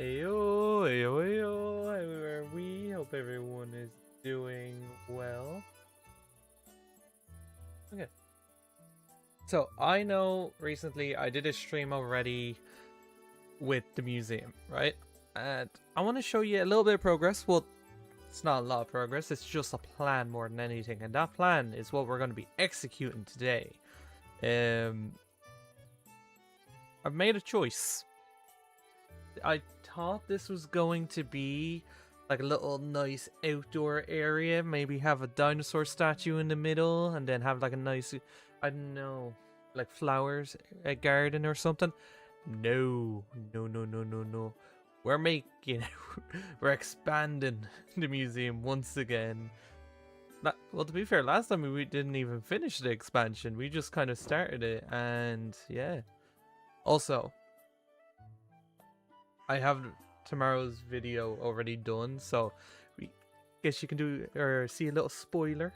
Ayo, ayo, ayo, everywhere we hope everyone is doing well. Okay. So I know recently I did a stream already with the museum, right? And I want to show you a little bit of progress. Well, it's not a lot of progress, it's just a plan more than anything. And that plan is what we're going to be executing today. I've made a choice. I thought this was going to be like a little nice outdoor area. Maybe have a dinosaur statue in the middle and then have like a nice, I don't know, like flowers, a garden or something. No. We're making, we're expanding the museum once again. Well, to be fair, last time we didn't even finish the expansion. We just kind of started it and yeah. Also, I have tomorrow's video already done, so we guess you can do or see a little spoiler.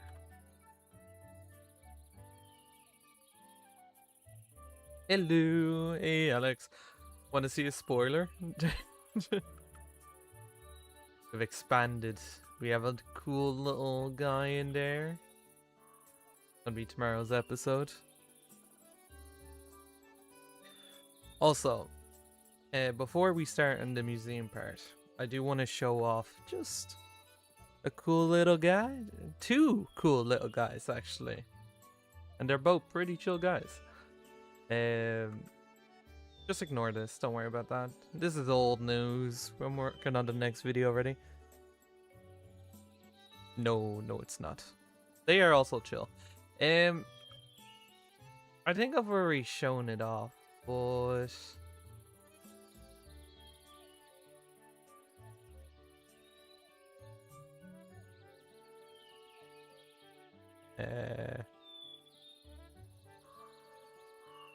Hello, hey Alex. Want to see a spoiler? We've expanded. We have a cool little guy in there. Gonna be tomorrow's episode. Also, before we start on the museum part, I do want to show off just a cool little guy. Two cool little guys, actually. And they're both pretty chill guys. Just ignore this. Don't worry about that. This is old news. I'm working on the next video already. No, it's not. They are also chill. I think I've already shown it off, but...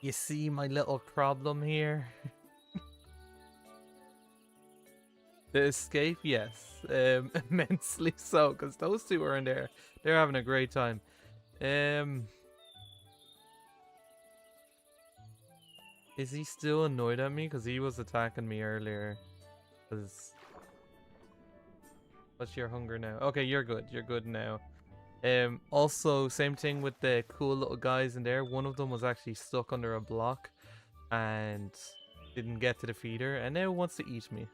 You see my little problem here? The escape? Yes. Immensely so, because those two are in there. They're having a great time. Is he still annoyed at me? Because he was attacking me earlier. What's your hunger now? Okay, you're good. You're good now. Also, same thing with the cool little guys in there. One of them was actually stuck under a block and didn't get to the feeder, and now wants to eat me.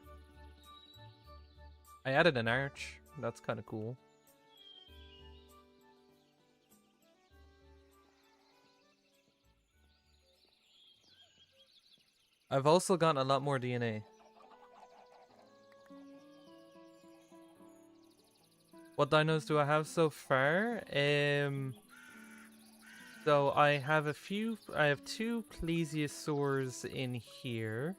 I added an arch. That's kind of cool. I've also gotten a lot more DNA. What dinos do I have so far? So I have I have two plesiosaurs in here.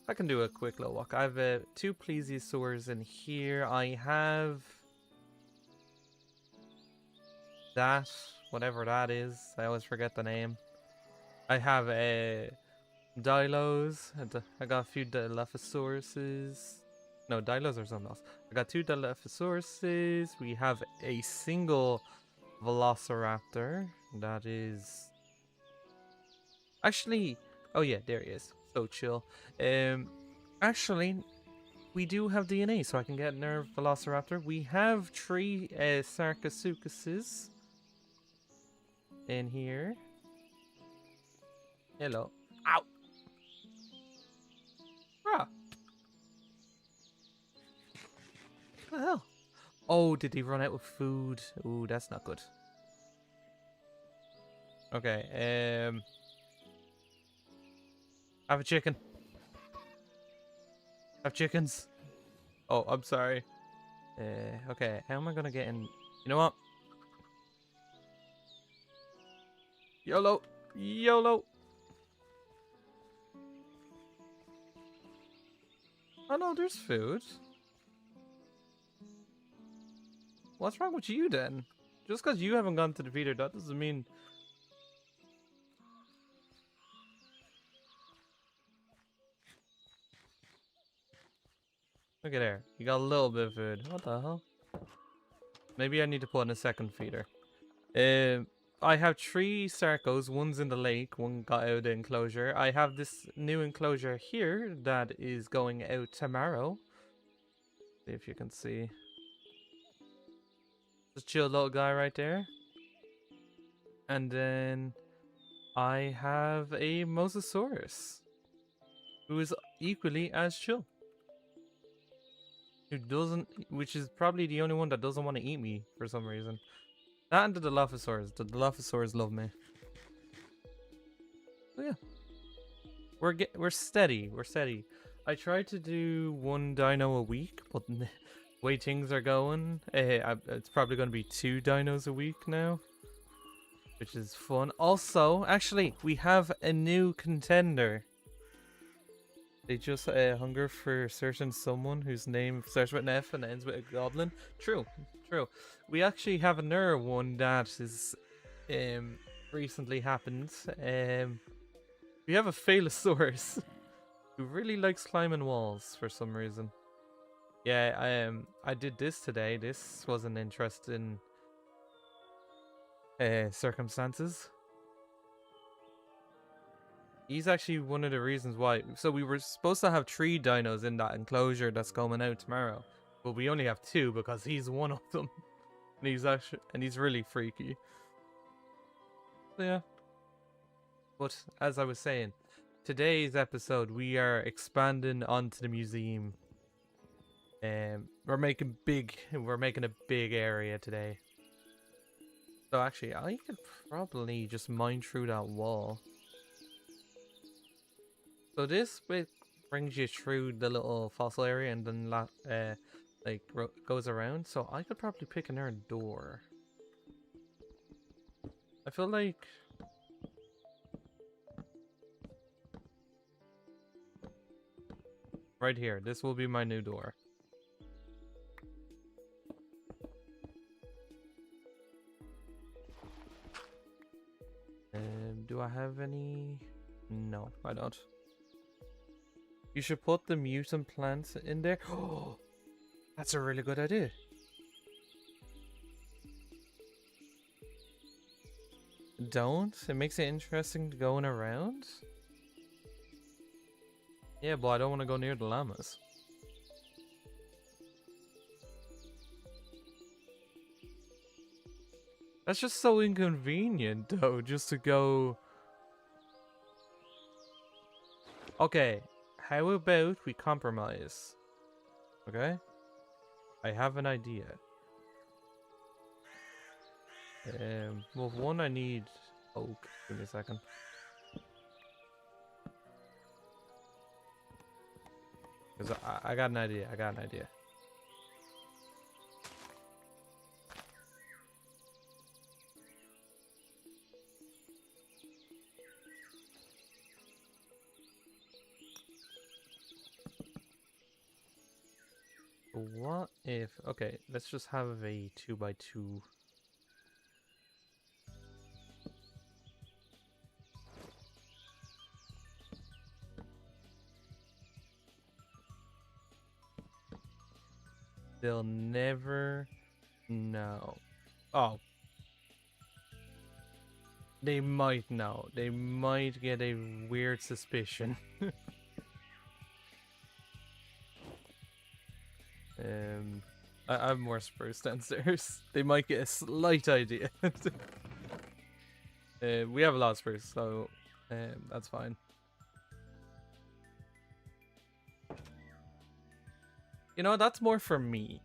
I can do a quick little walk. I have two plesiosaurs in here. I have that, whatever that is. I always forget the name. I have Dilos. I got a few Dilophosauruses. No, Dilos or something else. I got two Dilophosauruses. We have a single Velociraptor. That is... Actually... Oh yeah, there he is. So chill. Actually, we do have DNA, so I can get another Velociraptor. We have three Sarcosuchuses in here. Hello. Ow! Ah! What the hell? Oh, did he run out of food? Ooh, that's not good. Okay, I have a chicken. I have chickens. Oh, I'm sorry. Okay, how am I gonna get in? You know what? YOLO! YOLO! Oh no, there's food. What's wrong with you then? Just because you haven't gone to the feeder, that doesn't mean... Look at there. You got a little bit of food. What the hell? Maybe I need to put in a second feeder. I have 3 Sarcos. One's in the lake. One got out of the enclosure. I have this new enclosure here that is going out tomorrow. See if you can see. This chill little guy right there. And then I have a Mosasaurus, who is equally as chill. Who doesn't, which is probably the only one that doesn't want to eat me for some reason. That and the Dilophosaurs. The Dilophosaurs love me. So yeah, we're steady. We're steady. I try to do 1 dino a week, but the way things are going, it's probably going to be 2 dinos a week now, which is fun. Also, actually, we have a new contender. They just hunger for certain someone whose name starts with an F and ends with a goblin. True, true. We actually have another one that is recently happened. We have a Phalosaurus who really likes climbing walls for some reason. Yeah, I did this today. This was an interesting circumstances. He's actually one of the reasons why. So we were supposed to have 3 dinos in that enclosure that's coming out tomorrow, but we only have 2 because he's one of them, and he's really freaky. So yeah. But as I was saying, today's episode we are expanding onto the museum. We're making a big area today. So actually, I could probably just mine through that wall. So this bit brings you through the little fossil area and then like goes around. So I could probably pick another door. I feel like right here, this will be my new door. Do I have any? No, I don't. You should put the mutant plants in there. Oh, that's a really good idea. Don't? It makes it interesting going around. Yeah, but I don't want to go near the llamas. That's just so inconvenient, though, just to go... Okay, how about we compromise? Okay? I have an idea. Well, one, I need oak. Give me a second. Because I got an idea. I got an idea. What if... Okay, let's just have a 2x2. They'll never know. Oh. They might know. They might get a weird suspicion. I have more spruce downstairs. They might get a slight idea. We have a lot of spruce, so that's fine. You know, that's more for me.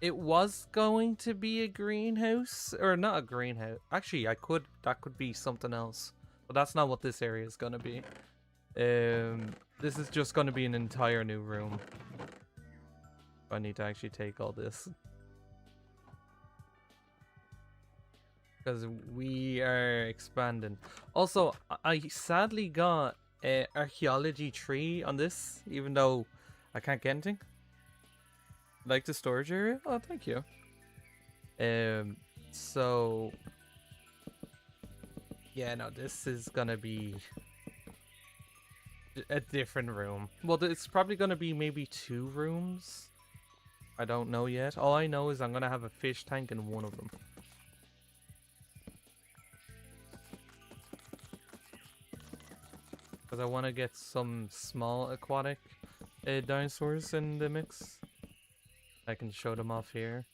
It was going to be a greenhouse, or not a greenhouse. Actually, that could be something else, but that's not what this area is gonna be. This is just gonna be an entire new room. I need to actually take all this. Because we are expanding. Also, I sadly got Archaeology 3 on this, even though I can't get anything. Like the storage area? Oh, thank you. So... Yeah, no, this is gonna be... a different room. Well, it's probably gonna be maybe 2 rooms. I don't know yet. All I know is I'm gonna have a fish tank in one of them. Because I want to get some small aquatic dinosaurs in the mix. I can show them off here.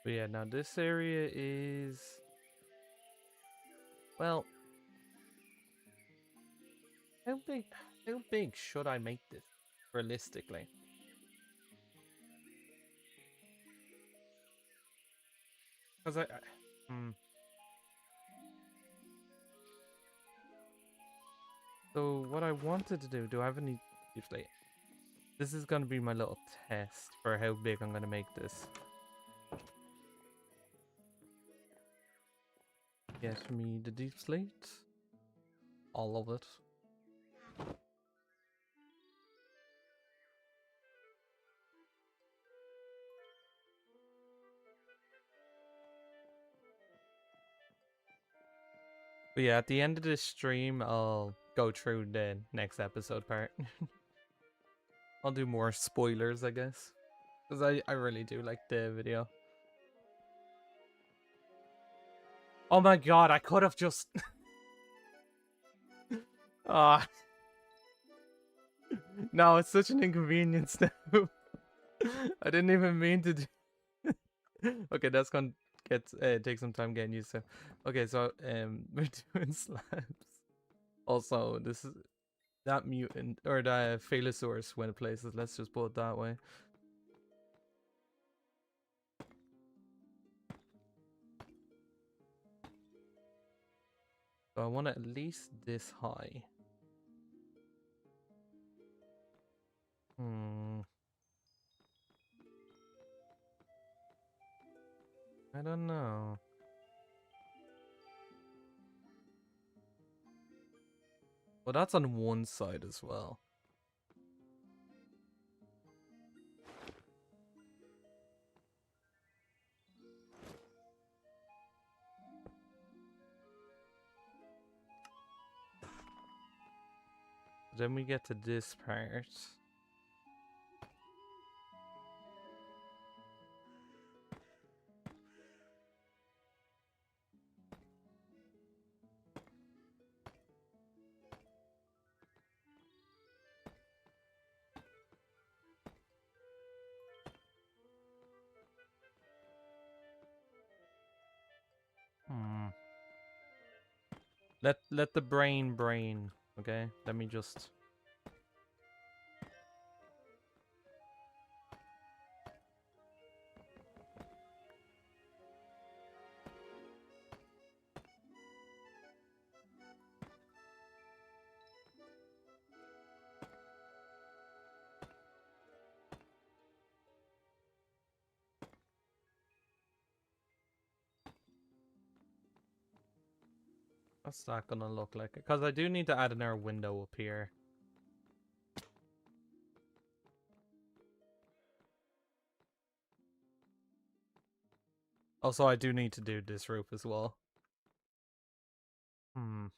But yeah, now this area is... Well... How big should I make this, realistically? Because So what I wanted to do I have any... Usually, this is going to be my little test for how big I'm going to make this. Get me the deep slate. All of it. But yeah, at the end of this stream, I'll go through the next episode part. I'll do more spoilers, I guess. Because I really do like the video. Oh my god, I could have just... Ah. No, it's such an inconvenience now. I didn't even mean to do... Okay, that's gonna take some time getting used to. Okay, so we're doing slabs. Also, this is that mutant or the Phaelosaurus went places. Let's just put it that way. So I want it at least this high. I don't know. Well, that's on one side as well. Then we get to this part. Let the brain, okay? Let me just... What's that gonna look like? Because I do need to add another window up here. Also, I do need to do this roof as well. No,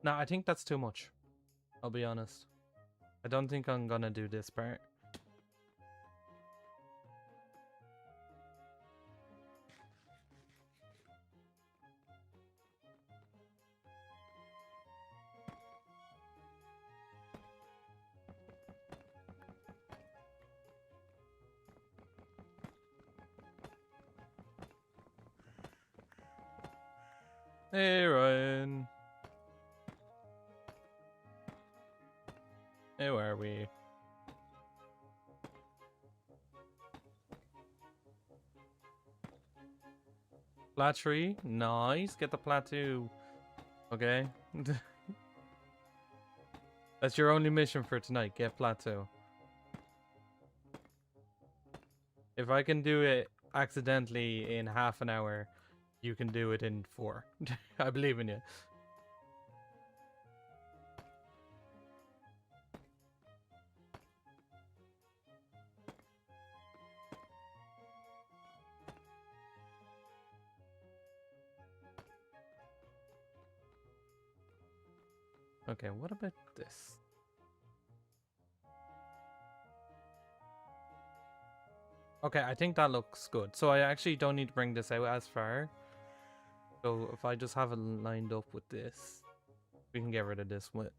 I think that's too much. I'll be honest. I don't think I'm gonna do this part. Hey, Ryan. Hey, where are we? Plat tree? Nice. Get the plateau. Okay. That's your only mission for tonight. Get plateau. If I can do it accidentally in half an hour, you can do it in 4. I believe in you. Okay, what about this? Okay, I think that looks good. So I actually don't need to bring this out as far. So if I just have it lined up with this, we can get rid of this one.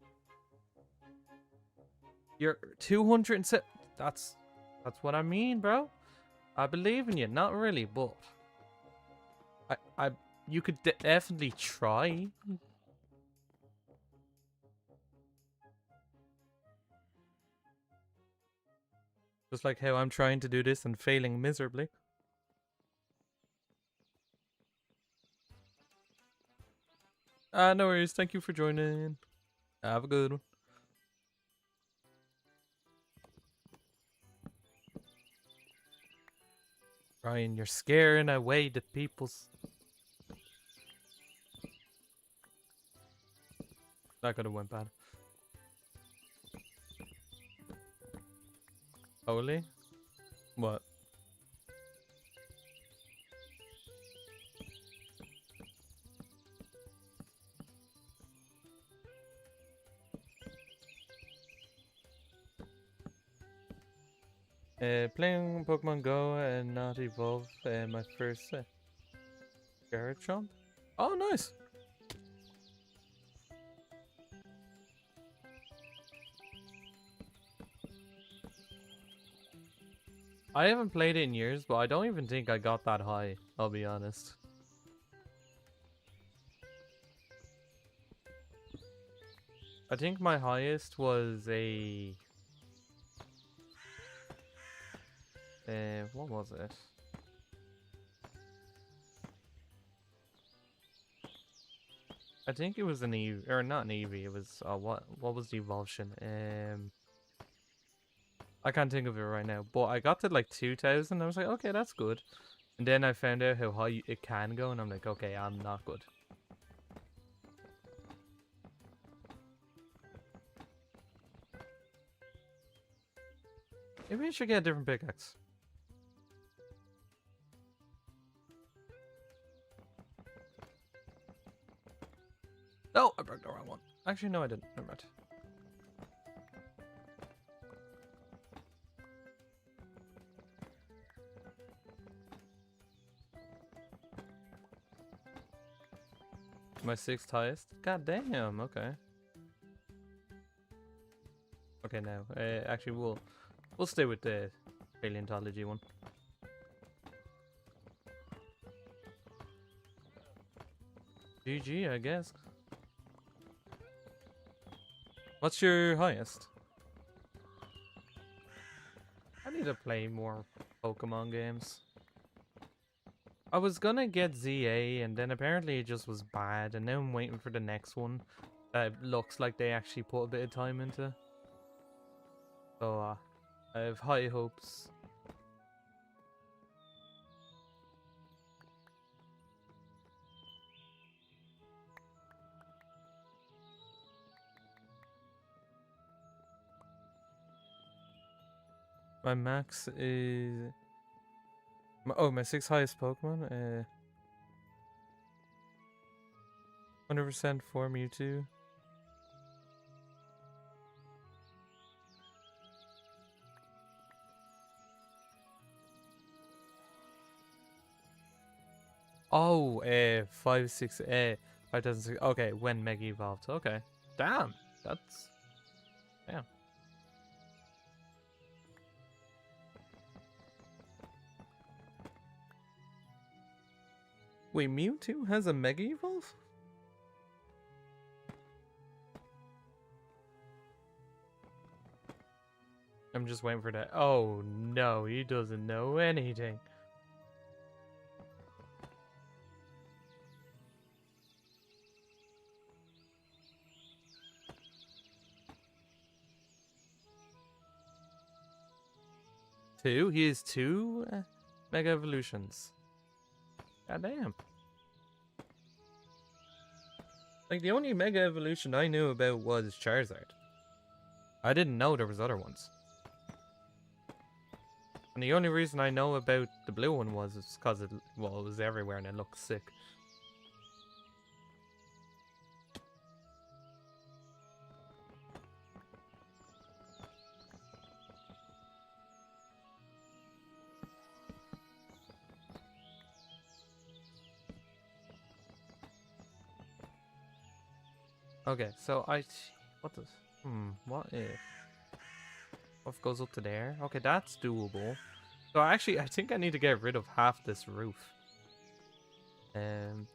You're 207. That's what I mean, bro. I believe in you. Not really, but you could definitely try. Just like how I'm trying to do this and failing miserably. No worries. Thank you for joining. Have a good one. Ryan, you're scaring away the people's... That could have went bad. Holy? What? Playing Pokemon Go and not Evolve. My first Garrett Chomp. Oh, nice. I haven't played it in years, but I don't even think I got that high, I'll be honest. I think my highest was a... what was it? I think it was an Eevee, or not an Eevee, it was, what was the evolution? I can't think of it right now, but I got to like 2000, I was like, okay, that's good. And then I found out how high it can go, and I'm like, okay, I'm not good. Maybe I should get a different pickaxe. No, I broke the wrong one. Actually, no, I didn't. Never mind. My 6th highest? God damn, okay. Okay, now, actually, we'll stay with the paleontology one. GG, I guess. What's your highest? I need to play more Pokemon games. I was gonna get ZA, and then apparently it just was bad, and now I'm waiting for the next one that looks like they actually put a bit of time into. So, I have high hopes. My max is... my 6th highest Pokemon? 100% for Mewtwo. Oh, 5006. Okay, when Mega evolved. Okay. Damn, that's... Damn. Wait, Mewtwo has a Mega Evolve? I'm just waiting for that. Oh no, he doesn't know anything. Two? He has 2 Mega Evolutions. God damn. Like, the only Mega Evolution I knew about was Charizard. I didn't know there was other ones. And the only reason I know about the blue one was because it was everywhere and it looked sick. Okay, so what does, what if it goes up to there? Okay, that's doable. So actually, I think I need to get rid of half this roof.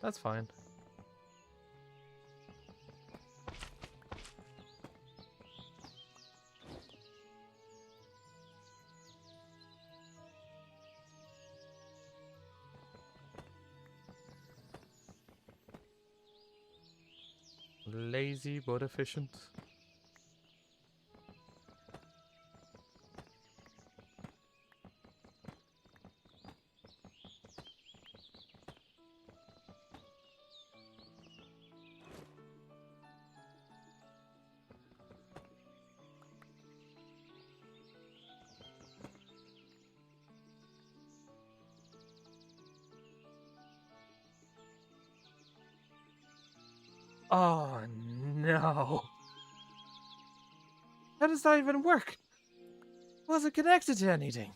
That's fine. Lazy but efficient. Oh no. How does that even work? Was it connected to anything?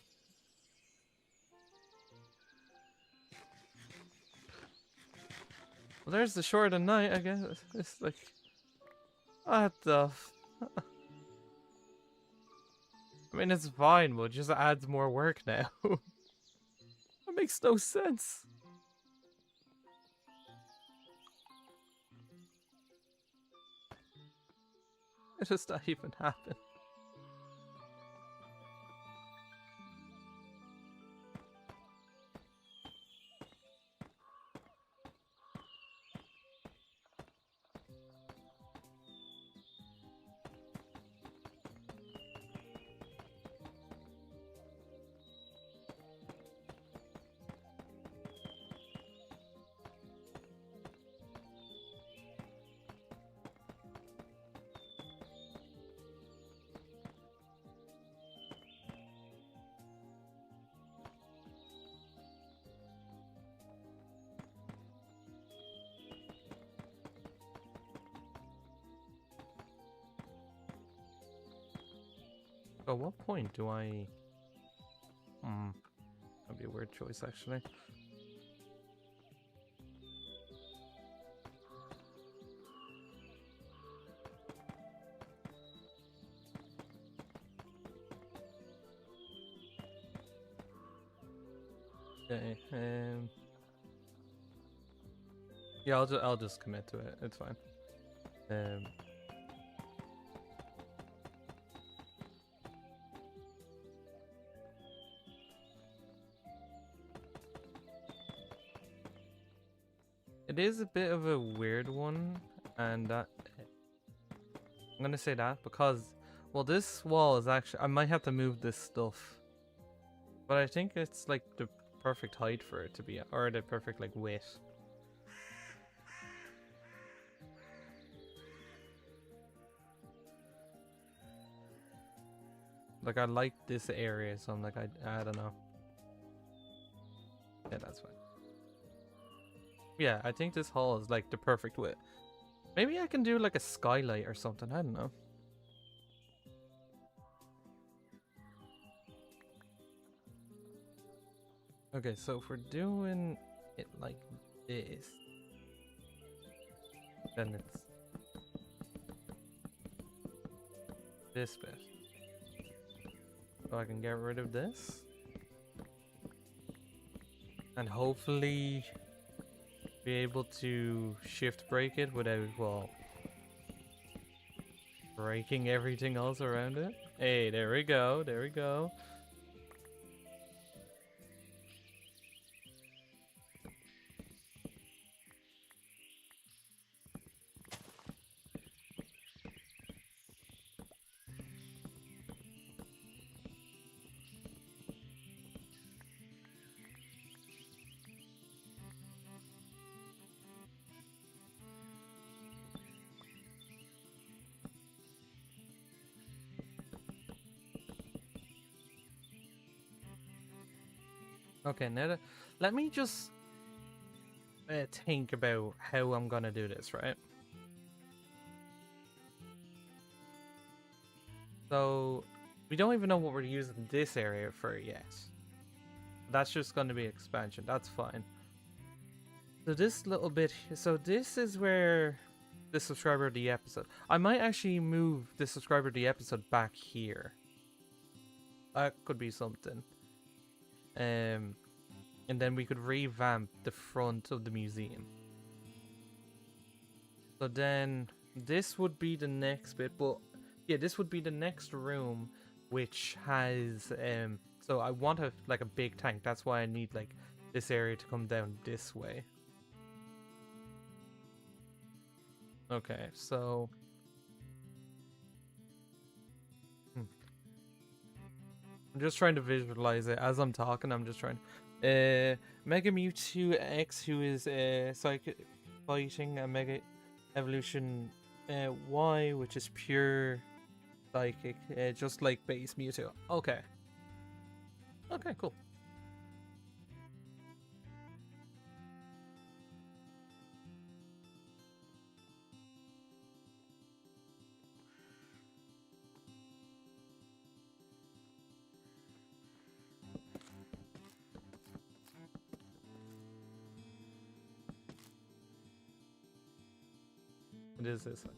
Well, there's the short and night, I guess. It's like, what the I mean, it's fine, but it just adds more work now. That makes no sense. It does not even happen. At what point do I... That'd be a weird choice, actually. Okay, yeah, I'll just commit to it. It's fine. It is a bit of a weird one, and I'm gonna say that because, well, this wall is actually, I might have to move this stuff, but I think it's like the perfect height for it to be, or the perfect like width. Like, I like this area, so I'm like, I don't know. Yeah, that's fine. Yeah, I think this hall is like the perfect width. Maybe I can do like a skylight or something, I don't know. Okay, so if we're doing it like this, then it's this bit. So I can get rid of this. And hopefully be able to shift break it without, well, breaking everything else around it. Hey, there we go, there we go. Okay, now let me just think about how I'm gonna do this, right? So, we don't even know what we're using this area for yet. That's just gonna be expansion, that's fine. So this little bit, so this is where this subscriber of the episode. I might actually move this subscriber of the episode back here. That could be something. And then we could revamp the front of the museum. So then this would be the next bit, but yeah, this would be the next room, which has so I want a big tank. That's why I need like this area to come down this way. Okay, so I'm just trying to visualize it as I'm talking. I'm just trying. Mega Mewtwo X, who is psychic fighting a Mega Evolution Y, which is pure psychic, just like base Mewtwo. Okay. Okay, cool. It is this one.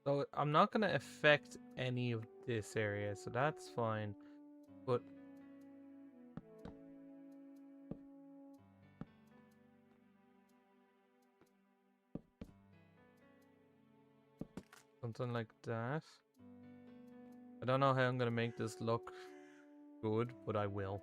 So I'm not gonna affect any of this area, so that's fine. But something like that. I don't know how I'm gonna make this look good, but I will.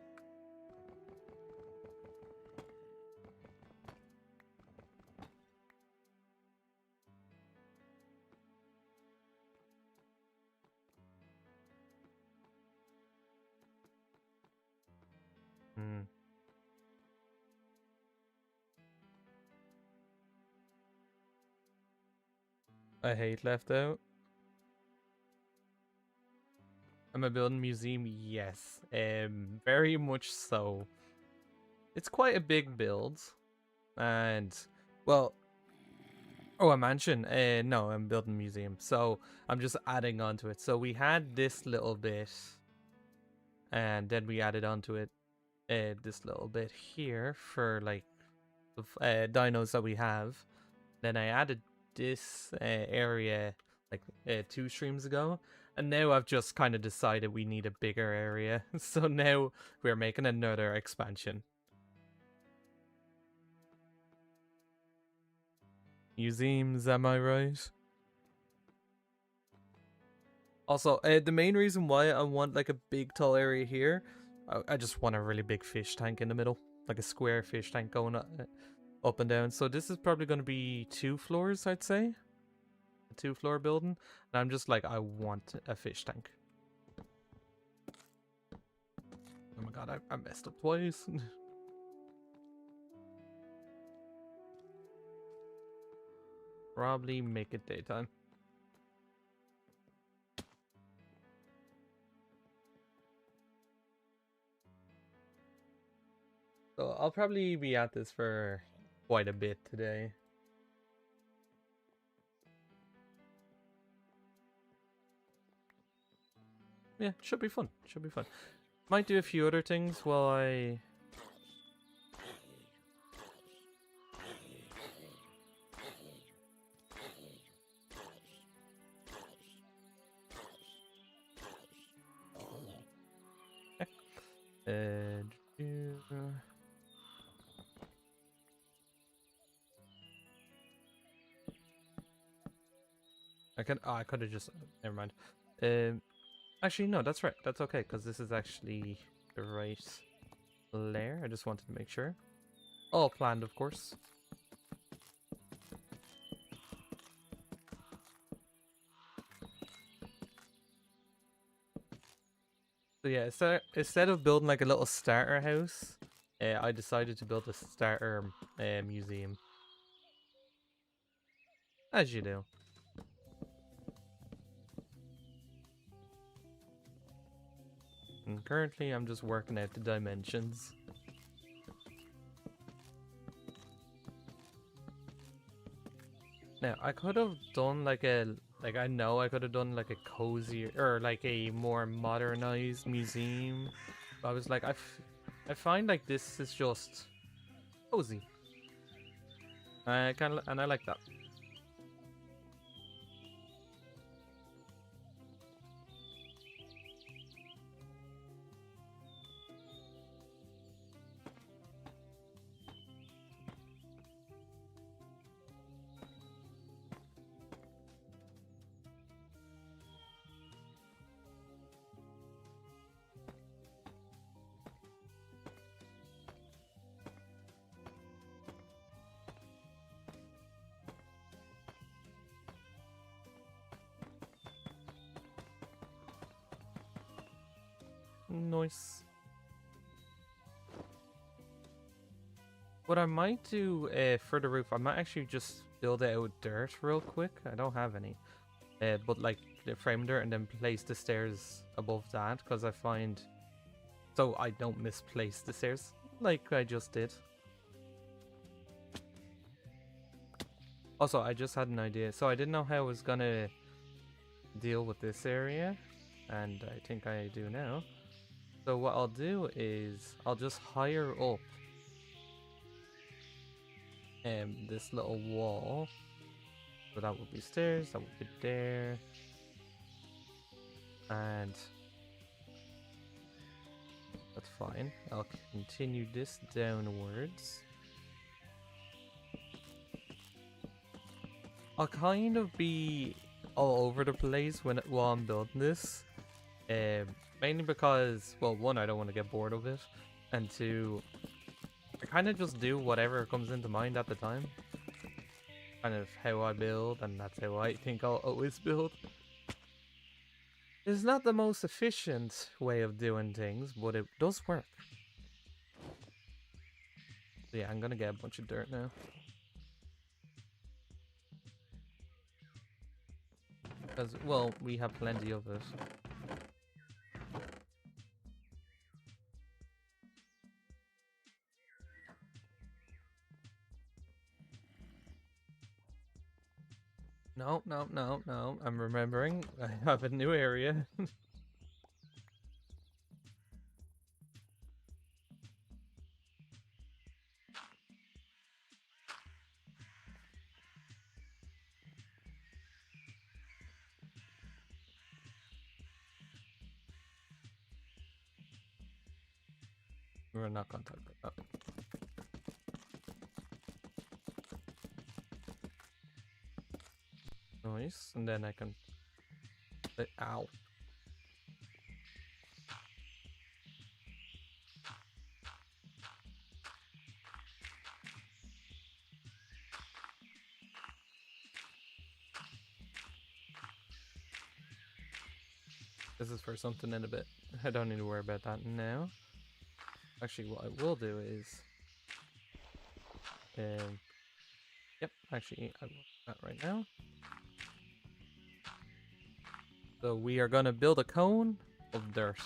I hate left out. Am I building a museum? Yes. Very much so. It's quite a big build. And well, a mansion. No, I'm building a museum. So I'm just adding on to it. So we had this little bit, and then we added onto it this little bit here for like the dinos that we have. Then I added this area like 2 streams ago, and now I've just kind of decided we need a bigger area. So now we're making another expansion. Museums, am I right? Also, the main reason why I want like a big tall area here, I just want a really big fish tank in the middle, like a square fish tank going up and down. So this is probably going to be 2 floors, I'd say. A 2-floor building. And I'm just like, I want a fish tank. Oh my god, I messed up twice. Probably make it daytime. So I'll probably be at this for quite a bit today. Yeah, should be fun. Should be fun. Might do a few other things while I... I could have just... Never mind. Actually, no, that's right. That's okay, because this is actually the right layer. I just wanted to make sure. All planned, of course. So yeah, instead of building like a little starter house, I decided to build a starter museum. As you do. And currently I'm just working out the dimensions. Now, I could have done like a, I know I could have done like a cozier, or like a more modernized museum. But I was like, I find like this is just cozy. And I like that. Nice. What I might do for the roof, I might actually just build it out with dirt real quick. I don't have any. But like the frame dirt and then place the stairs above that, because I find so I don't misplace the stairs like I just did. Also, I just had an idea. So I didn't know how I was gonna deal with this area, and I think I do now. So what I'll do is I'll just hire up this little wall. So that would be stairs, that would be there. And that's fine. I'll continue this downwards. I'll kind of be all over the place while I'm building this. Mainly because, well, one, I don't want to get bored of it. And two, I kind of just do whatever comes into mind at the time. Kind of how I build, and that's how I think I'll always build. It's not the most efficient way of doing things, but it does work. So yeah, I'm gonna get a bunch of dirt now. Because, well, we have plenty of it. No, no, no, no. I'm remembering. I have a new area. We're not gonna talk about that. Nice. And then I can... Ow. This is for something in a bit. I don't need to worry about that now. Actually, what I will do is... yep, actually, I will do that right now. So we are going to build a cone of dirt.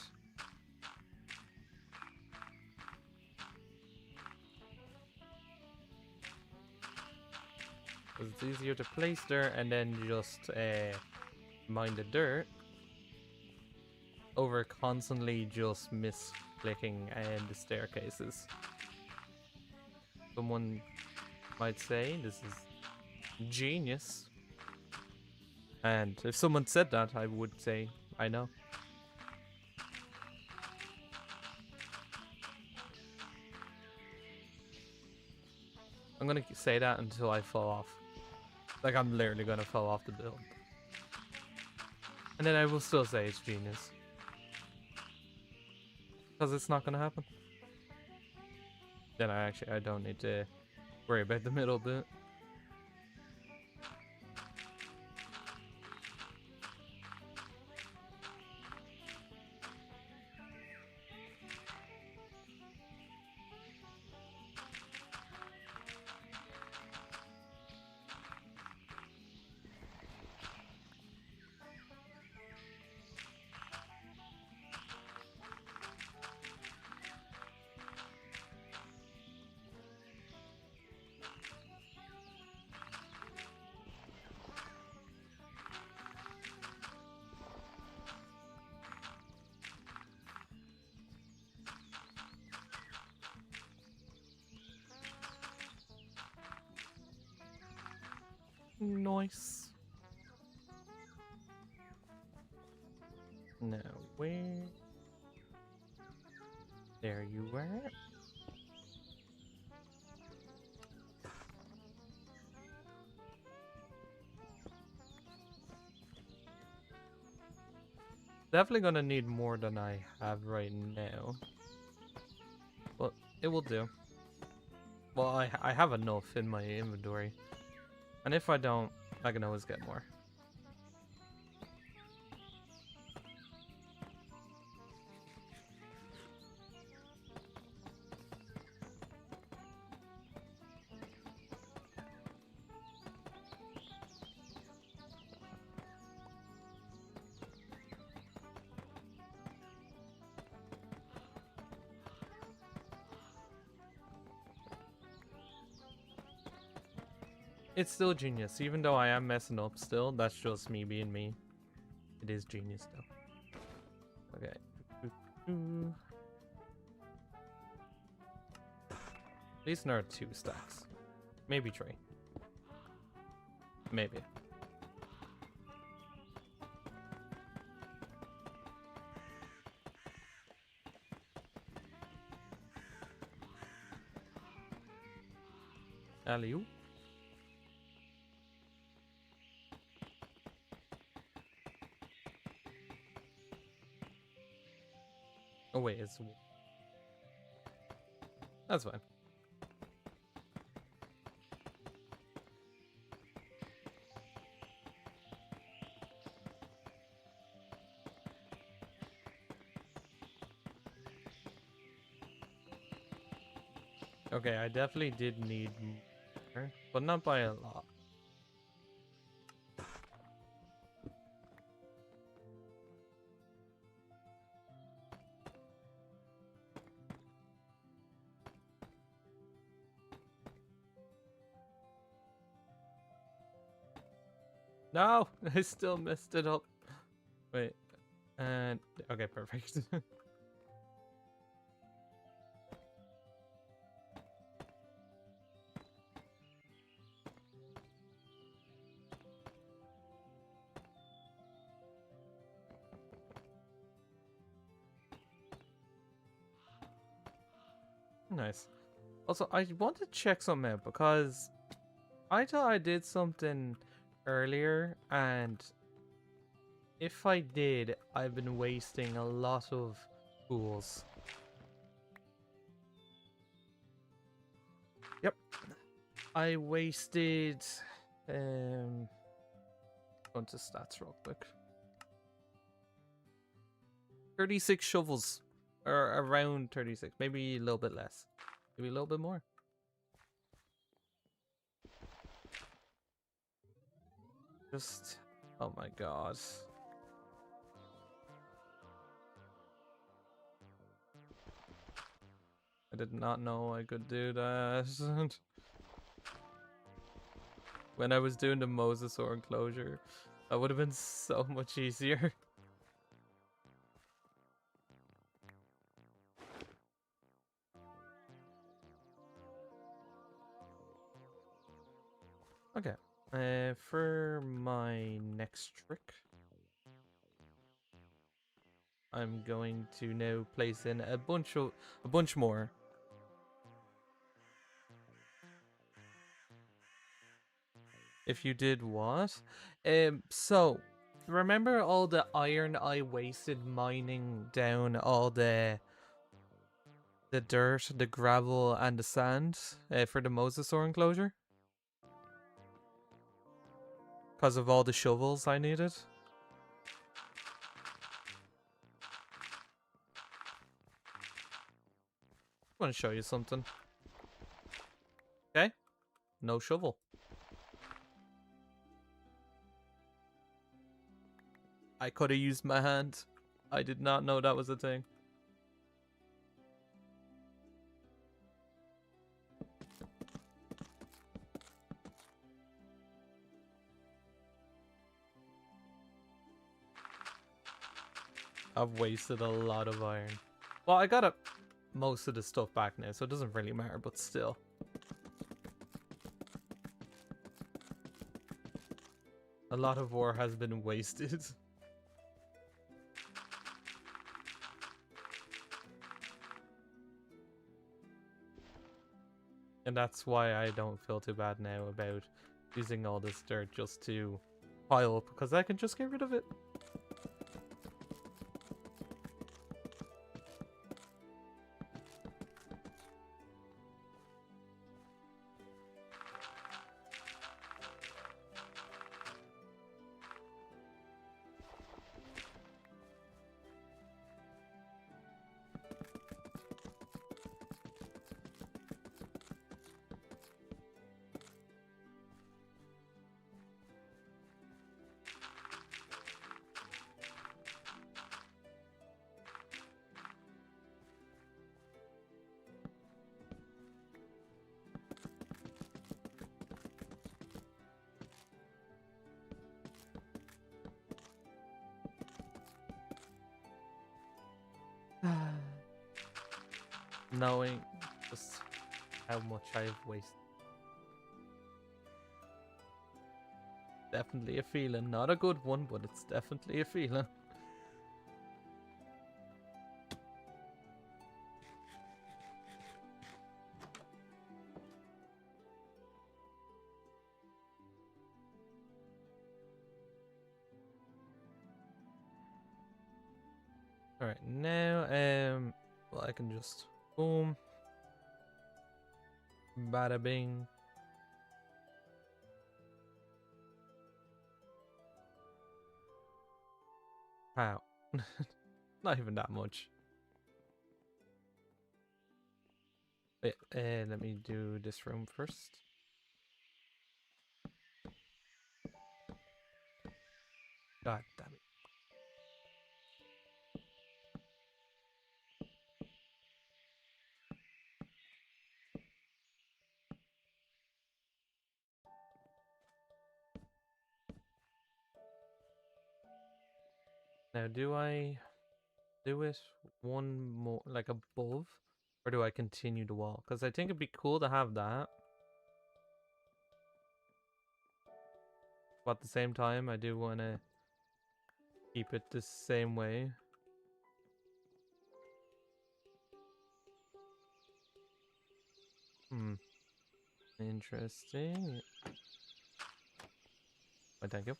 Because it's easier to place dirt and then just mine the dirt over constantly just misclicking the staircases. Someone might say this is genius. And if someone said that, I would say, I know. I'm gonna say that until I fall off. Like, I'm literally gonna fall off the build. And then I will still say it's genius. Because it's not gonna happen. Then I don't need to worry about the middle bit. Nice. Now, where? There you are. Definitely gonna need more than I have right now. But it will do. Well, I have enough in my inventory. And if I don't, I can always get more. It's still genius, even though I am messing up still. That's just me being me. It is genius though. Okay. At least there are 2 stacks. Maybe 3. Maybe. Alley-oop. Oh wait, it's... That's fine. Okay, I definitely did need more, but not by a lot. No, I still messed it up. Wait, and okay, perfect. Nice. Also, I want to check something out because I thought I did something earlier, and if I did, I've been wasting a lot of tools. Yep. I wasted go into stats real quick. 36 shovels. Or around 36. Maybe a little bit less. Maybe a little bit more. Just... Oh my god. I did not know I could do that. When I was doing the Mosasaur enclosure, that would have been so much easier. Okay. For my next trick, I'm going to now place in a bunch more. If you did what? So remember all the iron I wasted mining down all the dirt, the gravel, and the sand for the Mosasaur enclosure? Because of all the shovels I needed? I want to show you something. Okay? No shovel. I could have used my hand. I did not know that was a thing. I've wasted a lot of iron. Well, I got most of the stuff back now, so it doesn't really matter, but still. A lot of war has been wasted. And that's why I don't feel too bad now about using all this dirt just to pile up, because I can just get rid of it. Knowing just how much I've wasted. Definitely a feeling. Not a good one, but it's definitely a feeling. Alright, now, well, I can just, boom. Bada bing. Wow. Not even that much. Wait, let me do this room first. God damn it. Now, do I do it one more, like above, or do I continue the wall? Because I think it'd be cool to have that. But at the same time, I do want to keep it the same way. Interesting. Oh, thank you.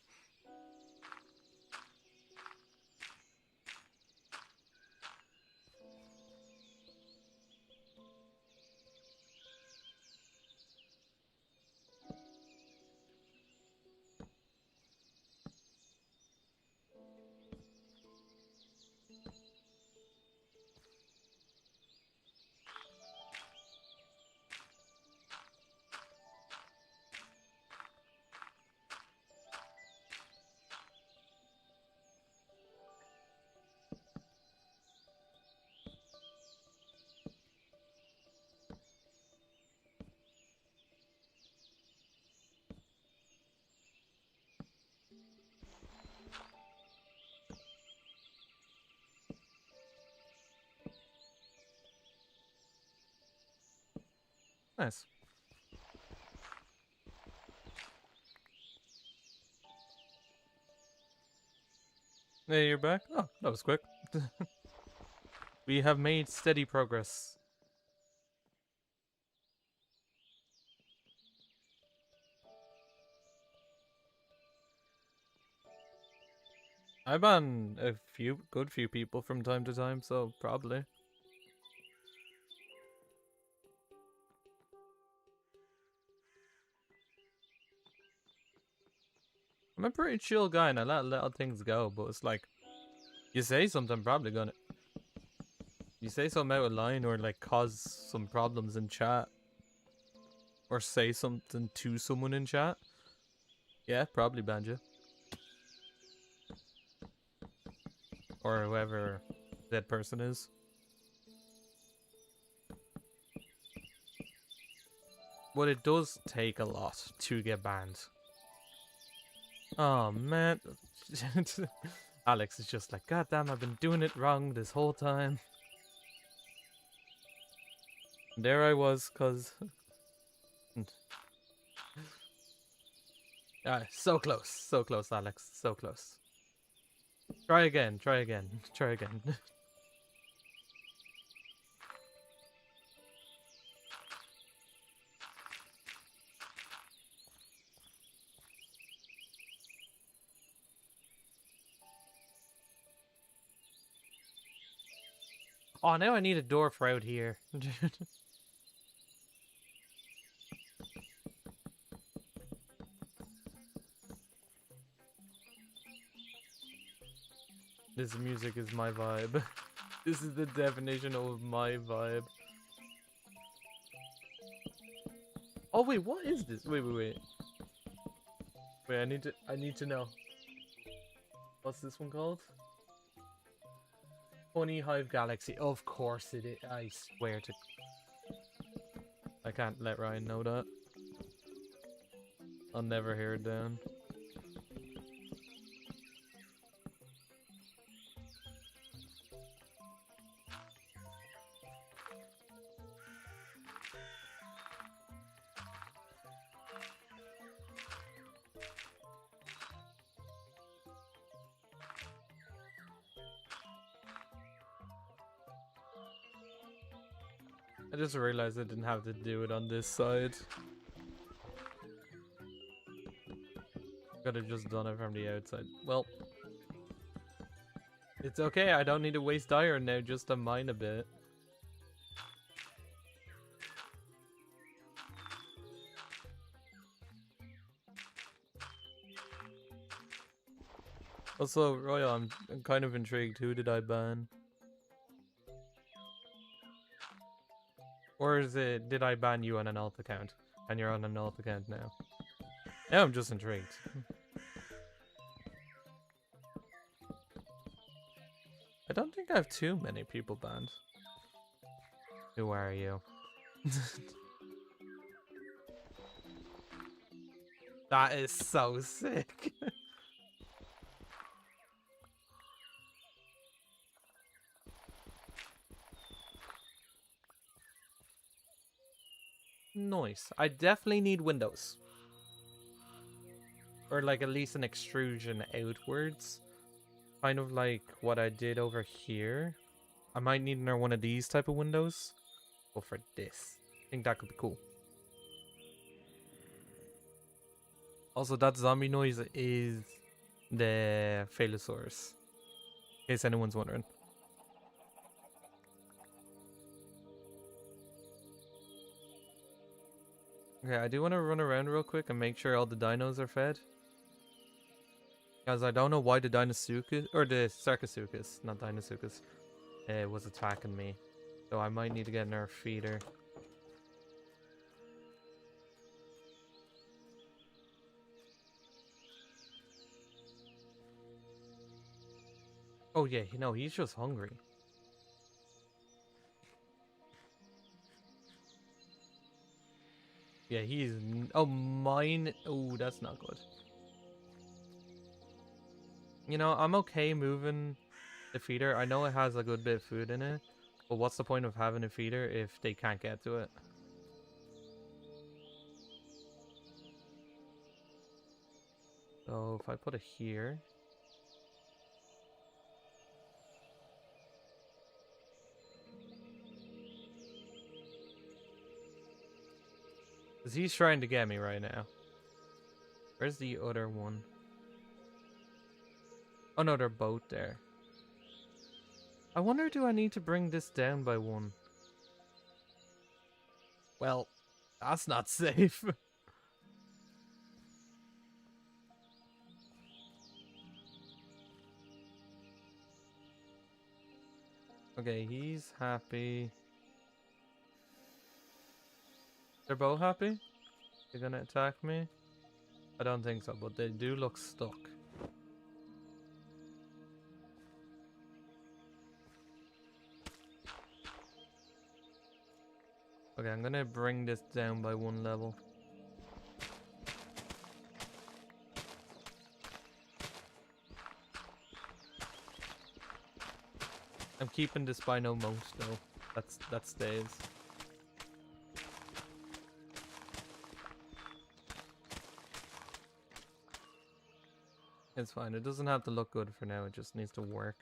Nice. Hey, you're back? Oh, that was quick. We have made steady progress. I ban a good few people from time to time, so probably. I'm a pretty chill guy and I let little things go, but it's like, you say something, probably gonna... You say something out of line or like cause some problems in chat. Or say something to someone in chat. Yeah, probably ban you. Or whoever that person is. But it does take a lot to get banned. Oh man. Alex is just like, God damn, I've been doing it wrong this whole time. There I was, cause So close, Alex, so close. Try again, try again, try again. Oh, now I need a door for out here. This music is my vibe. This is the definition of my vibe. Oh wait, what is this? Wait. Wait, I need to know. What's this one called? Honey Hive Galaxy. Of course it is. I swear to. I can't let Ryan know that. I'll never hear it down. I just realized I didn't have to do it on this side. Could have just done it from the outside. Well, it's okay. I don't need to waste iron now just to mine a bit. Also, Royal, I'm kind of intrigued. Who did I ban? Or is it, did I ban you on an alt account? And you're on an alt account now? Yeah, I'm just intrigued. I don't think I have too many people banned. Who are you? That is so sick. Nice. I definitely need windows. Or like at least an extrusion outwards. Kind of like what I did over here. I might need another one of these type of windows. Go for this. I think that could be cool. Also, that zombie noise is the Phaelosaurus. In case anyone's wondering. Okay, I do want to run around real quick and make sure all the dinos are fed. Because I don't know why the Dinosuchus, or the Sarcosuchus, not Dinosuchus, was attacking me. So I might need to get another feeder. Oh yeah, no, he's just hungry. Yeah, he's... Oh, mine... Oh, that's not good. You know, I'm okay moving the feeder. I know it has a good bit of food in it. But what's the point of having a feeder if they can't get to it? So if I put it here... Because he's trying to get me right now. Where's the other one? Oh no, they're both there. I wonder, do I need to bring this down by one? Well, that's not safe. Okay, he's happy. They're both happy? They're gonna attack me? I don't think so, but they do look stuck. Okay, I'm gonna bring this down by one level. I'm keeping this by no moat though. That stays. It's fine. It doesn't have to look good for now. It just needs to work.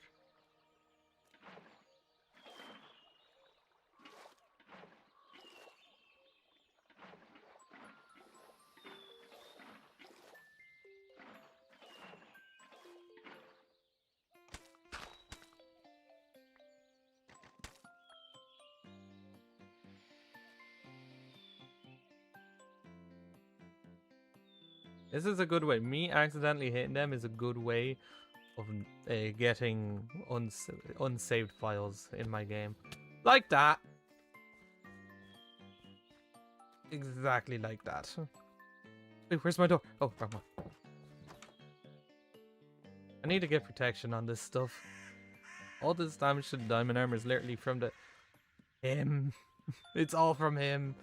This is a good way. Me accidentally hitting them is a good way of getting unsaved files in my game. Like that. Exactly like that. Wait, where's my door? Oh, wrong one. I need to get protection on this stuff. All this damage to the diamond armor is literally from the... him. It's all from him.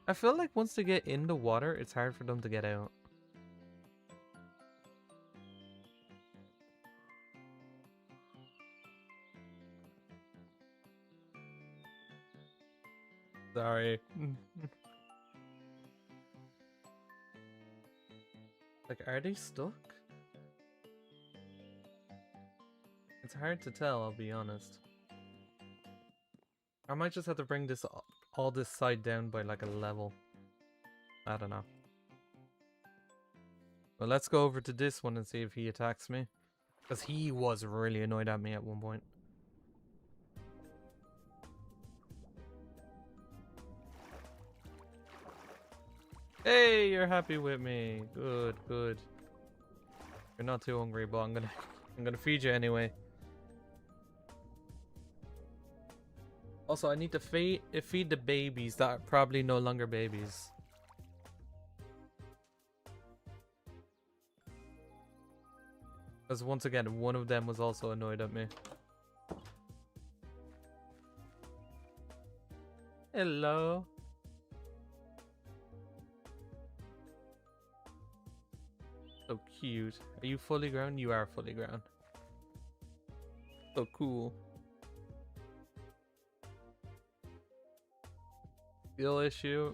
I feel like once they get in the water, it's hard for them to get out. Sorry. Like, are they stuck? It's hard to tell, I'll be honest. I might just have to bring this all this side down by like a level. I don't know. Well, let's go over to this one and see if he attacks me. Because he was really annoyed at me at one point. Hey, you're happy with me. Good, good. You're not too hungry, but I'm gonna feed you anyway. Also, I need to feed the babies that are probably no longer babies. Because once again, one of them was also annoyed at me. Hello. So cute. Are you fully grown? You are fully grown. So cool. Skill issue.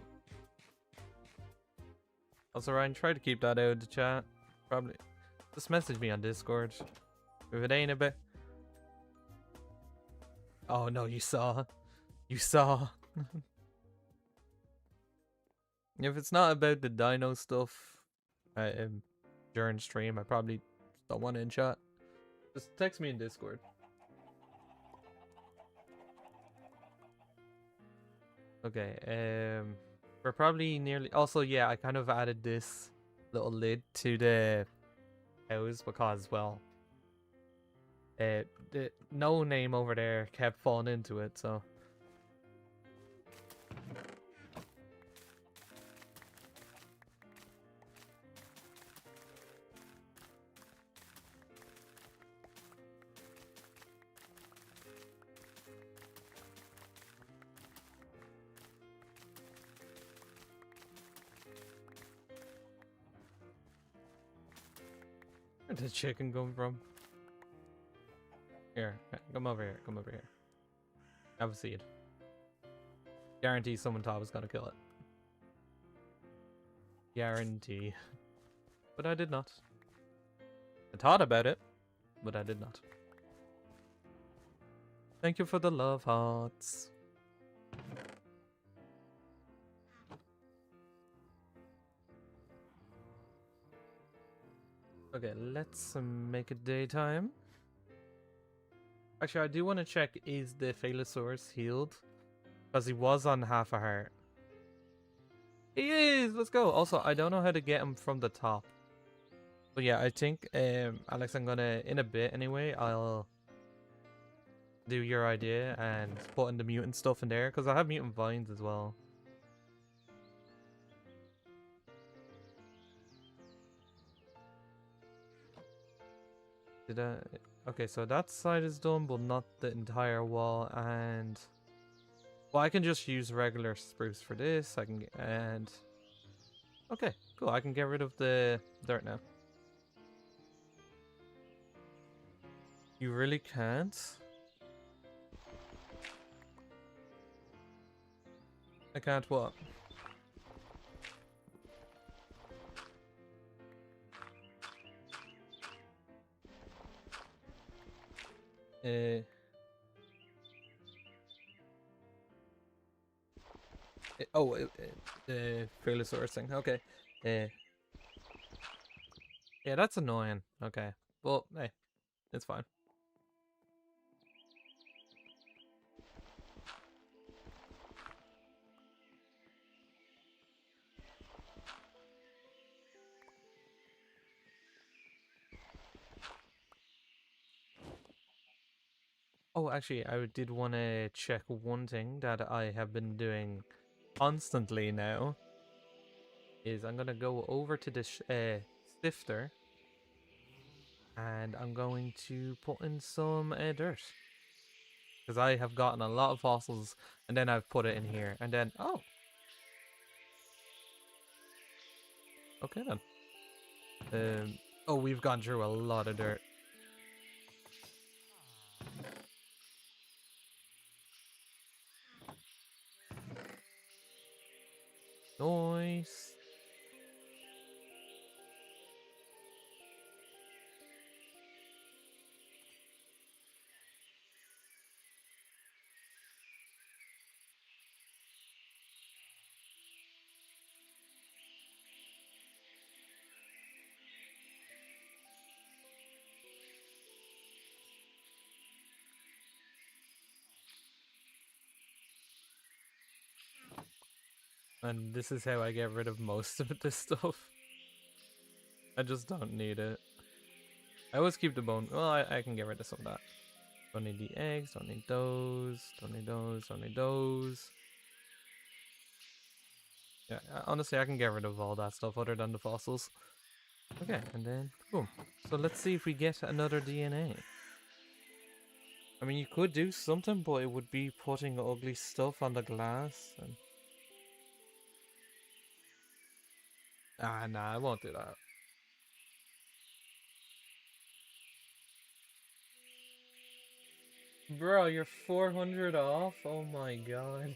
Also, Ryan, try to keep that out of the chat. Probably. Just message me on Discord. If it ain't a bit. Oh no, you saw. You saw. If it's not about the dino stuff during stream, I probably don't want it in chat. Just text me in Discord. Okay, we're probably nearly... Also, yeah, I kind of added this little lid to the house because, well, the no name over there kept falling into it, so... Where did the chicken come from? Here, come over here, come over here. Have a seed. Guarantee someone thought I was gonna kill it. Guarantee. But I did not. I thought about it, but I did not. Thank you for the love hearts. Okay, let's make it daytime. Actually, I do want to check, is the Phalanxosaurus healed? Because he was on half a heart. He is! Let's go! Also, I don't know how to get him from the top. But yeah, I think, Alex, I'm gonna, in a bit anyway, I'll do your idea and put in the mutant stuff in there. Because I have mutant vines as well. Did I... Okay, so that side is done, but not the entire wall, and... Well, I can just use regular spruce for this, I can... And... Okay, cool, I can get rid of the dirt now. You really can't? I can't what? Uh, the Fearless thing. Okay. Uh, yeah, that's annoying. Okay. Well, hey, it's fine. Oh, actually, I did want to check one thing that I have been doing constantly now. Is I'm gonna go over to this sifter, and I'm going to put in some dirt. Because I have gotten a lot of fossils, and then I've put it in here, and then, oh, okay then. Oh, we've gone through a lot of dirt. Nice. And this is how I get rid of most of this stuff. I just don't need it. I always keep the bone. Well, I can get rid of some of that. Don't need the eggs, don't need those, don't need those, don't need those. Yeah, honestly, I can get rid of all that stuff other than the fossils. Okay, and then, boom. So let's see if we get another DNA. I mean, you could do something, but it would be putting ugly stuff on the glass. And... ah, nah, I won't do that. Bro, you're 400 off? Oh my god.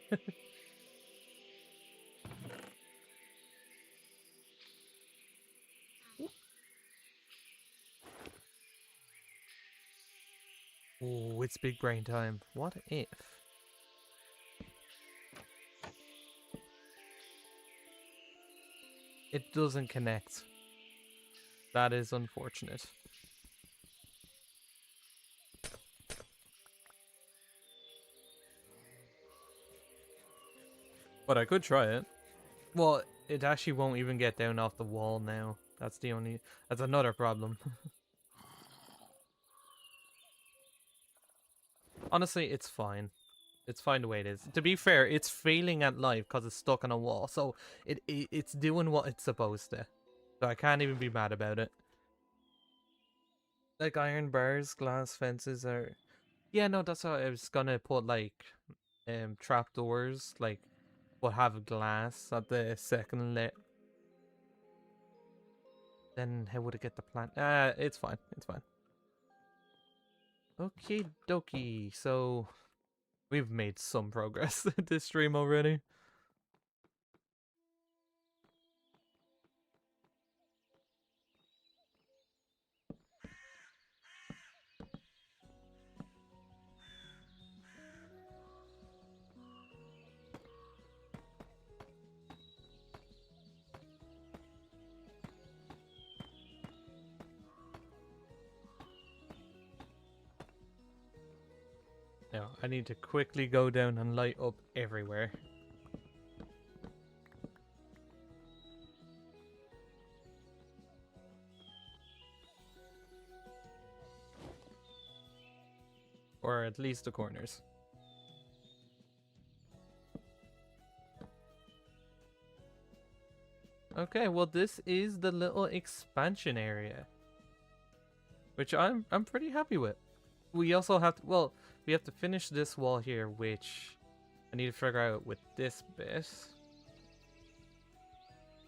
Ooh, it's big brain time. What if? It doesn't connect. That is unfortunate. But I could try it. Well, it actually won't even get down off the wall now. That's the only... that's another problem. Honestly, it's fine. It's fine the way it is. To be fair, it's failing at life because it's stuck on a wall. So it's doing what it's supposed to. So I can't even be mad about it. Like iron bars, glass fences are... yeah, no, that's how I was gonna put like trapdoors, like what have glass at the second lit. Then how would it get the plant? It's fine. It's fine. Okay, dokie. So we've made some progress this stream already. Now, I need to quickly go down and light up everywhere. Or at least the corners. Okay, well this is the little expansion area. Which I'm pretty happy with. We also have to, well, we have to finish this wall here, which I need to figure out with this bit.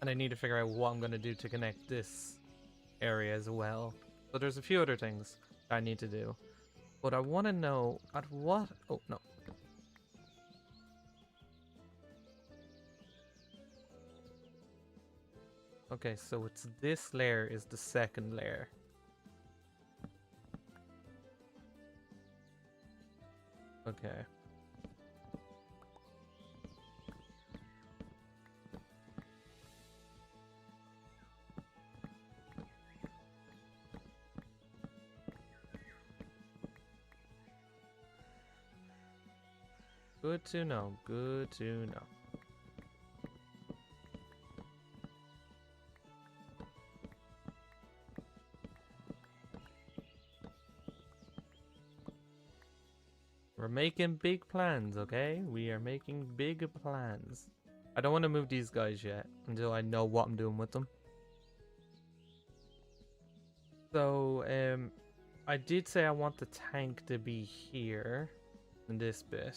And I need to figure out what I'm going to do to connect this area as well. So there's a few other things I need to do. But I want to know at what... oh, no. Okay, so it's this layer is the second layer. Okay. Good to know. Good to know. We're making big plans, okay? We are making big plans. I don't want to move these guys yet until I know what I'm doing with them. So, I did say I want the tank to be here in this bit.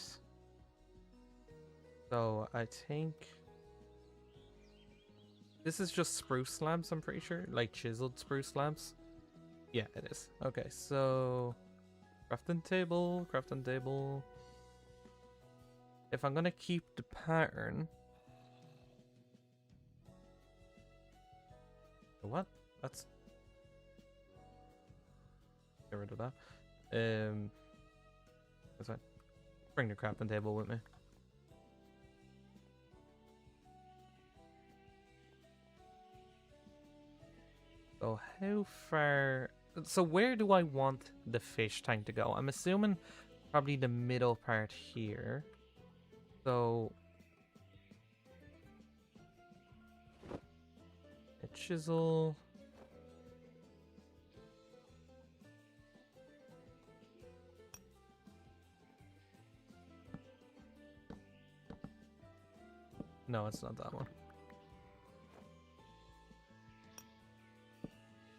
So, I think this is just spruce slabs, I'm pretty sure. Like chiseled spruce slabs. Yeah, it is. Okay, so crafting table, crafting table. If I'm gonna keep the pattern. What? That's get rid of that. That's fine. Bring the crafting table with me. So how far? So where do I want the fish tank to go? I'm assuming probably the middle part here. So a chisel. No, it's not that one.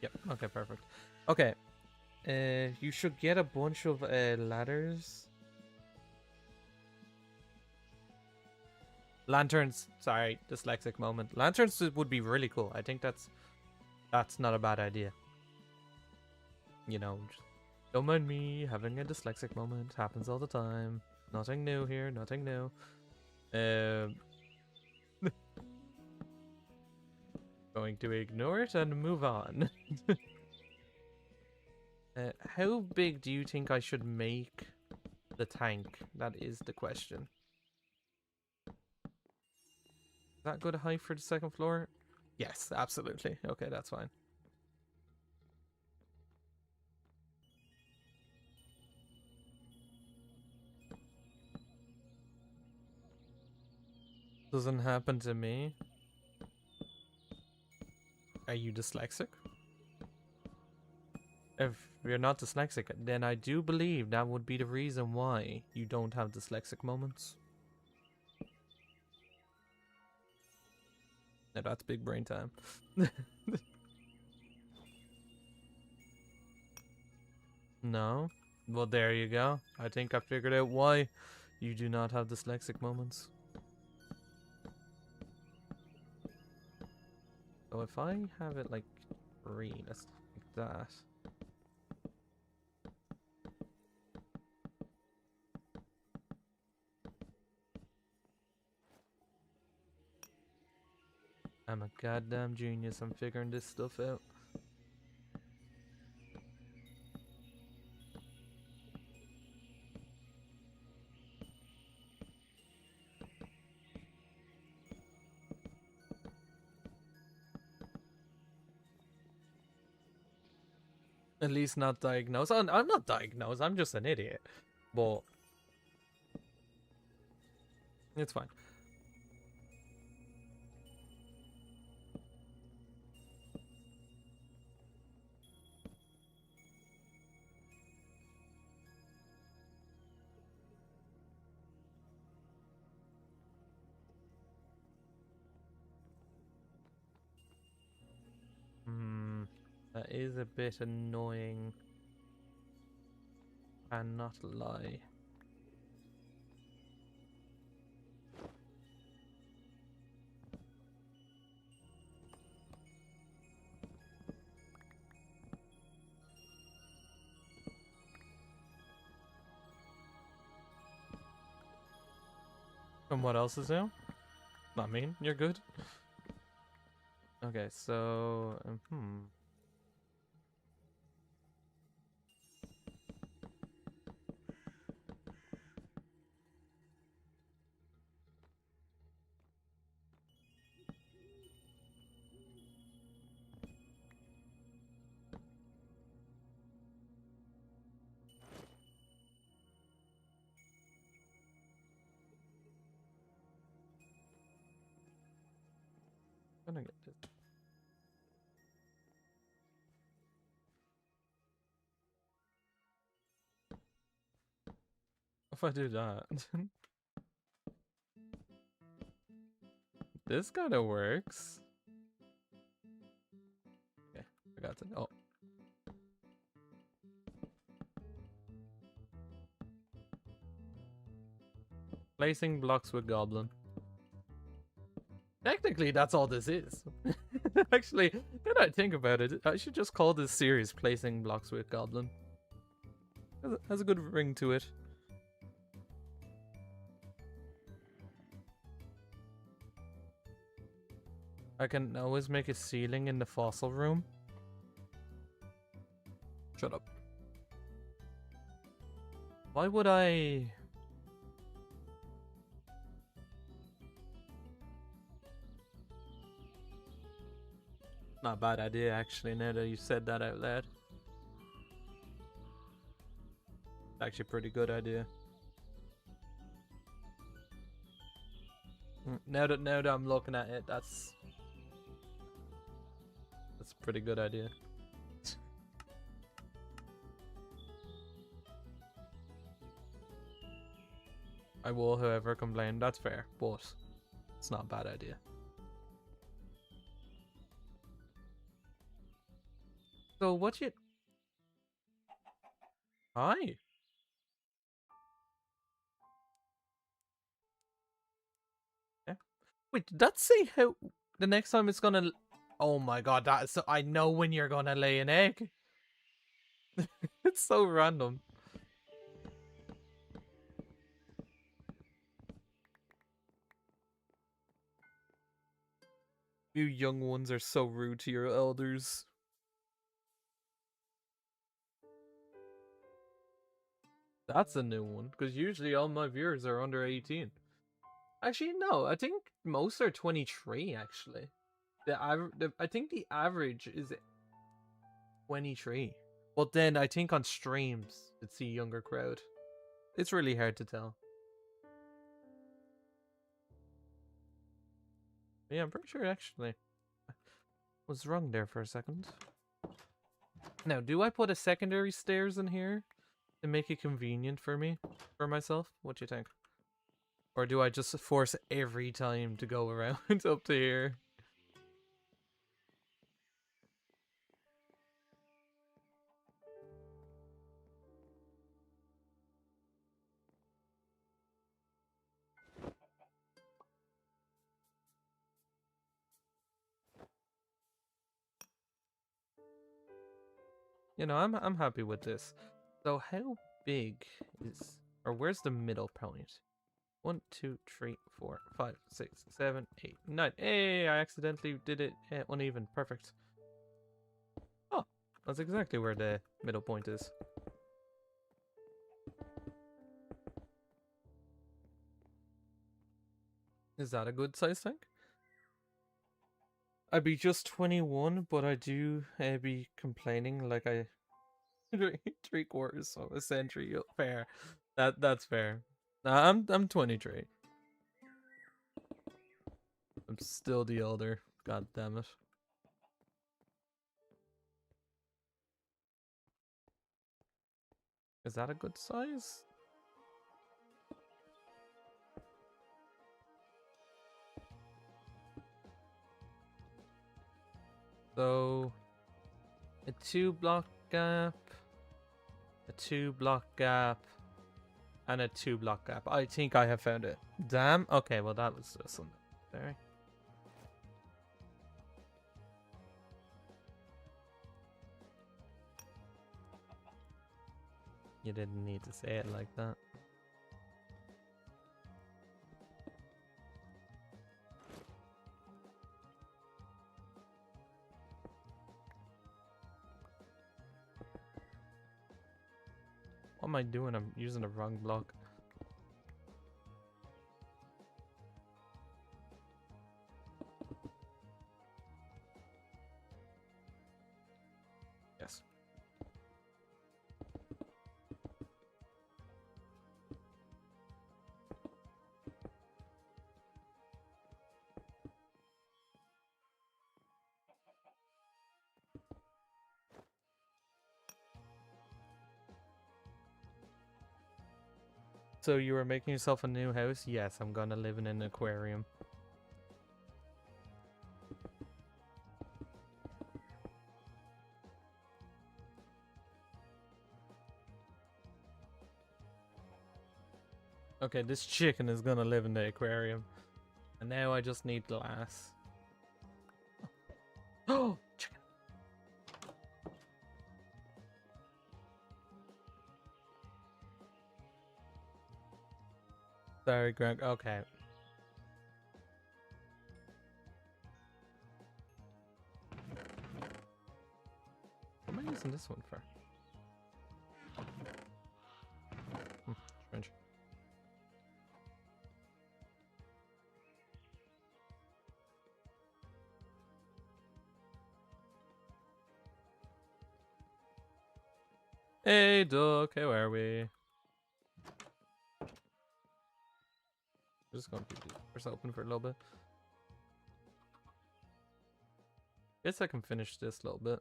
Yep. Okay, perfect. Okay. You should get a bunch of ladders. Lanterns. Sorry, dyslexic moment. Lanterns would be really cool. I think that's not a bad idea. You know, don't mind me having a dyslexic moment. Happens all the time. Nothing new here. Nothing new. Going to ignore it and move on. How big do you think I should make the tank? That is the question. Is that good height for the second floor? Yes, absolutely. Okay, that's fine. Doesn't happen to me. Are you dyslexic? If you're not dyslexic, then I do believe that would be the reason why you don't have dyslexic moments. Now that's big brain time. No? Well, there you go. I think I figured out why you do not have dyslexic moments. So if I have it like green, let's like that. I'm a goddamn genius. I'm figuring this stuff out. At least not diagnosed. I'm not diagnosed. I'm just an idiot. But it's fine. That is a bit annoying. Cannot lie. And what else is new? I mean, you're good. Okay, so I'm gonna get this. If I do that, this kind of works. Okay, I got it. Oh. Placing blocks with goblin. Technically, that's all this is. Actually, when I think about it, I should just call this series Placing Blocks with Goblin. Has a good ring to it. I can always make a ceiling in the fossil room. Shut up. Why would I... Not a bad idea, actually, now that you said that out loud. Actually, pretty good idea. Now that I'm looking at it, that's a pretty good idea. I will, however, complain. That's fair, but it's not a bad idea. So what you... Hi. Yeah. Wait, did that say how the next time it's gonna... Oh my god, that is so... I know when you're gonna lay an egg. It's so random. You young ones are so rude to your elders. That's a new one, because usually all my viewers are under 18. Actually, no, I think most are 23, actually. I think the average is 23. But then I think on streams, it's a younger crowd. It's really hard to tell. Yeah, I'm pretty sure, actually. I was wrong there for a second. Now, do I put a secondary stairs in here to make it convenient for me, for myself? What do you think? Or do I just force every time to go around up to here? You know, I'm happy with this. So how big is, or where's the middle point? 1, 2, 3, 4, 5, 6, 7, 8, 9. Hey, I accidentally did it uneven. Perfect. Oh, that's exactly where the middle point is. Is that a good size tank? I'd be just 21, but I do be complaining like I 3/4 of a century. Fair. That's fair. Nah, I'm 23. I'm still the elder. God damn it. Is that a good size? So, a 2-block gap, a 2-block gap, and a 2-block gap. I think I have found it. Damn. Okay, well that was just unnecessary. You didn't need to say it like that. What am I doing? I'm using the wrong block. Yes. So you were making yourself a new house? Yes, I'm gonna live in an aquarium. Okay, this chicken is gonna live in the aquarium. And now I just need glass. Oh, chicken. Sorry, Greg. Okay. What am I using this one for? Strange. Hey, duck. How are we? Just gonna keep these doors open for a little bit. Guess I can finish this a little bit.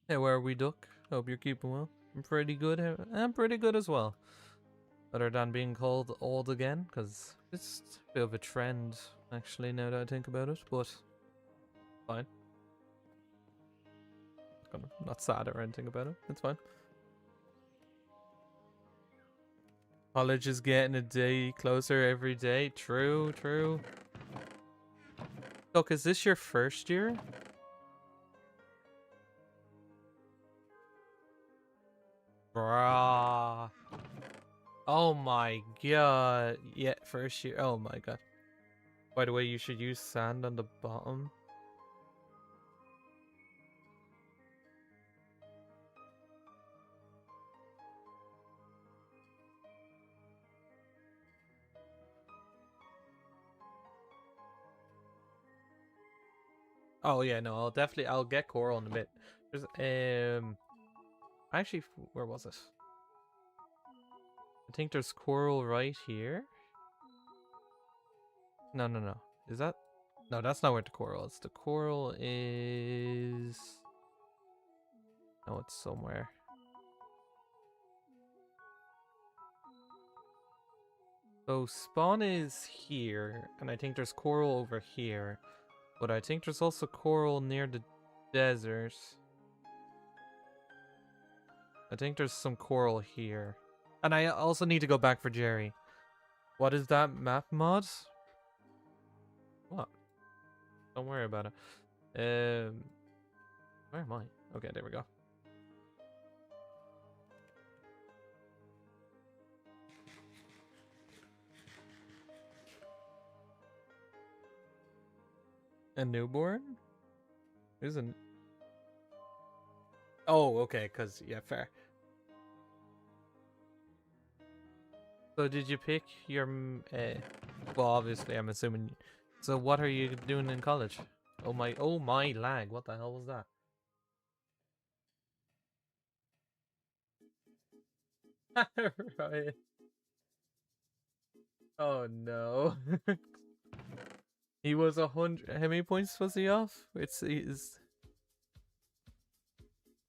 Hey, where are we, duck? Hope you're keeping well. I'm pretty good. I'm pretty good as well. Other than being called old again, because it's a bit of a trend, actually, now that I think about it, but fine. I'm not sad or anything about it. It's fine. College is getting a day closer every day. True, true. Look, is this your first year? Bruh. Oh my god. Yeah, first year. Oh my god. By the way, you should use sand on the bottom. Oh yeah, no, I'll get coral in a bit. There's actually, where was it? I think there's coral right here. No, no, no. Is that? No, that's not where the coral is. The coral is. No, it's somewhere. So spawn is here, and I think there's coral over here. But I think there's also coral near the desert. I think there's some coral here. And I also need to go back for Jerry. What is that map mod? What? Don't worry about it. Where am I? Okay, there we go. A newborn? Isn't? Oh, okay. Cause yeah, fair. So did you pick your? Well, obviously, I'm assuming. So what are you doing in college? Oh my lag! What the hell was that? Right. Oh no. He was 100. How many points was he off? He's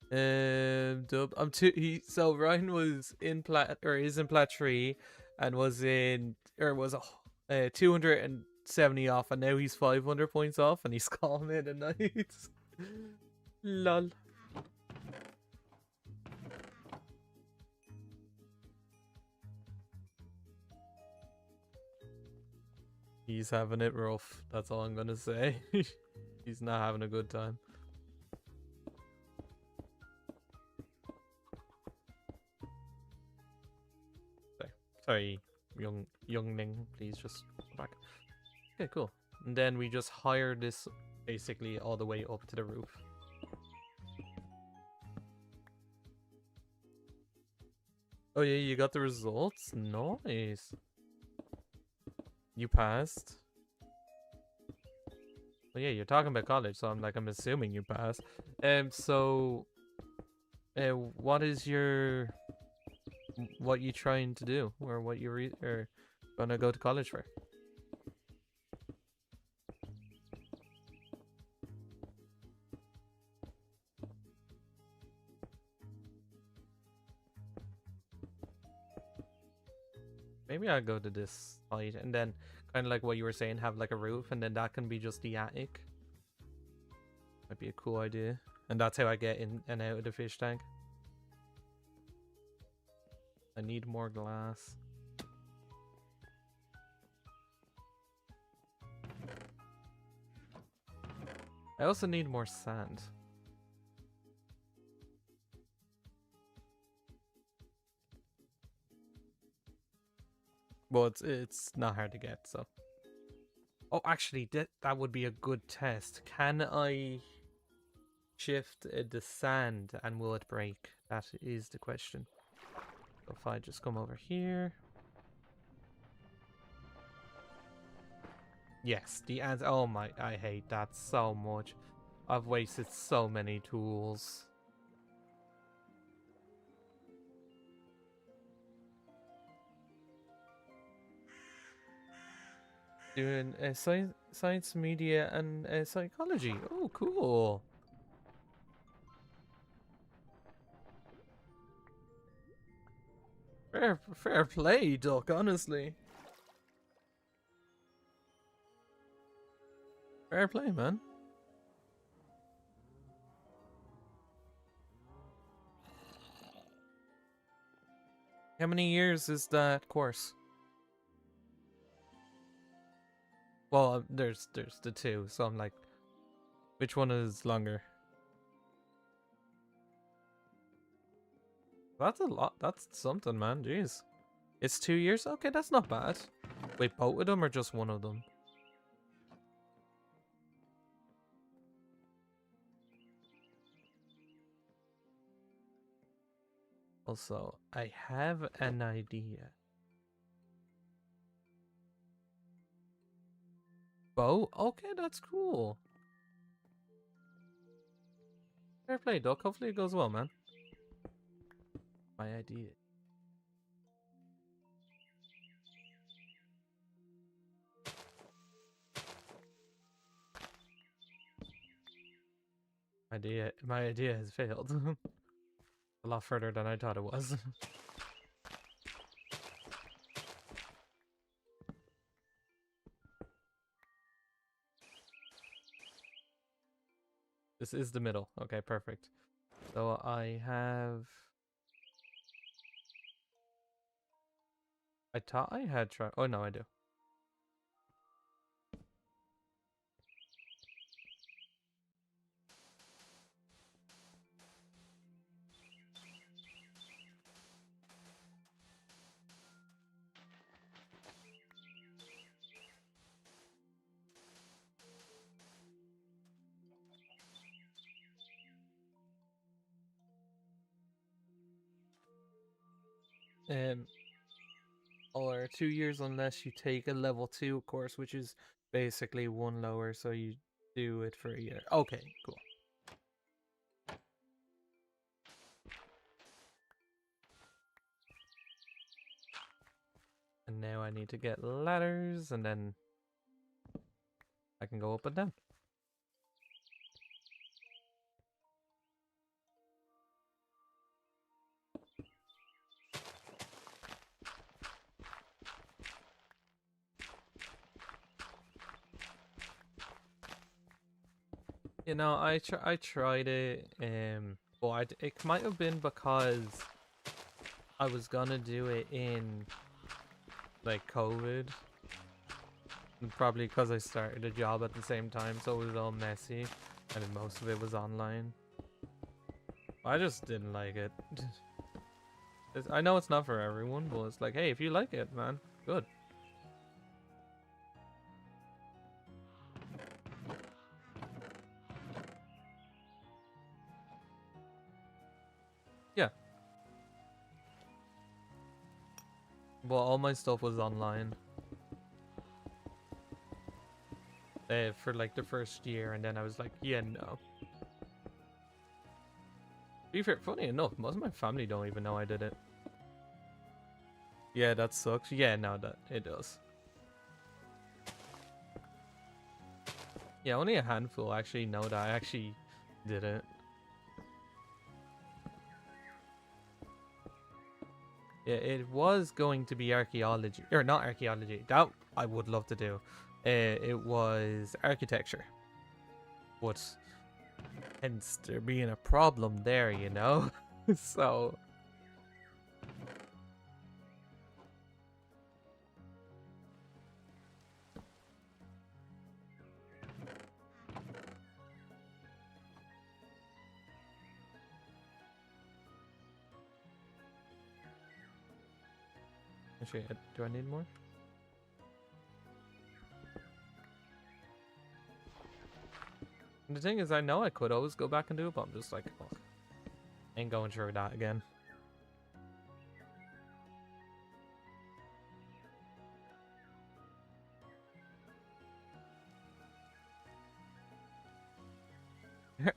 dub. I'm two. So Ryan was in plat or is in plat 3, and was in or was 270 off, and now he's 500 points off, and he's calling it a night. Lol. He's having it rough. That's all I'm gonna say. He's not having a good time. Sorry, youngling, please just go back. Okay, cool. And then we just hire this basically all the way up to the roof. Oh yeah, you got the results? Nice. You passed? Well, yeah, you're talking about college, so I'm assuming you passed. So, what is what you trying to do, or what you or gonna go to college for? Maybe I'll go to this side and then kind of like what you were saying, have like a roof and then that can be just the attic. Might be a cool idea. And that's how I get in and out of the fish tank. I need more glass. I also need more sand. Well, it's not hard to get, so. Oh, actually, that would be a good test. Can I shift the sand and will it break? That is the question. So if I just come over here. Yes, the answer. Oh my, I hate that so much. I've wasted so many tools. Doing science, media, and psychology. Oh, cool. Fair play, Duck, honestly. Fair play, man. How many years is that course? Well, there's the two, so I'm like, which one is longer? That's a lot. That's something, man. Jeez. It's 2 years? Okay, that's not bad. Wait, both of them or just one of them? Also, I have an idea. Both? Okay, that's cool. Fair play, Duck. Hopefully it goes well, man. My idea. My idea has failed. A lot further than I thought it was. This is the middle. Okay, perfect. So I have... I thought I had tried... Oh, no, I do. Or 2 years unless you take a level 2 course, which is basically one lower, so you do it for a year. Okay, cool. And now I need to get ladders, and then I can go up and down. You know, I tried it, but it might have been because I was gonna do it in like COVID, and probably because I started a job at the same time, so it was all messy, and then most of it was online. I just didn't like it. I know it's not for everyone, but it's like, hey, if you like it, man, good. Yeah. Well, all my stuff was online. For like the first year, and then I was like, yeah, no. Be fair, funny enough, most of my family don't even know I did it. Yeah, that sucks. Yeah, no, that it does. Yeah, only a handful actually know that I actually did it. Yeah, it was going to be archaeology, or not archaeology. That I would love to do. It was architecture, but hence there being a problem there, you know. So actually, do I need more? And the thing is, I know I could always go back and do it, but I'm just like, oh, ain't going through that again.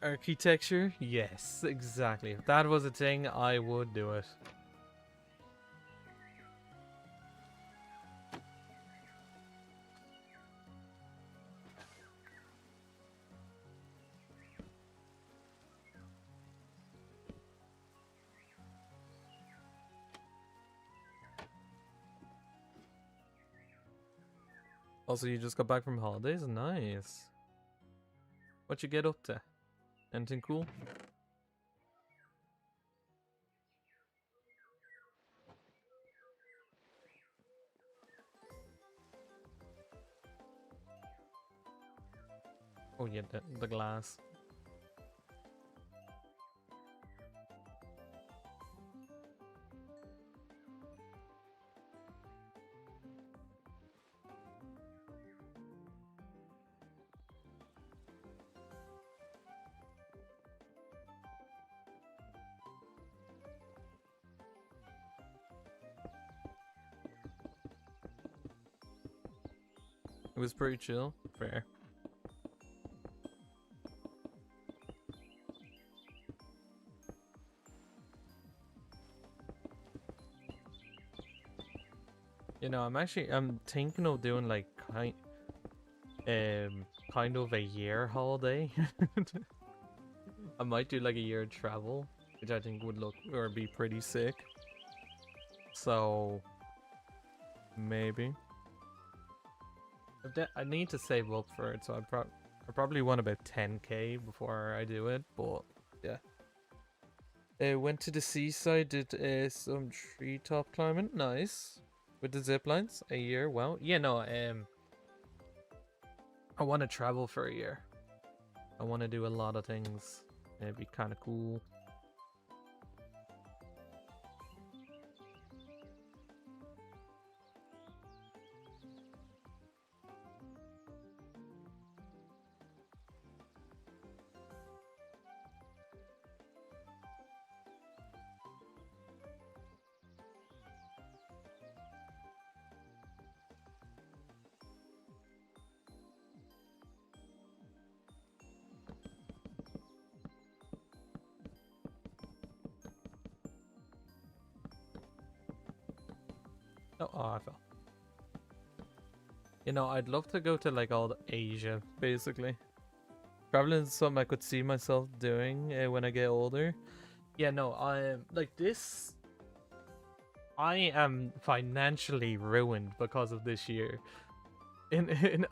Architecture? Yes, exactly. If that was a thing, I would do it. Also, you just got back from holidays? Nice. What you get up to? Anything cool? Oh yeah, the glass. It was pretty chill. Fair. You know, I'm thinking of doing like kind of a year holiday. I might do like a year travel, which I think would look or be pretty sick. So maybe I need to save up for it, so I probably want about 10k before I do it. But yeah, I went to the seaside, did some treetop climbing, nice, with the zip lines. A year, wow. Yeah, no, I want to travel for a year. I want to do a lot of things. It'd be kind of cool. Oh, I fell. You know, I'd love to go to like all the Asia, basically. Traveling is something I could see myself doing when I get older. Yeah, no, I'm like this. I am financially ruined because of this year, in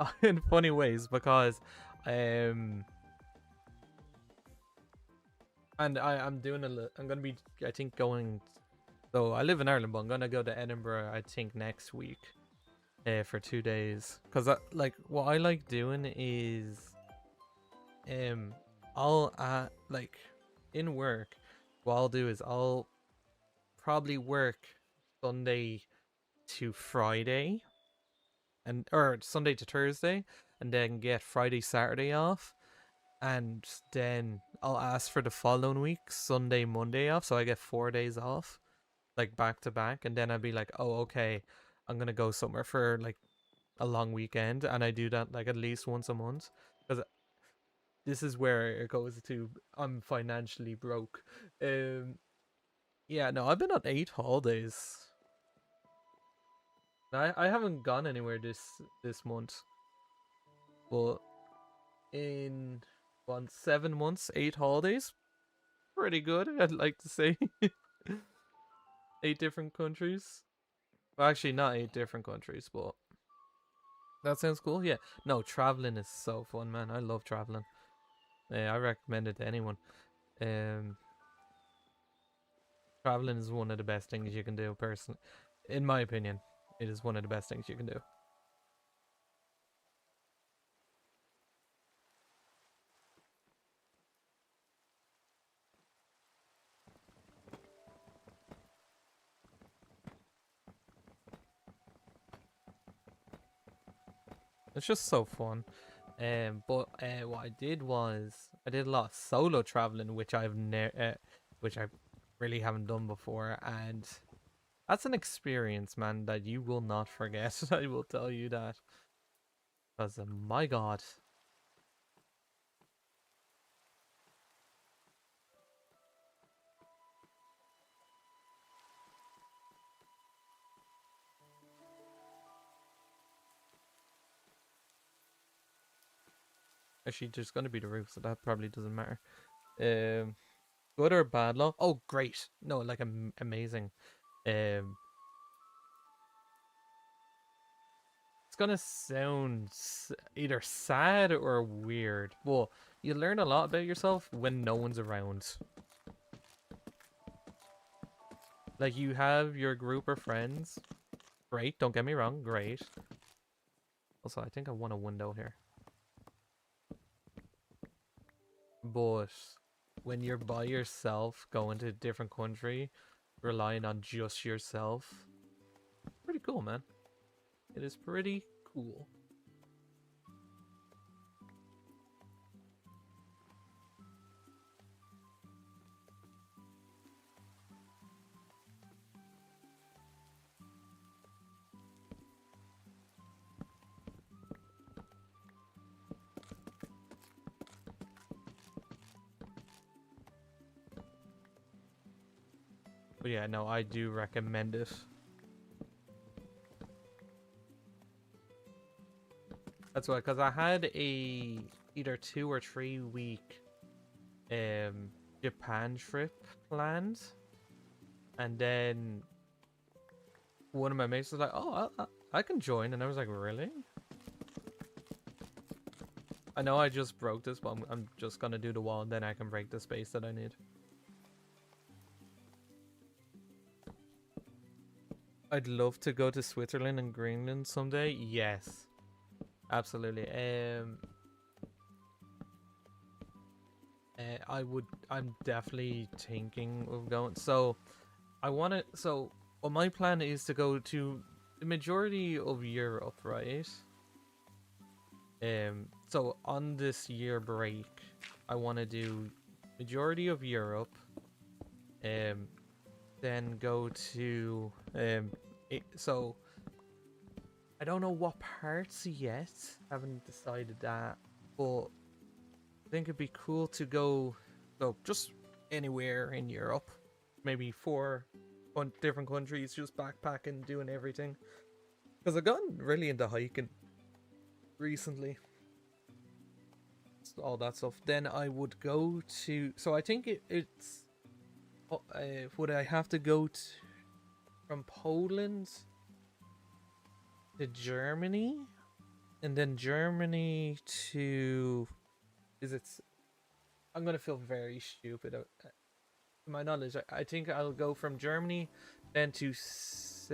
funny ways, because um, and I'm doing I'm gonna be, I think, going. So I live in Ireland, but I'm gonna go to Edinburgh, I think, next week. For 2 days, because like what I like doing is I'll like in work, what I'll do is I'll probably work Sunday to Friday, and or Sunday to Thursday, and then get Friday Saturday off, and then I'll ask for the following week Sunday Monday off, so I get 4 days off, like back to back, and then I'd be like, oh okay, I'm gonna go somewhere for like a long weekend, and I do that like at least once a month, because this is where it goes to I'm financially broke. Yeah, no, I've been on 8 holidays. I haven't gone anywhere this month, but in 7 months, 8 holidays, pretty good, I'd like to say. 8 different countries. Well, actually, not 8 different countries, but that sounds cool. Yeah. No, traveling is so fun, man. I love traveling. I recommend it to anyone. Um, Traveling is one of the best things you can do, personally. In my opinion, it is one of the best things you can do. It's just so fun. But what I did was I did a lot of solo traveling, which I really haven't done before, and that's an experience, man, that you will not forget. I will tell you that, because my God, actually, there's gonna be the roof, so that probably doesn't matter. Um, Good or bad luck? Oh, great! No, like amazing. Um, it's gonna sound either sad or weird. Well, you learn a lot about yourself when no one's around. Like, you have your group of friends. Great, don't get me wrong, great. Also, I think I want a window here. But when you're by yourself, going to a different country, relying on just yourself, pretty cool, man. It is pretty cool. But yeah, no, I do recommend it. That's why, because I had a either 2 or 3 week Japan trip planned, and then one of my mates was like, "Oh, I can join," and I was like, "Really?" I know I just broke this, but I'm just gonna do the wall, and then I can break the space that I need. I'd love to go to Switzerland and Greenland someday. Yes, absolutely. I'm definitely thinking of going. So, I want to. So, well, my plan is to go to the majority of Europe, right? So on this year break, I want to do majority of Europe. Um, then go to so I don't know what parts yet. Haven't decided that, but I think it'd be cool to go. So just anywhere in Europe, maybe 4 different countries, just backpacking, doing everything. Because I've gotten really into hiking recently. All that stuff. Then I would go to. So I think it's. Would I have to go from Poland to Germany, and then Germany to? Is it? I'm gonna feel very stupid. To my knowledge, I think I'll go from Germany, then to is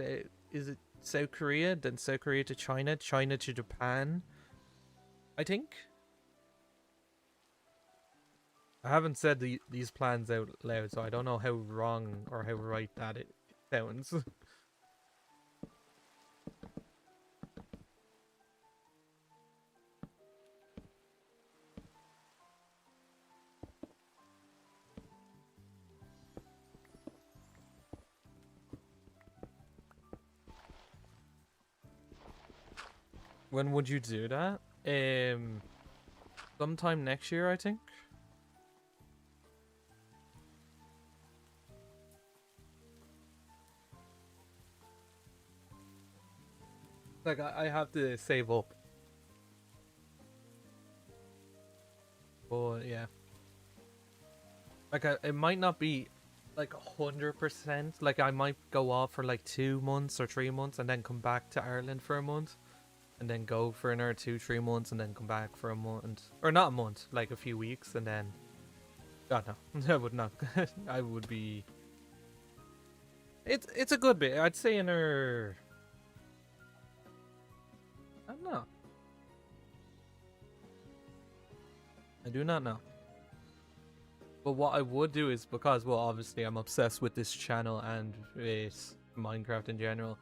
it South Korea, then South Korea to China, China to Japan. I think. I haven't said these plans out loud, so I don't know how wrong or how right that it sounds. When would you do that? Sometime next year, I think. Like, I have to save up. But yeah. Like, it might not be like 100%. Like I might go off for like 2 months or 3 months and then come back to Ireland for a month. And then go for another 2-3 months and then come back for a month. Or not a month, like a few weeks and then... God no, I would not. I would be... It's a good bit. I'd say another... I don't know. I do not know. But what I would do is, because, well, obviously I'm obsessed with this channel and with Minecraft in general.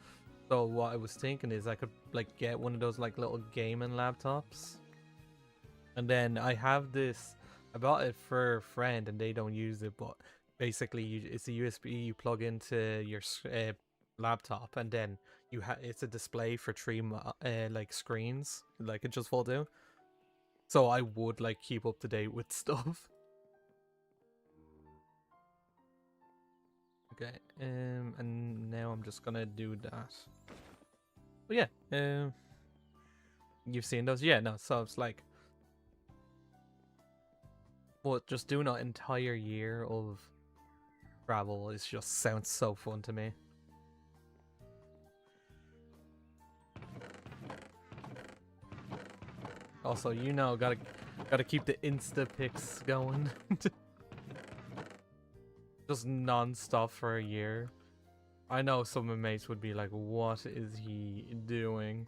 So what I was thinking is I could like get one of those like little gaming laptops. And then I have this, I bought it for a friend and they don't use it, but basically it's a USB you plug into your laptop, and then it's a display for three like screens, like it just folds out. So I would like keep up to date with stuff. Okay, and now I'm just gonna do that. But yeah, you've seen those? Yeah, no, so it's like, but just doing an entire year of travel is just sounds so fun to me. Also, you know, gotta keep the Insta pics going. Just non-stop for a year. I know some of my mates would be like, what is he doing?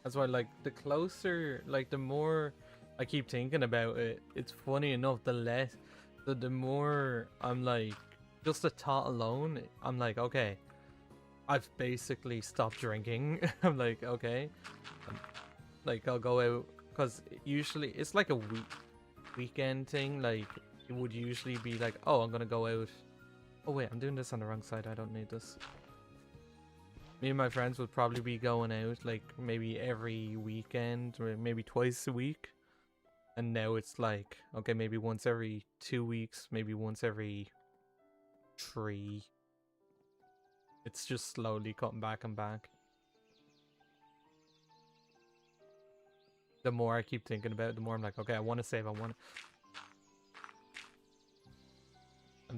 That's why, like, the closer, like, the more I keep thinking about it, it's funny enough, the more I'm like, just the thought alone, I'm like, okay, I've basically stopped drinking. I'm like, okay. Like, I'll go out, because usually, it's like a weekend thing, like, it would usually be like, oh, I'm gonna go out. Oh wait, I'm doing this on the wrong side, I don't need this. Me and my friends would probably be going out like maybe every weekend or maybe twice a week. And now it's like, okay, maybe once every 2 weeks, maybe once every 3. It's just slowly cutting back and back. The more I keep thinking about it, the more I'm like, okay, I want to save, I'm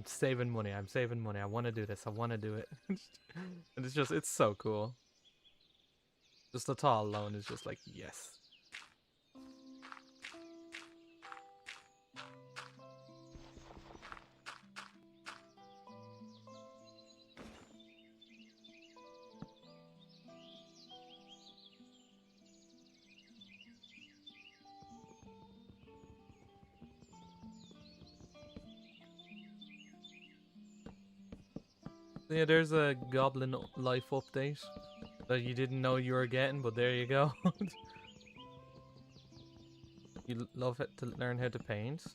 saving money, I want to do this, I want to do it. And it's so cool. Just the thought alone is just like, yes. Yeah, there's a Goblin Life update that you didn't know you were getting, but there you go. You love it to learn how to paint.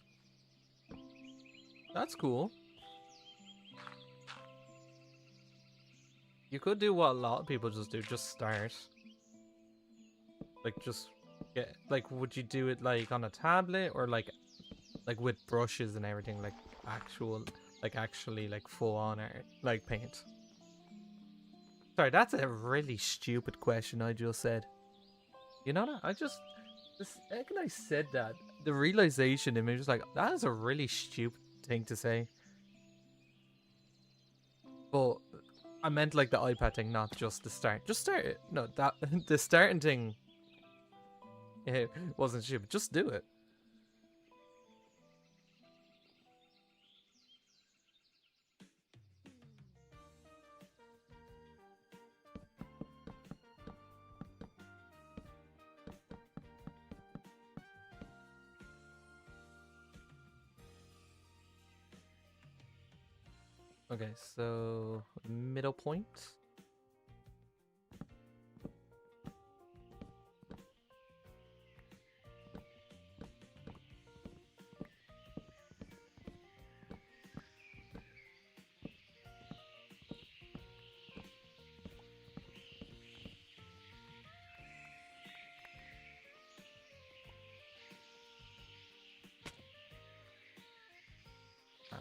That's cool. You could do what a lot of people just do, just start. Like, just get, like, would you do it, like, on a tablet, or, like with brushes and everything, like, actually, like, full-on art, like, paint? Sorry, that's a really stupid question I just said. You know that? The second I said that, the realization in me was like, that is a really stupid thing to say. But I meant like the iPad thing, not just the start. Just start it. No, that the starting thing, it wasn't stupid. Just do it. Okay, so middle point. Ow.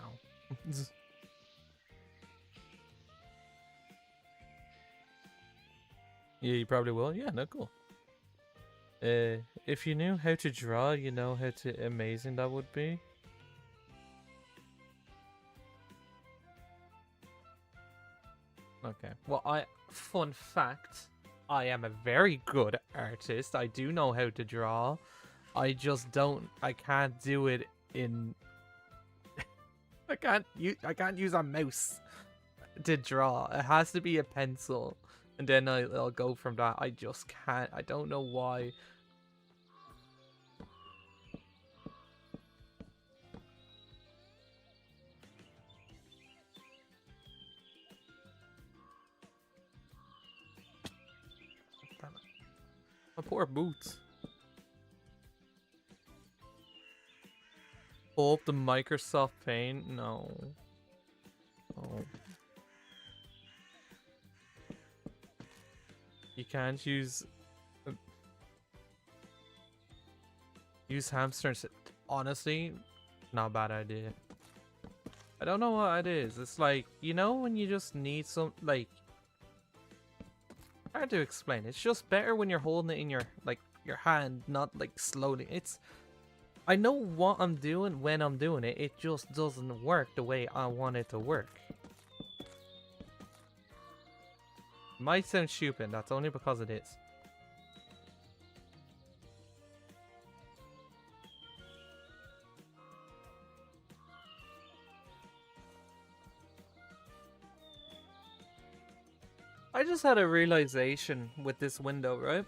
Yeah, you probably will. Yeah, no, cool. If you knew how to draw, you know how to amazing that would be. Okay. Well, fun fact, I am a very good artist. I do know how to draw. I can't do it in I can't use a mouse to draw. It has to be a pencil. And then I'll go from that. I just can't. I don't know why. Damn it. My poor boots. Pull up the Microsoft Paint? No. Oh. You can't use hamsters. Honestly, not a bad idea. I don't know what it is. It's like, you know when you just need some, like, hard to explain. It's just better when you're holding it in your hand, not like slowly. I know what I'm doing when I'm doing it. It just doesn't work the way I want it to work. Might sound stupid. That's only because it is. I just had a realization with this window, right?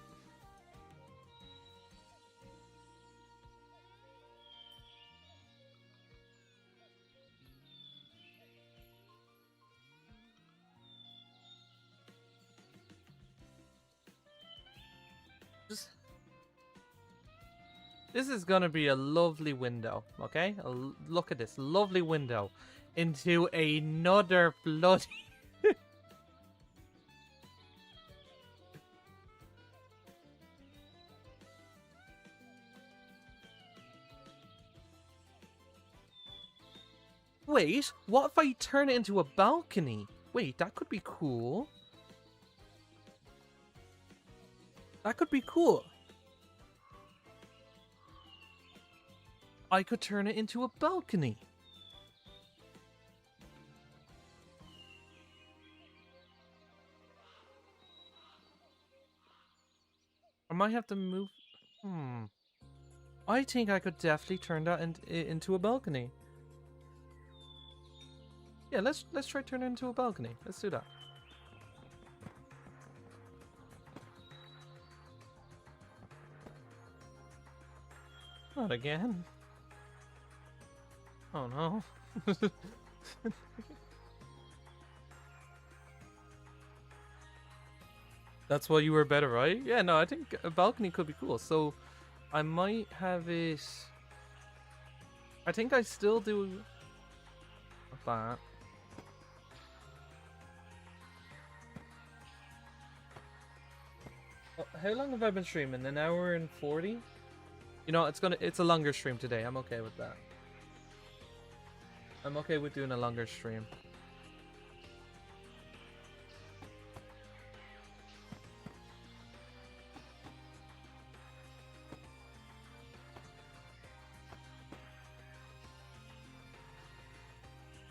This is gonna be a lovely window, okay? Look at this lovely window into another bloody. Wait, what if I turn it into a balcony? Wait, that could be cool. That could be cool. I could turn it into a balcony. I might have to move. I think I could definitely turn that into a balcony. Yeah, let's try turn it into a balcony. Let's do that. Not again. Oh no. That's why you were better, right? Yeah, no, I think a balcony could be cool. So I might have it. I think I still do that. How long have I been streaming? An hour and 40? You know, it's a longer stream today. I'm okay with that. I'm okay with doing a longer stream.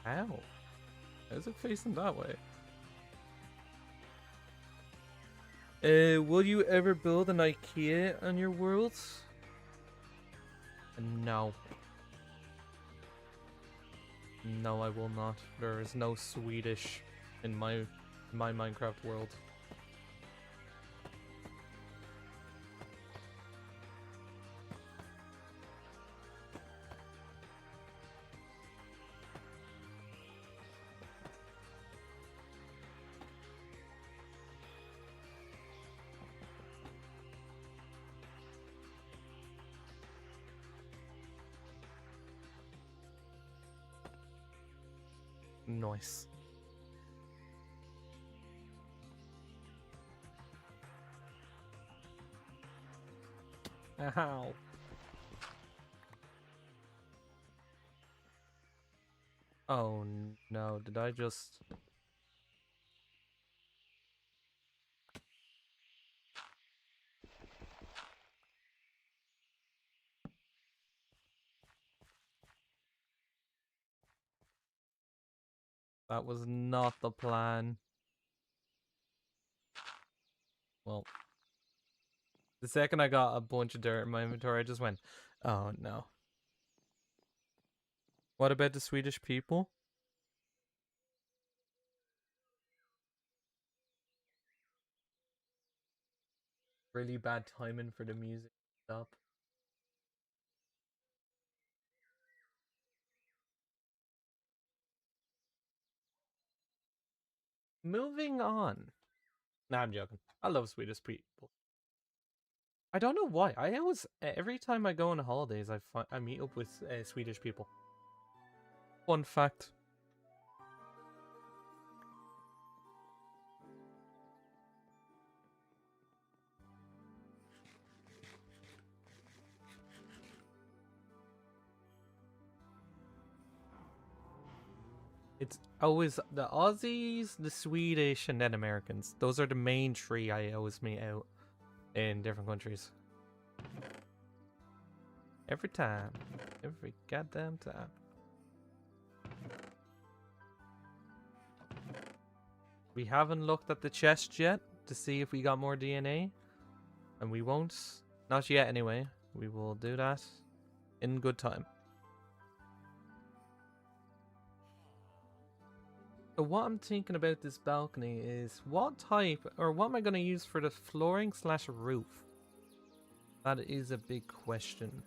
How? How's it facing that way? Will you ever build an IKEA on your worlds? No. No, I will not. There is no Swedish in my Minecraft world. Nice. Ow. Oh no, did I just... That was not the plan. Well, the second I got a bunch of dirt in my inventory, I just went, oh no. What about the Swedish people? Really bad timing for the music to stop. Moving on. Nah, I'm joking. I love Swedish people. I don't know why. I always, every time I go on holidays, I meet up with Swedish people. Fun fact. It's always the Aussies, the Swedish, and then Americans. Those are the main three I always meet out in different countries. Every time. Every goddamn time. We haven't looked at the chest yet to see if we got more DNA. And we won't. Not yet anyway. We will do that in good time. So what I'm thinking about this balcony is what type, or what am I going to use for the flooring / roof? That is a big question.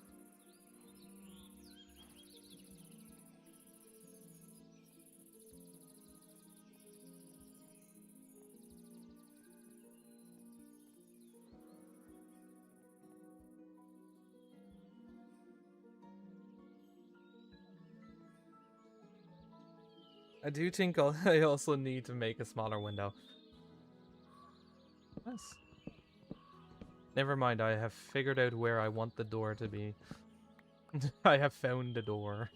I do think I also need to make a smaller window. Yes. Never mind, I have figured out where I want the door to be. I have found the door.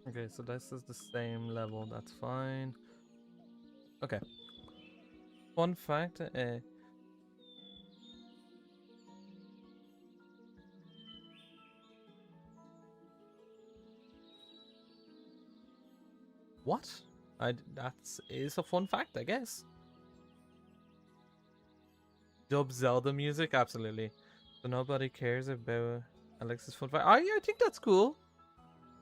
Okay, so this is the same level, that's fine. Okay. Fun fact, what? That is a fun fact, I guess. Dub Zelda music, absolutely. So nobody cares about Alex's fun fact. I think that's cool.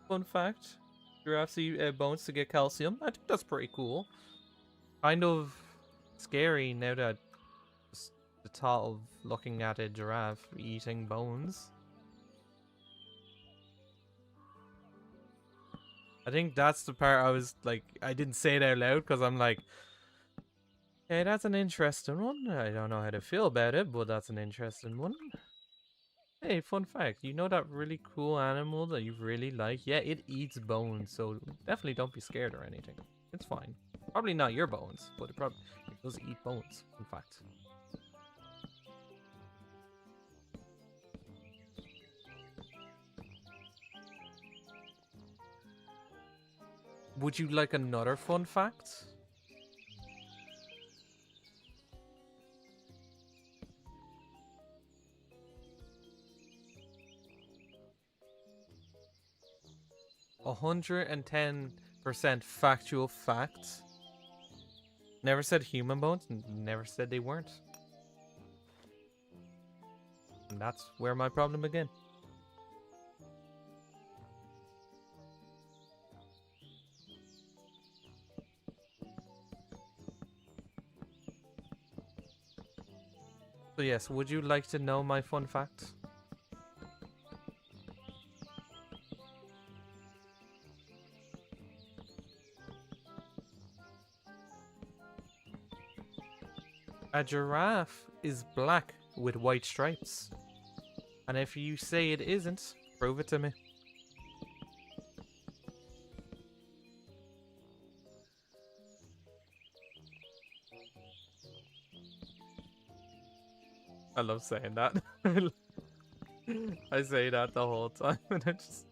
Fun fact. Giraffes eat bones to get calcium. I think that's pretty cool. Kind of scary now that the thought of looking at a giraffe eating bones. I think that's the part I was like, I didn't say it out loud because I'm like, hey, that's an interesting one. I don't know how to feel about it, but that's an interesting one. Hey, fun fact, you know that really cool animal that you really like? Yeah, it eats bones, so definitely don't be scared or anything. It's fine. Probably not your bones, but it does eat bones, in fact. Would you like another fun fact? A 110% factual fact. Never said human bones, never said they weren't. And that's where my problem began. So yes, would you like to know my fun fact? A giraffe is black with white stripes. And if you say it isn't, prove it to me. I love saying that. I say that the whole time and I just...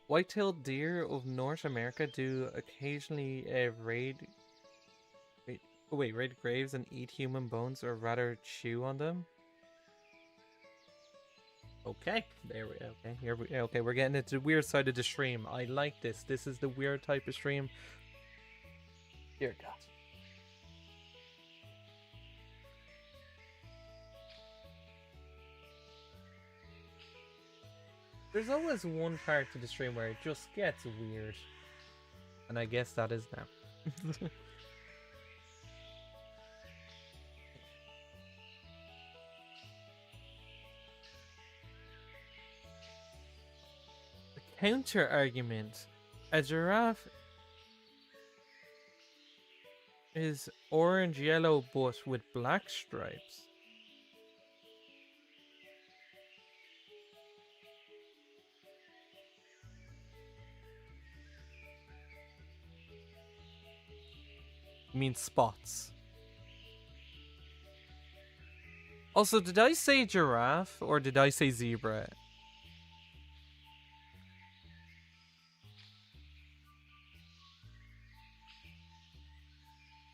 White-tailed deer of North America do occasionally raid graves and eat human bones, or rather chew on them. Okay, there we okay. Here we okay. We're getting into the weird side of the stream. I like this. This is the weird type of stream. Dear God. There's always one part to the stream where it just gets weird. And I guess that is now. The counter argument. A giraffe is orange-yellow but with black stripes. Means spots. Also, did I say giraffe or did I say zebra?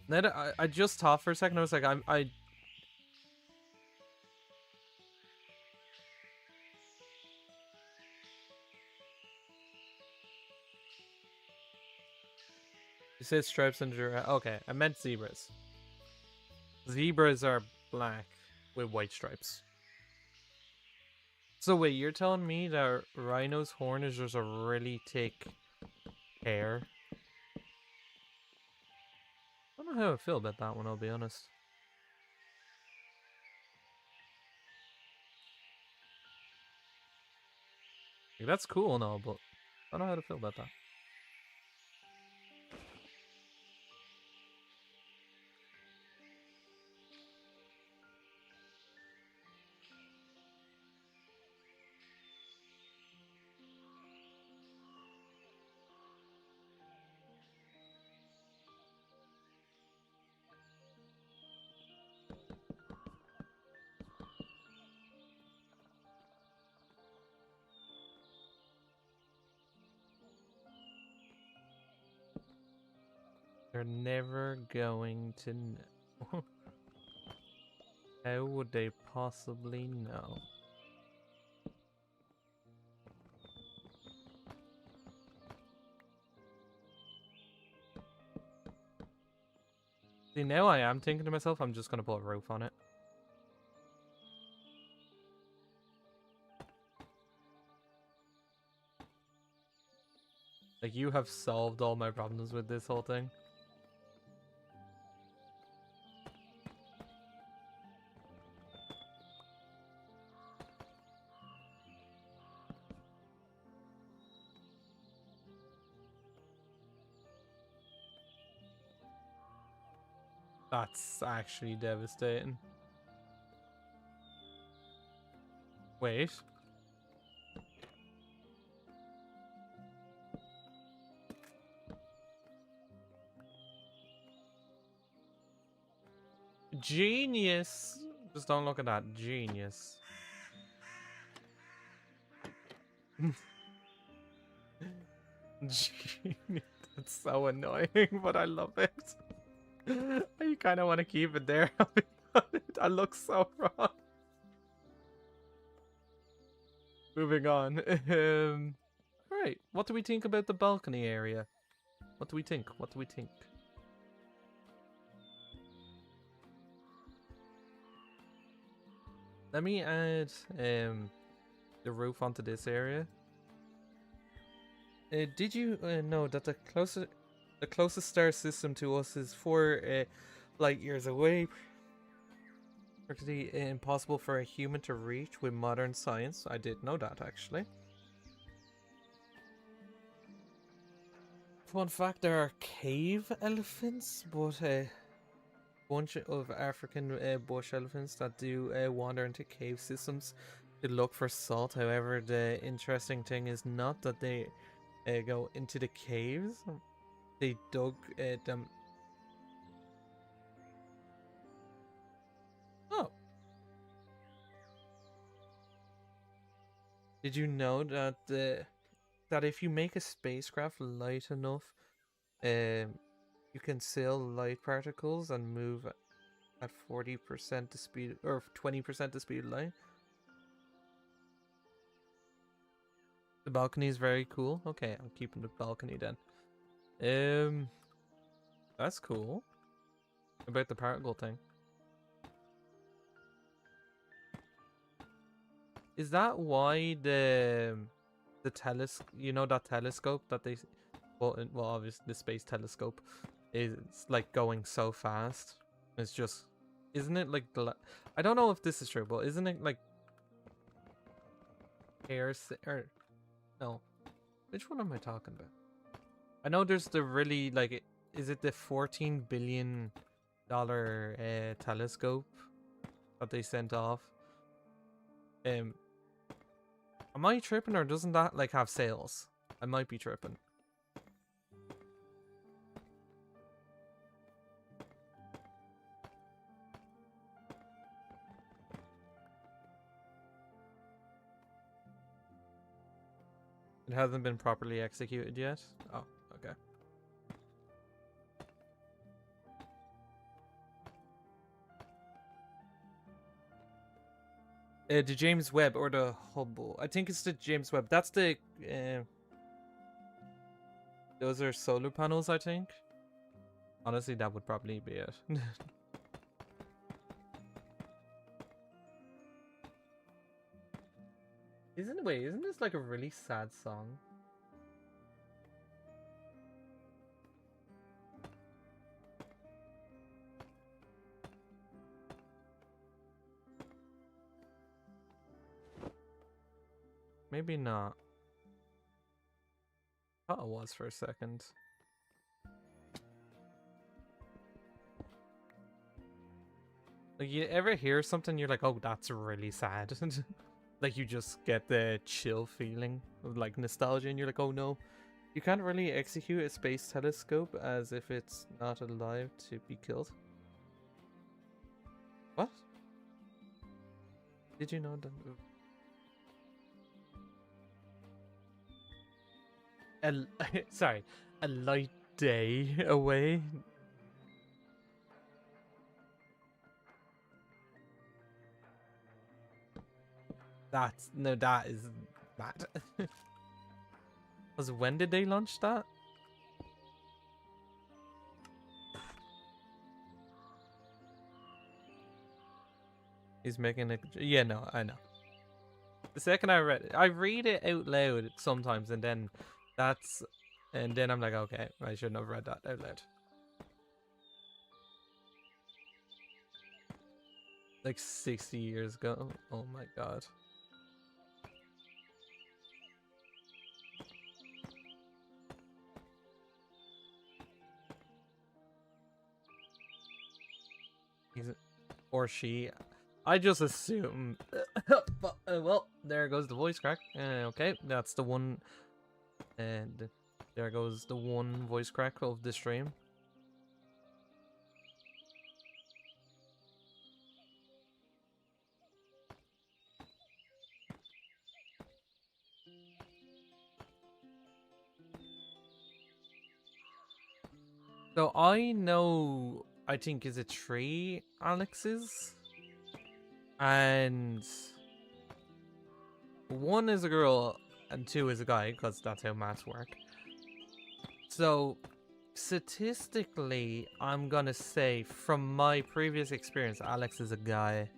Then I just thought for a second. I was like, I. You said stripes and giraffe. Okay, I meant zebras. Zebras are black with white stripes. So wait, you're telling me that rhino's horn is just a really thick hair? I don't know how I feel about that one, I'll be honest. Like, that's cool and all, but I don't know how to feel about that. They're never going to know. How would they possibly know? See, now I am thinking to myself, I'm just gonna put a roof on it. Like, you have solved all my problems with this whole thing. That's actually devastating. Wait. Genius. Just don't look at that. Genius. Genius. That's so annoying, but I love it. You kind of want to keep it there. That looks so wrong. Moving on. Alright, what do we think about the balcony area? What do we think? What do we think? Let me add the roof onto this area. Did you know that the closest star system to us is 4 light years away? Practically impossible for a human to reach with modern science. I did know that, actually. Fun fact, there are cave elephants, but a bunch of African bush elephants that do wander into cave systems to look for salt. However, the interesting thing is not that they go into the caves. They dug them. Oh. Did you know that that if you make a spacecraft light enough, you can sail light particles and move at 40% the speed, or 20% the speed of light? The balcony is very cool. Okay, I'm keeping the balcony then. That's cool. About the particle thing. Is that why the telescope, you know, that telescope that they, well obviously the space telescope is like going so fast? It's just, isn't it like I don't know if this is true, but isn't it like or no, which one am I talking about? I know there's the really like, is it the $14 billion telescope that they sent off? Am I tripping, or doesn't that like have sails? I might be tripping. It hasn't been properly executed yet? Oh, okay. The James Webb or the Hubble? I think it's the James Webb. That's the... those are solar panels, I think. Honestly, that would probably be it. Isn't this like a really sad song? Maybe not. I thought it was for a second. Like, you ever hear something, you're like, oh, that's really sad. Like, you just get the chill feeling of like nostalgia, and you're like, oh no. You can't really execute a space telescope as if it's not alive to be killed. What? Did you know that? Sorry, a light day away. That is mad. When did they launch that? He's making it. Yeah, no, I know. The second I read it out loud sometimes, and then I'm like, okay, I shouldn't have read that out loud. Like 60 years ago. Oh my god. Or she. I just assume. But, well, there goes the voice crack. Okay, that's the one. And there goes the one voice crack of the stream. So I know, I think, is it 3 Alexes? And 1 is a girl and 2 is a guy, because that's how maths work. So statistically, I'm gonna say, from my previous experience, Alex is a guy.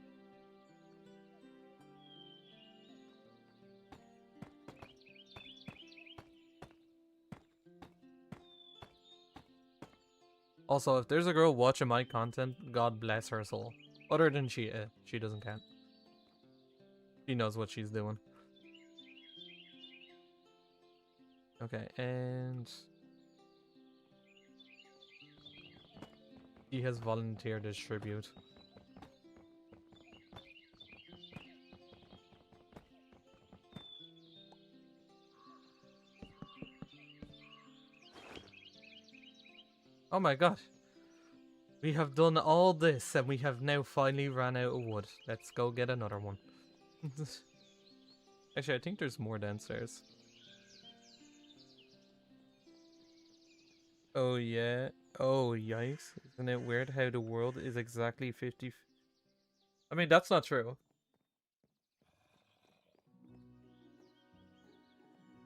Also, if there's a girl watching my content, God bless her soul. Other than she doesn't count. She knows what she's doing. Okay, and he has volunteered as tribute. Oh my god. We have done all this and we have now finally ran out of wood. Let's go get another one. Actually, I think there's more downstairs. Oh yeah. Oh yikes. Isn't it weird how the world is exactly 50... I mean, that's not true.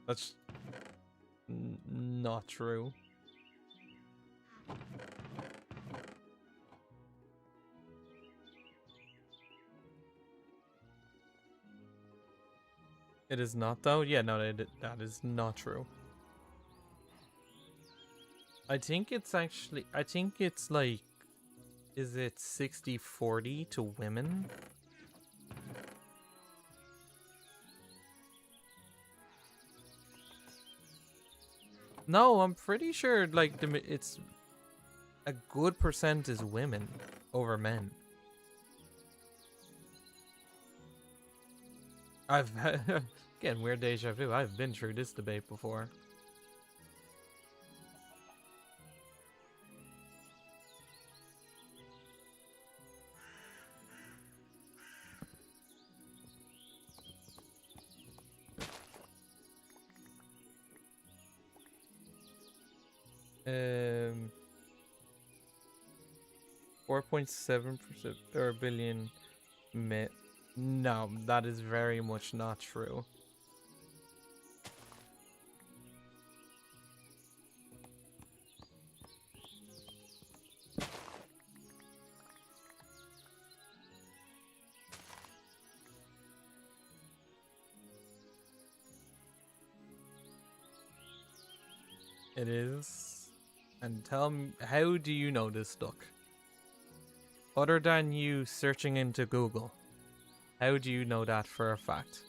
That's not true. It is not though? Yeah, no, that is not true. I think it's actually, I think it's like, is it 60-40 to women? No, I'm pretty sure like it's a good percent is women over men. I've again, weird deja vu. I've been through this debate before. Um, 4.7% or billion men. No, that is very much not true. It is. And tell me, how do you know this, Duck? Other than you searching into Google, how do you know that for a fact?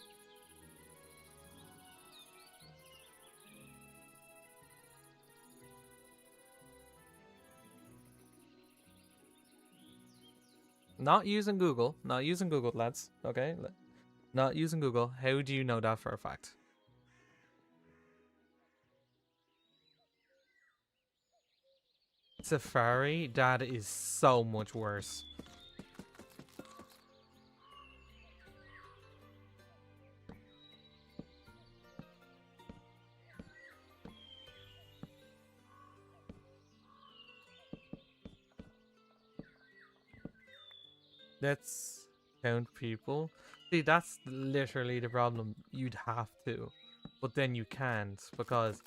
Not using Google, lads. Okay, not using Google. How do you know that for a fact? Safari, that is so much worse. Let's count people. See, that's literally the problem. You'd have to, but then you can't because,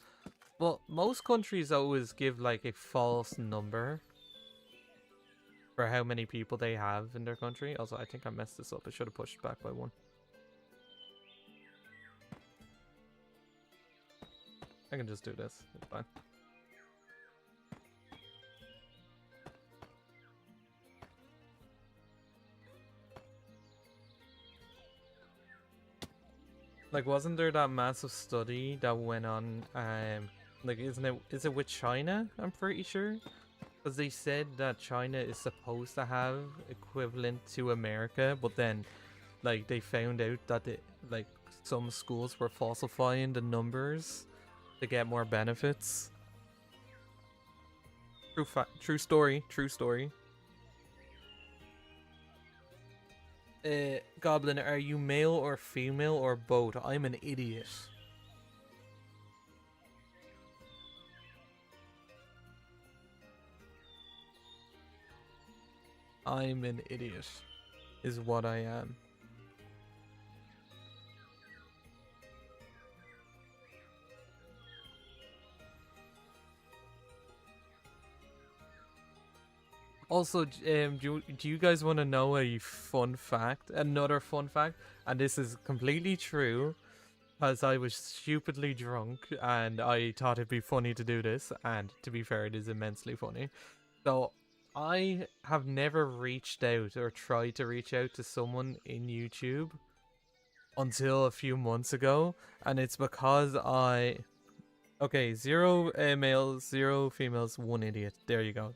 well, most countries always give like a false number for how many people they have in their country. Also, I think I messed this up. I should have pushed back by 1. I can just do this. It's fine. Like, wasn't there that massive study that went on, like, is it with China? I'm pretty sure. Because they said that China is supposed to have equivalent to America, but then, like, they found out that, like, some schools were falsifying the numbers to get more benefits. True story, true story. Goblin, are you male or female or both? I'm an idiot. I'm an idiot, is what I am. Also, do you guys want to know a fun fact? Another fun fact, and this is completely true, because I was stupidly drunk and I thought it'd be funny to do this, and to be fair, it is immensely funny. So, I have never reached out or tried to reach out to someone in YouTube until a few months ago, and it's because I... Okay, 0 males, 0 females, 1 idiot. There you go.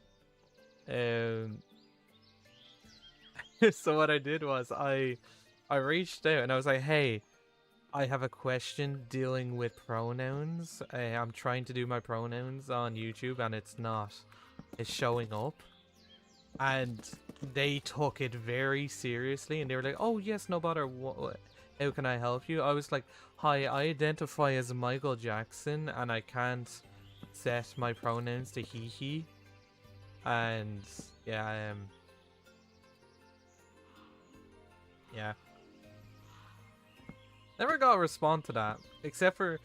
So what I did was I reached out and I was like, hey, I have a question dealing with pronouns. I'm trying to do my pronouns on YouTube and it's showing up. And they took it very seriously and they were like, oh yes, no bother, how can I help you? I was like, hi, I identify as Michael Jackson and I can't set my pronouns to he. And yeah, yeah. Never got a response to that, except for...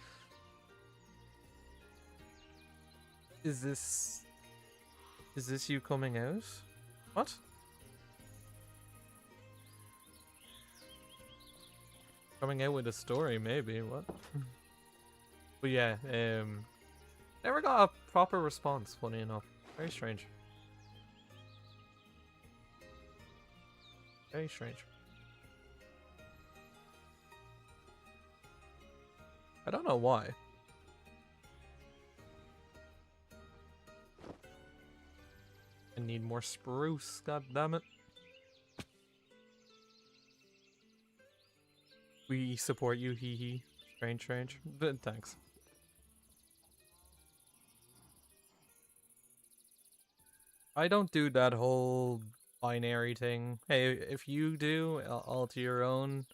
Is this you coming out? What? Coming out with a story, maybe, what? But yeah, never got a proper response, funny enough. Very strange. Very strange. I don't know why. I need more spruce, god damn it. We support you, hee hee. Strange. But thanks. I don't do that whole binary thing. Hey, if you do, all to your own.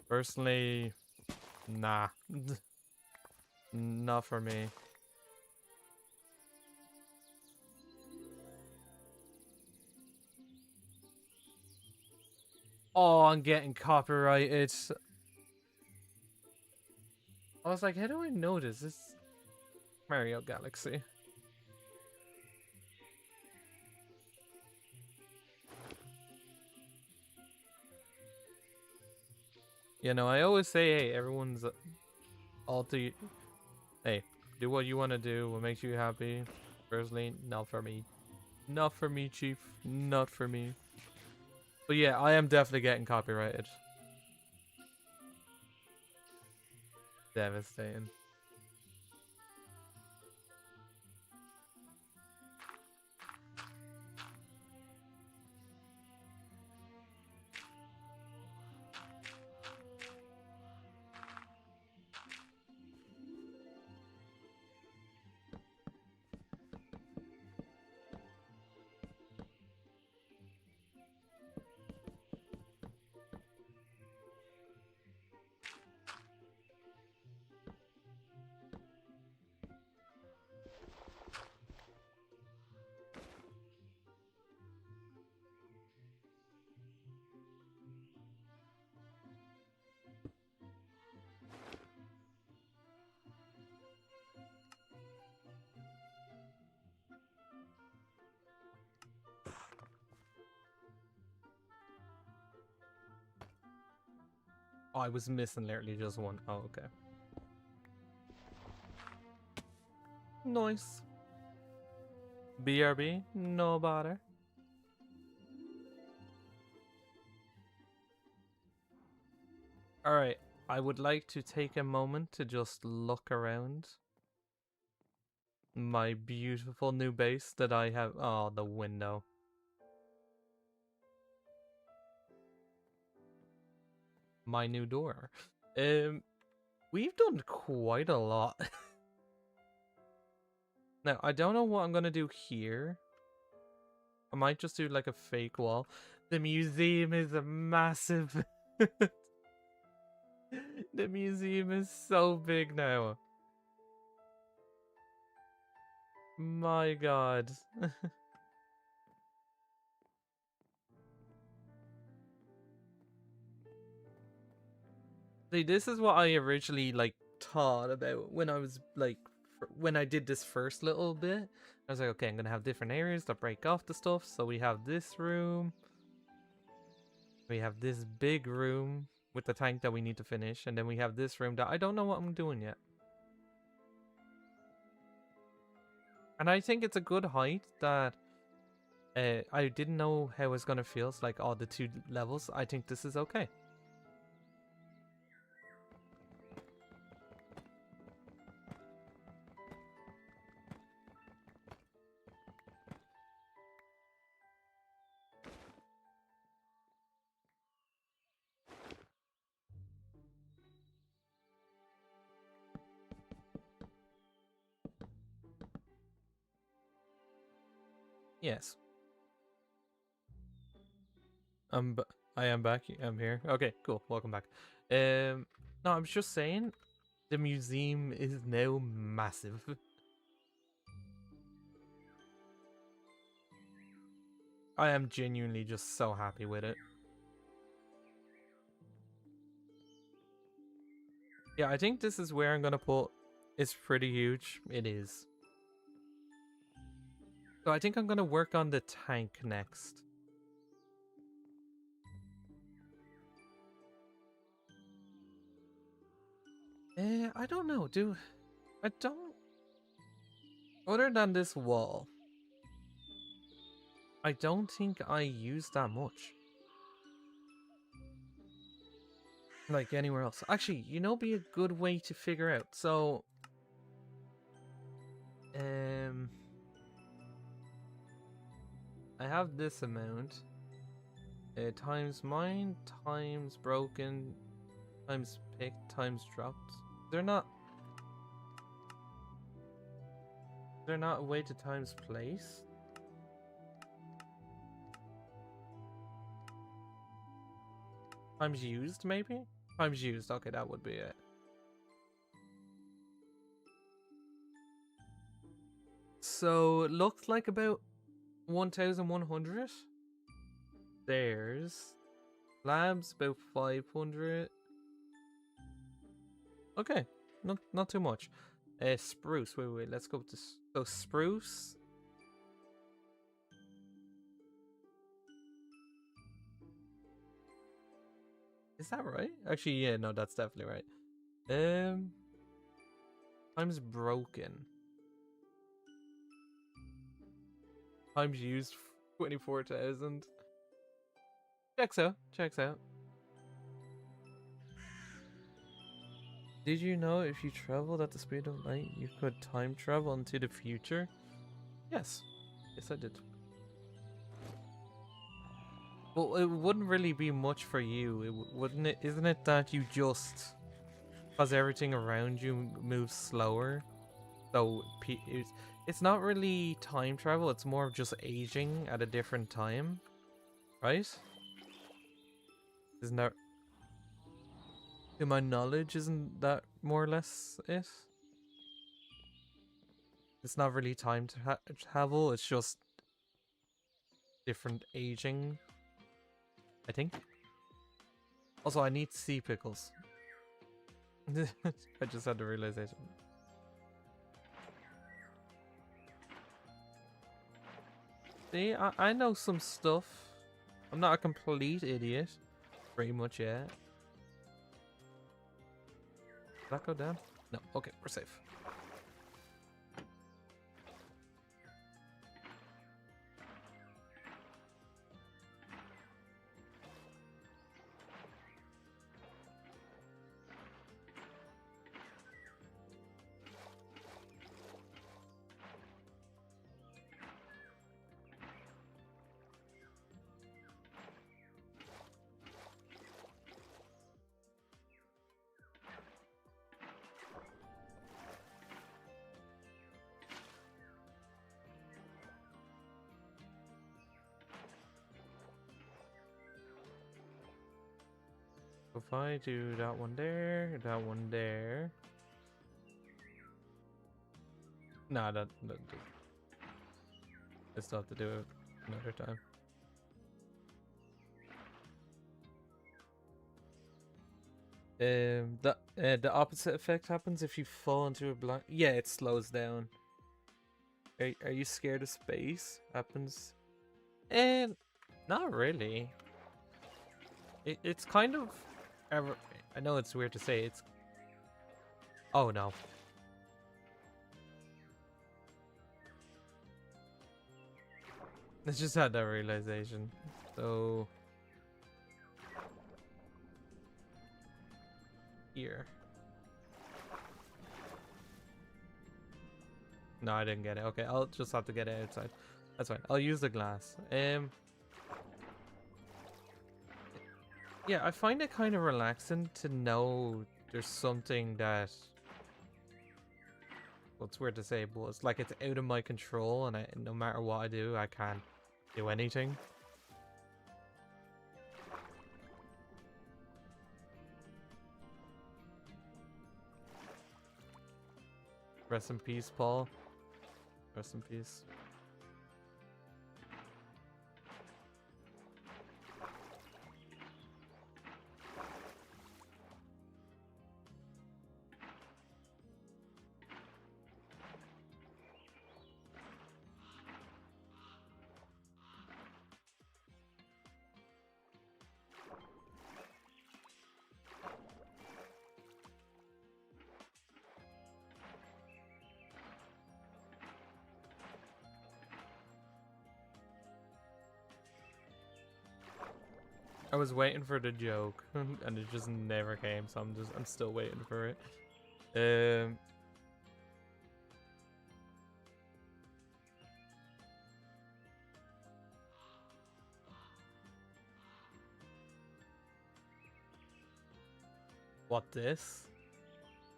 Personally, nah. Not for me. Oh, I'm getting copyrighted. I was like, how do I know this? This is Mario Galaxy. You know, I always say, hey, everyone's all to you. Hey, do what you want to do, what makes you happy. Personally, not for me. Not for me, Chief. Not for me. But yeah, I am definitely getting copyrighted. Devastating. Oh, I was missing literally just one. Oh, okay. Nice. BRB? No bother. Alright, I would like to take a moment to just look around my beautiful new base that I have. Oh, the window. My new door. We've done quite a lot. Now, I don't know what I'm gonna do here. I might just do like a fake wall. The museum is a massive... The museum is so big now. My god. See, this is what I originally like thought about when I was like when I did this first little bit. I was like, okay, I'm gonna have different areas to break off the stuff. So we have this room, we have this big room with the tank that we need to finish, and then we have this room that I don't know what I'm doing yet. And I think it's a good height that I didn't know how it's gonna feel. It's like all the 2 levels. I think this is okay. Yes. I am back. I'm here. Okay, cool. Welcome back. No, I was just saying, the museum is now massive. I am genuinely just so happy with it. Yeah, I think this is where I'm gonna put. It's pretty huge. It is. So I think I'm gonna work on the tank next. I don't know. I don't. Other than this wall, I don't think I use that much. Like anywhere else. Actually, be a good way to figure out. So, I have this amount. Times mine, times broken, times picked, times dropped. They're not. They're not a way to times place. Times used, maybe? Times used, okay, that would be it. So, it looks like about 1,100. There's labs about 500. Okay, not too much. Spruce, wait, let's go with this. So, spruce. Is that right? Actually, yeah, no, that's definitely right. Times broken. Times used 24,000. Checks out. Did you know if you traveled at the speed of light, you could time travel into the future? Yes. Yes, I did. Well, it wouldn't really be much for you, wouldn't it? Isn't it that you just... Because everything around you moves slower, so it's not really time travel, it's more of just aging at a different time, right? Isn't that... To my knowledge, isn't that more or less it? It's not really time travel, it's just different aging, I think. Also, I need sea pickles. I just had the realization. See, I know some stuff. I'm not a complete idiot. Pretty much, yeah. Did that go down? No. Okay, we're safe. If I do that one there, that one there. Nah, that I still have to do it another time. The opposite effect happens if you fall into a blind. Yeah, it slows down. Are you scared of space? Happens. And not really. It's kind of. I know it's weird to say. It's. Oh no. I just had that realization. So here. No, I didn't get it. Okay, I'll just have to get it outside. That's fine. I'll use the glass. Yeah, I find it kind of relaxing to know there's something that. Well, it's weird to say, but it's like it's out of my control, and no matter what I do, I can't do anything. Rest in peace, Paul. Rest in peace. I was waiting for the joke, and it just never came, so I'm still waiting for it. What, this?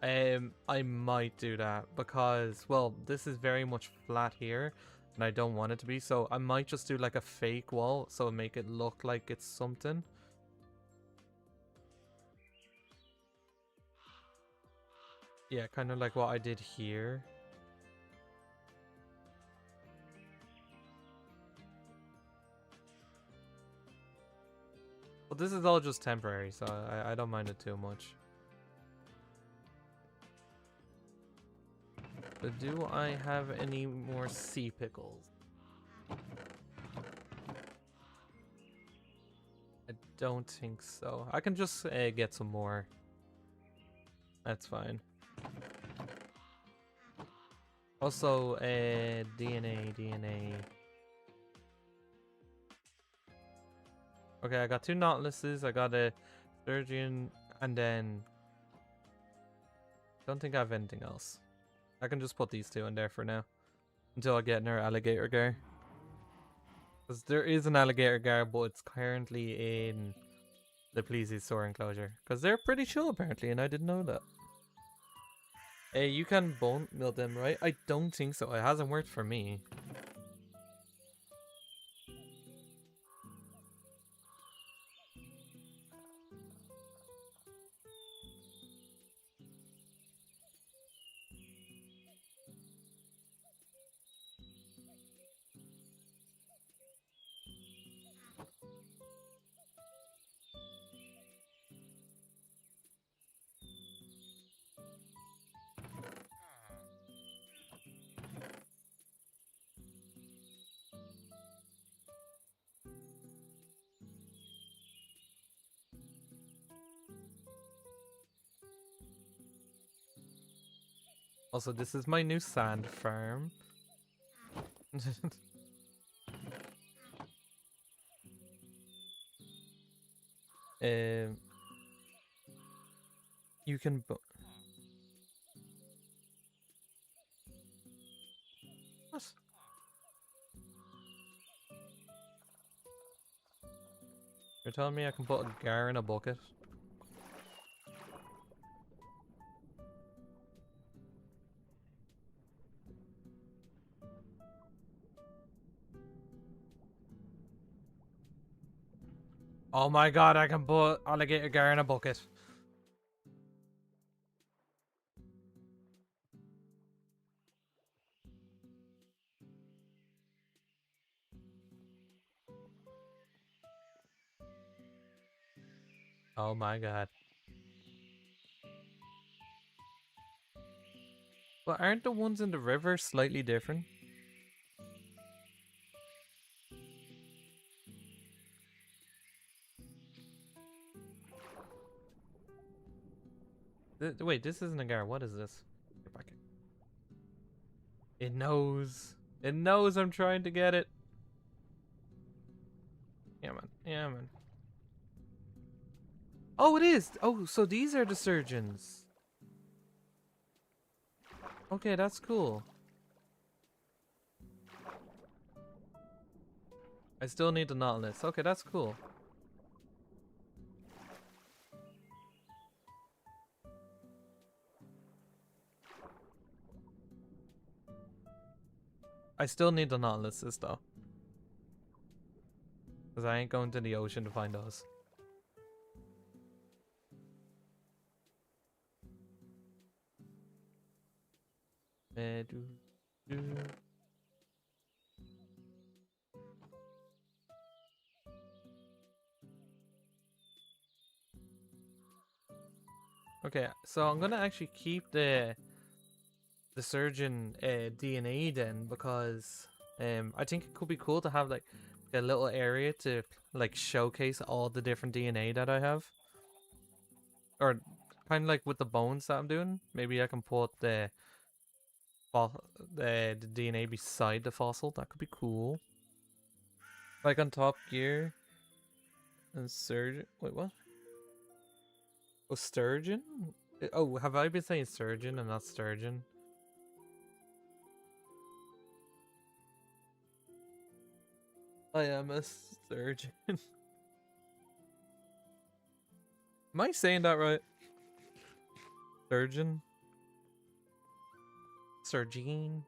I might do that because, well, this is very much flat here, and I don't want it to be, so I might just do like a fake wall, so make it look like it's something. Yeah, kind of like what I did here. Well, this is all just temporary, so I don't mind it too much. But do I have any more sea pickles? I don't think so. I can just get some more. That's fine. Also, DNA. Okay, I got 2 Nautiluses, I got a Sturgeon, and then... Don't think I have anything else. I can just put these 2 in there for now. Until I get another alligator gar. Because there is an alligator gar, but it's currently in the plesiosaur enclosure. Because they're pretty chill apparently, and I didn't know that. Hey, you can bone mill them, right? I don't think so. It hasn't worked for me. Also, this is my new sand farm. um, you can. What? You're telling me I can put a gar in a bucket? Oh my god, I can put alligator gar in a bucket. Oh my god. But aren't the ones in the river slightly different? Wait, this isn't a gar. What is this? Get back in. It knows. It knows I'm trying to get it. Yeah, man. Yeah, man. Oh, it is. Oh, so these are the surgeons. Okay, that's cool. I still need the Nautilus. Okay, that's cool. I still need the Nautiluses though. Because I ain't going to the ocean to find those. Do, do. Okay, so I'm gonna actually keep the surgeon DNA then, because I think it could be cool to have like a little area to like showcase all the different DNA that I have, or kind of like with the bones that I'm doing. Maybe I can put the DNA beside the fossil. That could be cool. Like on Top Gear and surgeon. Wait, what? Oh, sturgeon? Oh, have I been saying surgeon and not sturgeon? I am a surgeon. Am I saying that right? Surgeon? Surgeon?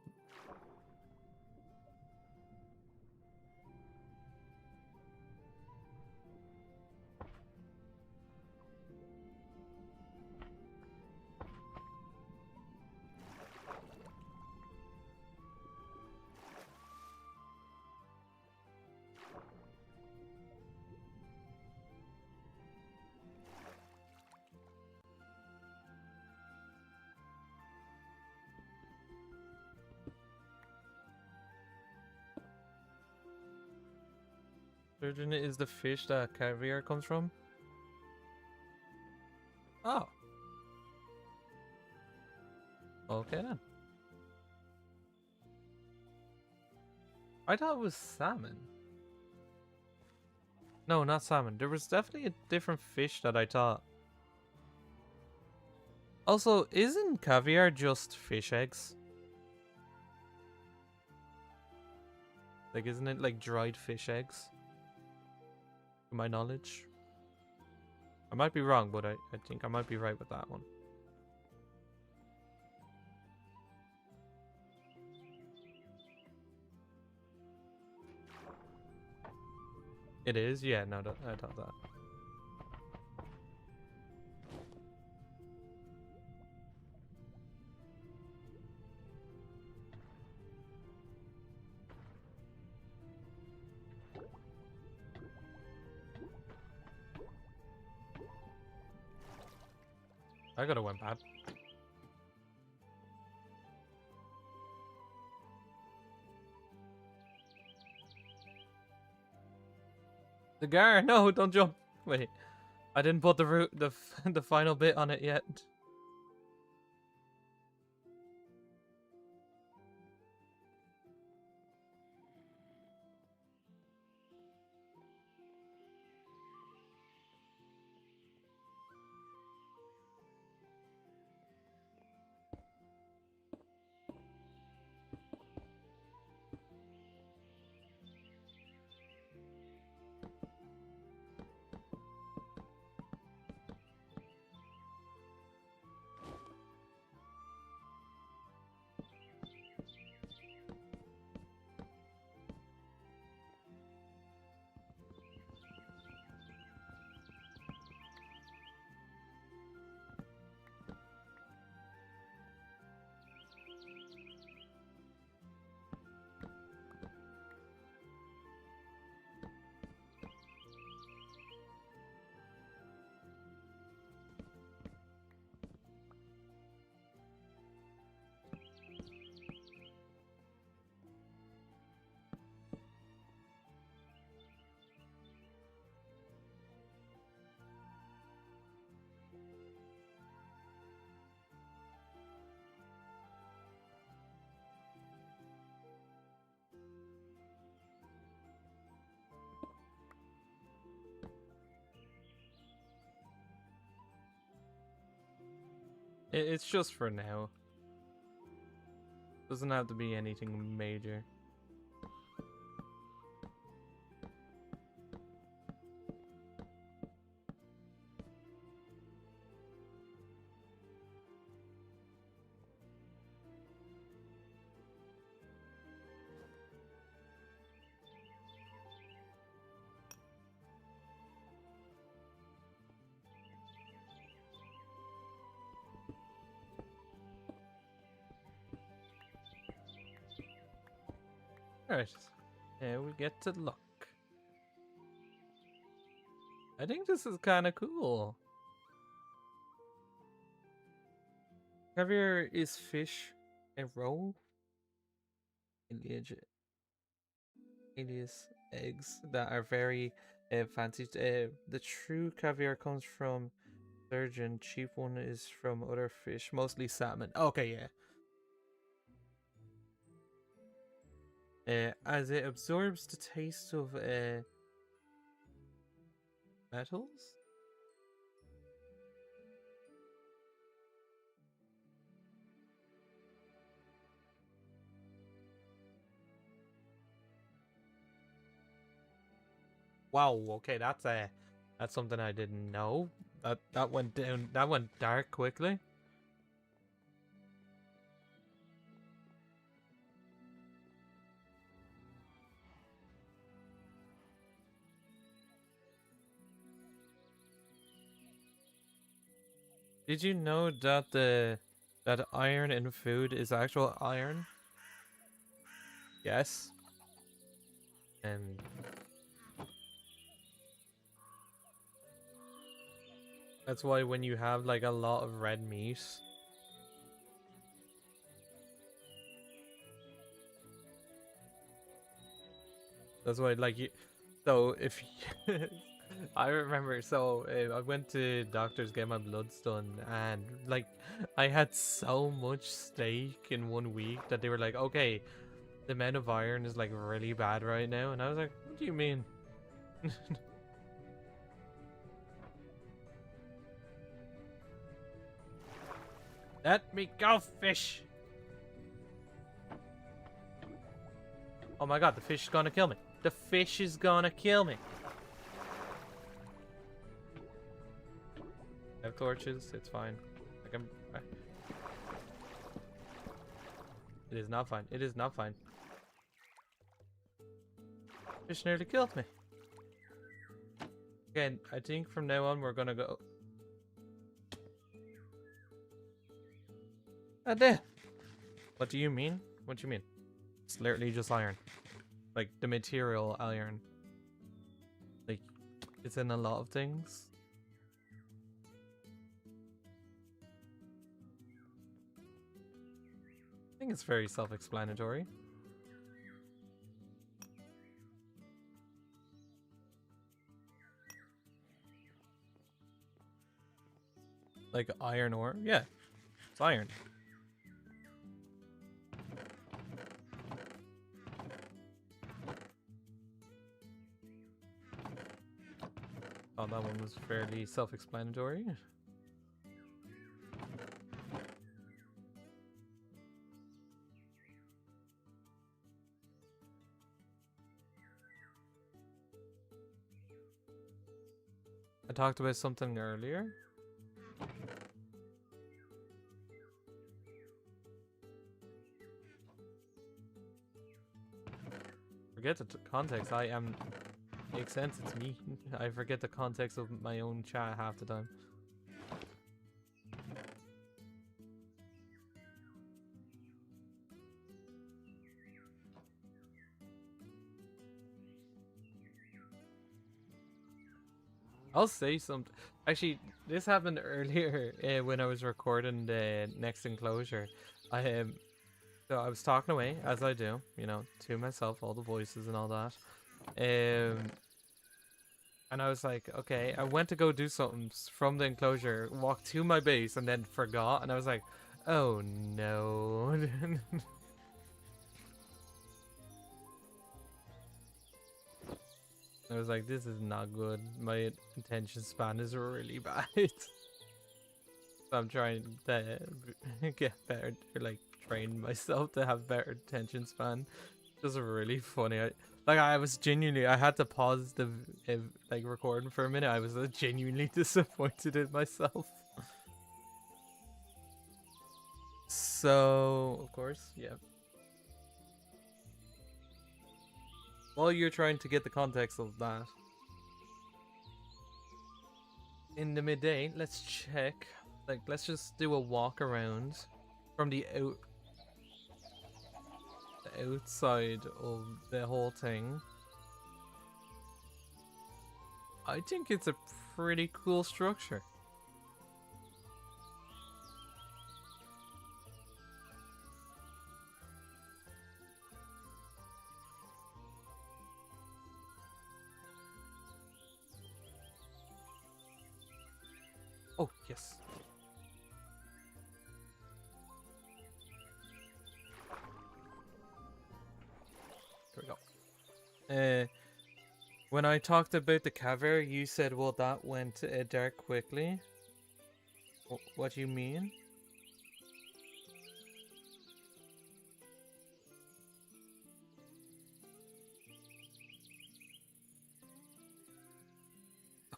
Surgeon is the fish that caviar comes from? Oh. Okay then. I thought it was salmon. No, not salmon. There was definitely a different fish that I thought. Also, isn't caviar just fish eggs? Like, isn't it like dried fish eggs? To my knowledge. I might be wrong, but I think I might be right with that one. It is? Yeah, no, I thought that. I gotta went bad. The gar, no, don't jump. Wait, I didn't put the root, the final bit on it yet. It's just for now. Doesn't have to be anything major. Alright, now we get to look. I think this is kind of cool. Caviar is fish and roe. Alias eggs that are very fancy. The true caviar comes from sturgeon. Cheap one is from other fish, mostly salmon. Okay, yeah. As it absorbs the taste of metals. Wow. Okay, that's something I didn't know. That went down. That went dark quickly. Did you know that that iron in food is actual iron? Yes. And that's why when you have like a lot of red meat, that's why like you. So if you, I remember, so I went to doctors get my bloods done, and like I had so much steak in 1 week that they were like, okay, the amount of iron is like really bad right now, and I was like, what do you mean? Let me go, fish! Oh my god, the fish is gonna kill me. The fish is gonna kill me. I have torches, it's fine. It is not fine. It is not fine. Fish nearly killed me. Again, I think from now on we're gonna go. Ah, there. What do you mean? What do you mean? It's literally just iron. Like, the material iron. Like, it's in a lot of things. I think it's very self-explanatory. Like iron ore? Yeah, it's iron. Oh, that one was fairly self-explanatory. I talked about something earlier. Forget the context. I am. Makes sense. It's me. I forget the context of my own chat half the time. I'll say something. Actually, this happened earlier when I was recording the next enclosure. So I was talking away as I do, you know, to myself, all the voices and all that. And I was like, okay, I went to go do something from the enclosure, walked to my base, and then forgot. And I was like, oh no. I was like, this is not good. My attention span is really bad. So I'm trying to get better, or like train myself to have better attention span. Just really funny. I was genuinely, I had to pause the like recording for a minute. I was genuinely disappointed in myself. So, of course, yeah. While you're trying to get the context of that, in the midday, let's check. Like, let's just do a walk around from the outside of the whole thing. I think it's a pretty cool structure. Oh, yes. Here we go. When I talked about the caviar, you said, well, that went dark quickly. What do you mean?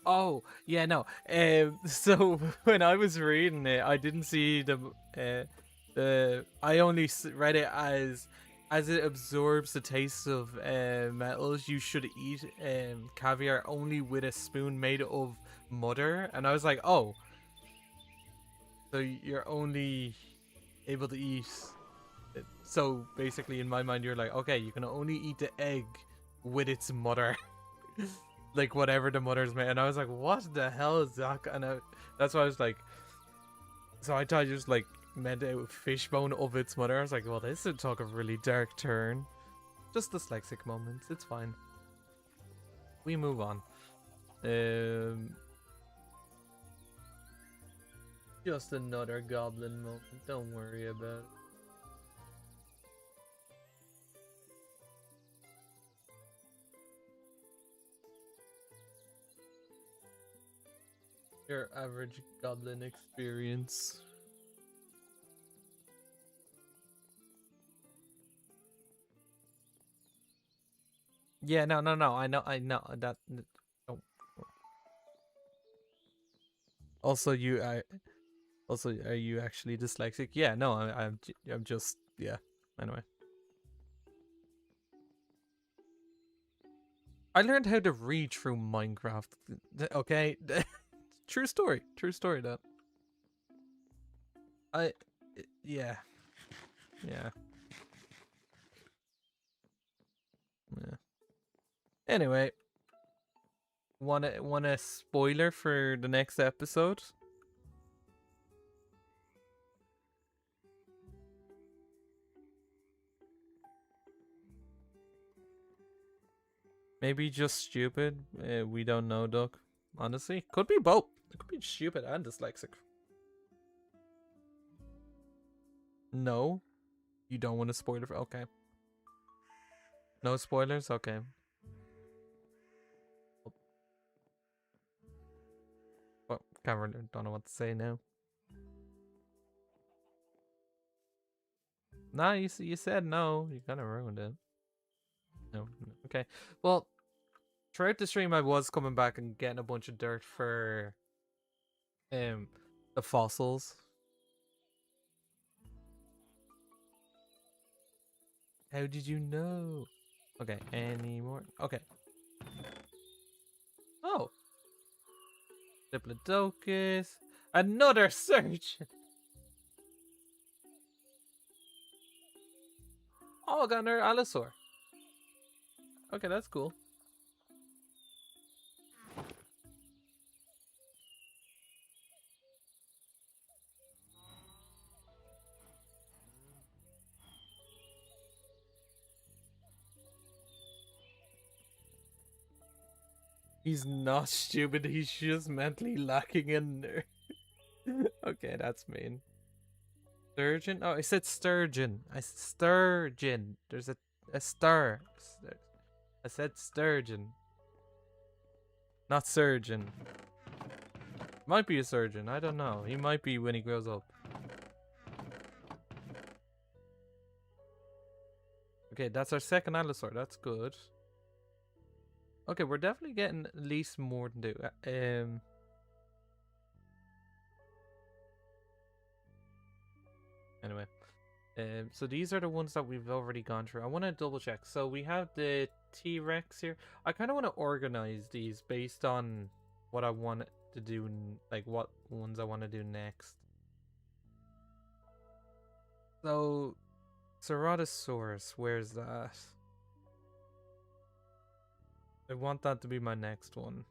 Oh, yeah, no. So when I was reading it, I didn't see I only read it as it absorbs the taste of metals. You should eat caviar only with a spoon made of mother, and I was like, oh, so you're only able to eat. So basically, in my mind, you're like, okay, you can only eat the egg with its mother. Like whatever the mother's made, and I was like, what the hell is that? And that's why I was like, so I thought you just like meant a fishbone of its mother. I was like, well, this took a really dark turn. Just dyslexic moments, it's fine. We move on. Just another goblin moment, don't worry about it. Your average goblin experience. Yeah, no. I know that. Oh. Also, are you actually dyslexic? Yeah, no, I'm just, yeah. Anyway, I learned how to read through Minecraft. Okay, true story. True story. That. Yeah. Yeah. Yeah. Anyway, want a spoiler for the next episode? Maybe just stupid. We don't know, Doc. Honestly, could be both. It could be stupid and dyslexic. No, you don't want a spoiler. Okay. No spoilers. Okay. Well, Cameron, don't know what to say now. Nah, you said no. You kind of ruined it. No. Okay. Well, throughout the stream, I was coming back and getting a bunch of dirt for the fossils. How did you know? Okay, any more? Okay. Oh. Diplodocus. Another search! Oh, I got another Allosaur. Okay, that's cool. He's not stupid, he's just mentally lacking in there. Okay, that's mean. Sturgeon? Oh, I said sturgeon. I said sturgeon. There's a star. I said sturgeon. Not surgeon. Might be a surgeon. I don't know. He might be when he grows up. Okay, that's our second Allosaur. That's good. Okay, we're definitely getting at least more than two. Anyway. So these are the ones that we've already gone through. I want to double check. So we have the T-Rex here. I kind of want to organize these based on what I want to do, like what ones I want to do next. So, Ceratosaurus, where's that? I want that to be my next one.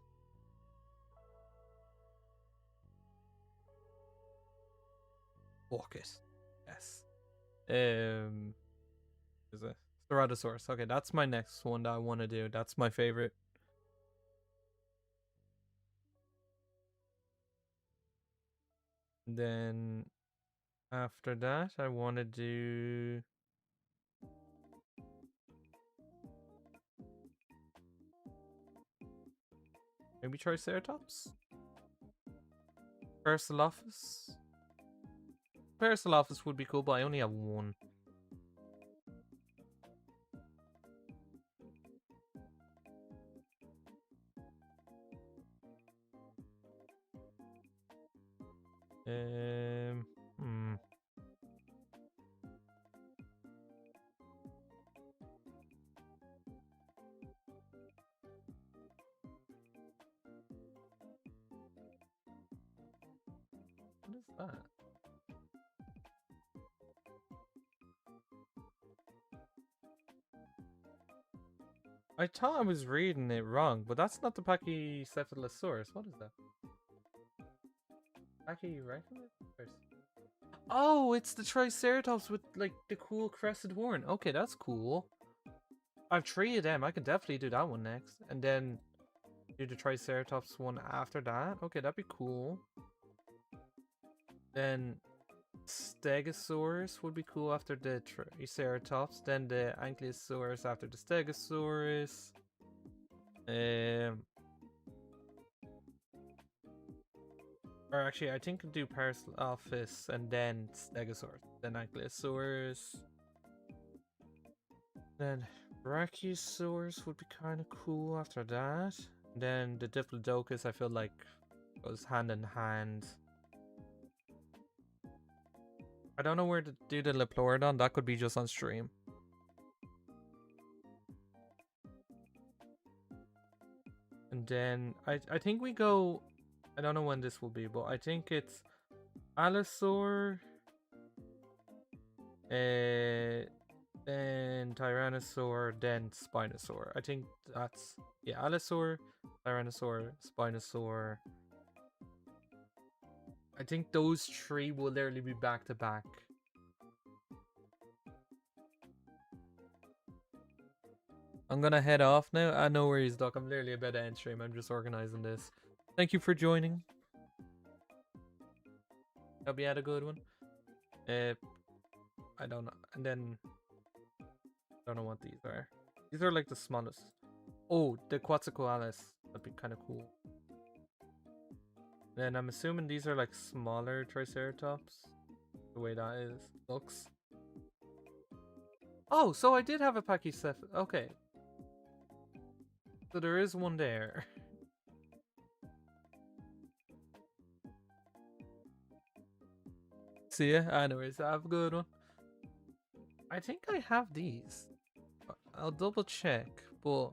Fuck it. Yes. Is it Ceratosaurus? Okay, that's my next one that I want to do. That's my favorite. Then after that, I want to do maybe Triceratops? Parasaurolophus? Parasaurolophus would be cool, but I only have one. Hmm. What is that? I thought I was reading it wrong, but that's not the Pachycephalosaurus. What is that? Pachycephalosaurus. Oh, it's the Triceratops with like the cool crested horn. Okay, that's cool. I've 3 of them. I can definitely do that one next, and then do the Triceratops one after that. Okay, that'd be cool. Then Stegosaurus would be cool after the Triceratops. Then the Ankylosaurus after the Stegosaurus. Or actually, I think I'll do Parasaurolophus and then Stegosaurus, then Ankylosaurus. Then Brachiosaurus would be kind of cool after that. Then the Diplodocus, I feel like goes hand in hand. I don't know where to do the Lepleurodon. That could be just on stream. And then I think we go. I don't know when this will be, but I think it's Allosaur, then Tyrannosaur, then Spinosaur. I think that's Allosaur, Tyrannosaur, Spinosaur. I think those 3 will literally be back to back. I'm gonna head off now. I know where he's Doc. I'm literally about to end stream. I'm just organizing this. Thank you for joining. Hope you had a good one. I don't know. And then I don't know what these are. These are like the smallest. Oh, the Quetzalcoatlus. That'd be kind of cool. Then I'm assuming these are like smaller Triceratops. The way that looks. Oh, so I did have a Pachycephalus. Okay. So there is one there. See ya. Anyways, have a good one. I think I have these. I'll double check, but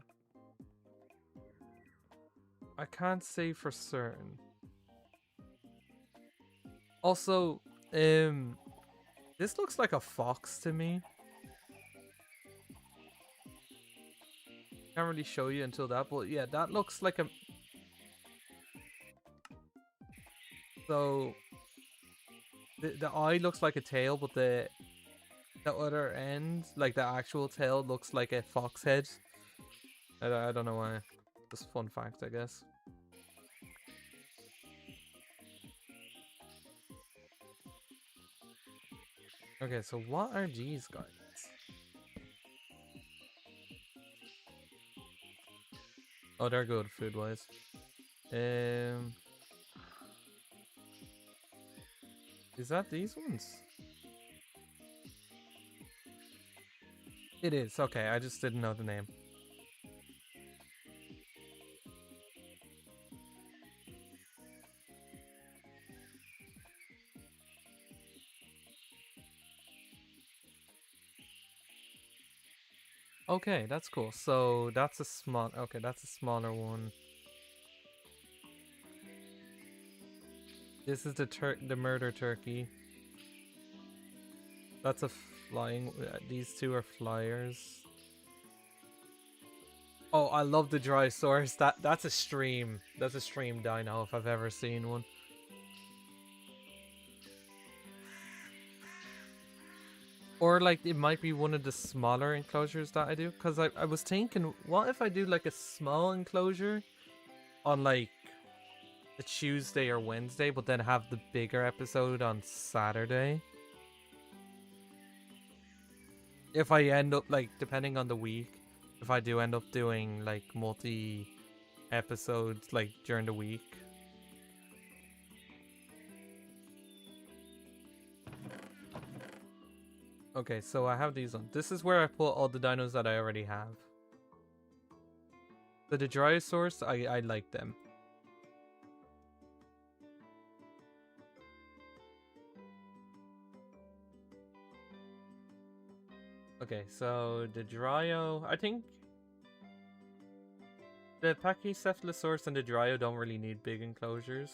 I can't say for certain. Also, this looks like a fox to me. Can't really show you until that, but yeah, that looks like a... So, the eye looks like a tail, but the other end, like the actual tail, looks like a fox head. I don't know why. Just fun fact, I guess. Okay, so what are these guys? Oh, they're good food-wise. Is that these ones? It is. Okay, I just didn't know the name. Okay, that's cool. So that's a small. Okay, that's a smaller one. This is the murder turkey. That's a flying. These two are flyers. Oh, I love the dry source. That's a stream. That's a stream dino if I've ever seen one. Or like it might be one of the smaller enclosures that I do. Cause I was thinking, what if I do like a small enclosure on like a Tuesday or Wednesday, but then have the bigger episode on Saturday? If I end up like, depending on the week, if I do end up doing like multi episodes like during the week. Okay, so I have these on. This is where I put all the dinos that I already have. So the Drysaurs, I like them. Okay, so the Dryo, I think the Pachycephalosaurus and the Dryo don't really need big enclosures.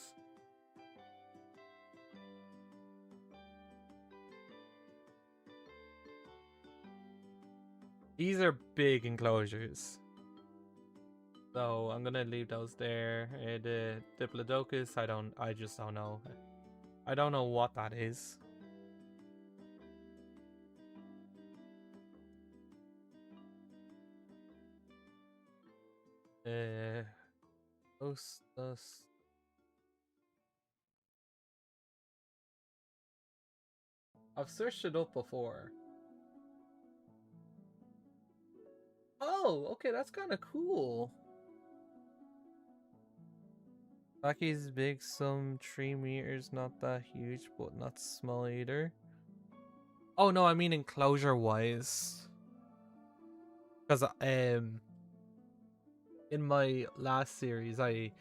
These are big enclosures. So I'm gonna leave those there. The Diplodocus, I just don't know. I don't know what that is. Ostus. I've searched it up before. Oh, okay, that's kind of cool. Lucky's big, some 3 meters, not that huge, but not small either. Oh no, I mean enclosure wise. Because in my last series, I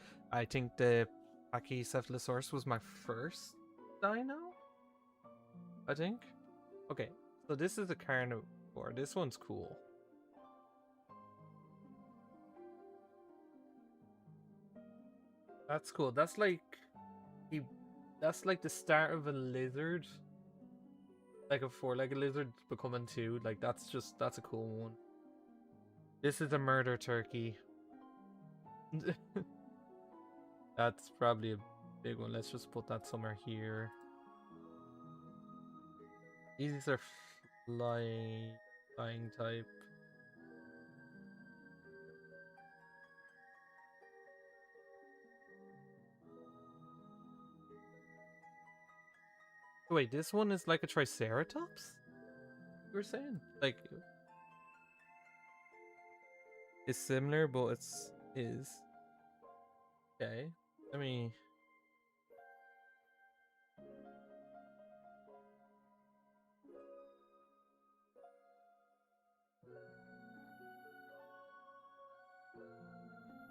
think the Pachycephalosaurus was my first dino. I think. Okay, so this is a carnivore. This one's cool. That's cool. That's like that's like the start of a lizard. Like a four-legged lizard becoming two. Like that's a cool one. This is a murder turkey. That's probably a big one. Let's just put that somewhere here. These are flying type. Wait, this one is like a triceratops? You were saying? Like it's similar, but it's is. Okay. Let me.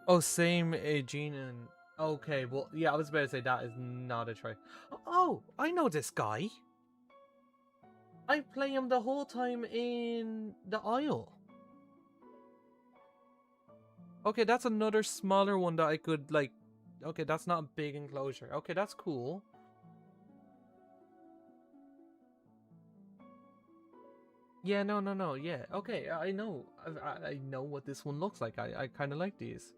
Oh, same gene and. Okay, well, yeah, I was about to say that is not a try. Oh, I know this guy. I play him the whole time in the Isle. Okay, that's another smaller one that I could, like... Okay, that's not a big enclosure. Okay, that's cool. Yeah, no, yeah. Okay, I know. I know what this one looks like. I kind of like these.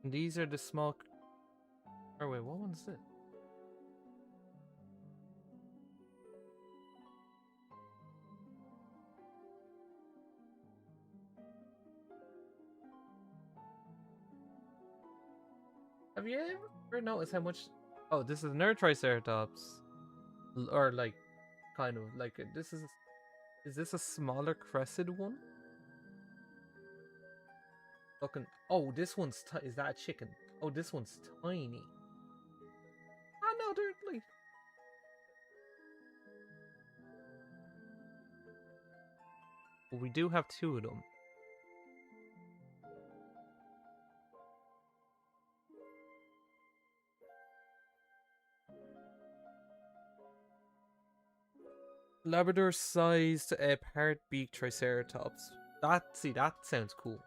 And these are the small... Oh, wait, what one's this? Have you ever noticed how much... Oh, this is another Triceratops. Or, like, kind of. Like, this is... Is this a smaller crested one? Looking... Oh, this one's... Is that a chicken? Oh, this one's tiny. Ah, no, they're like... Well, we do have two of them. Labrador-sized parrot-beak triceratops. That sounds cool.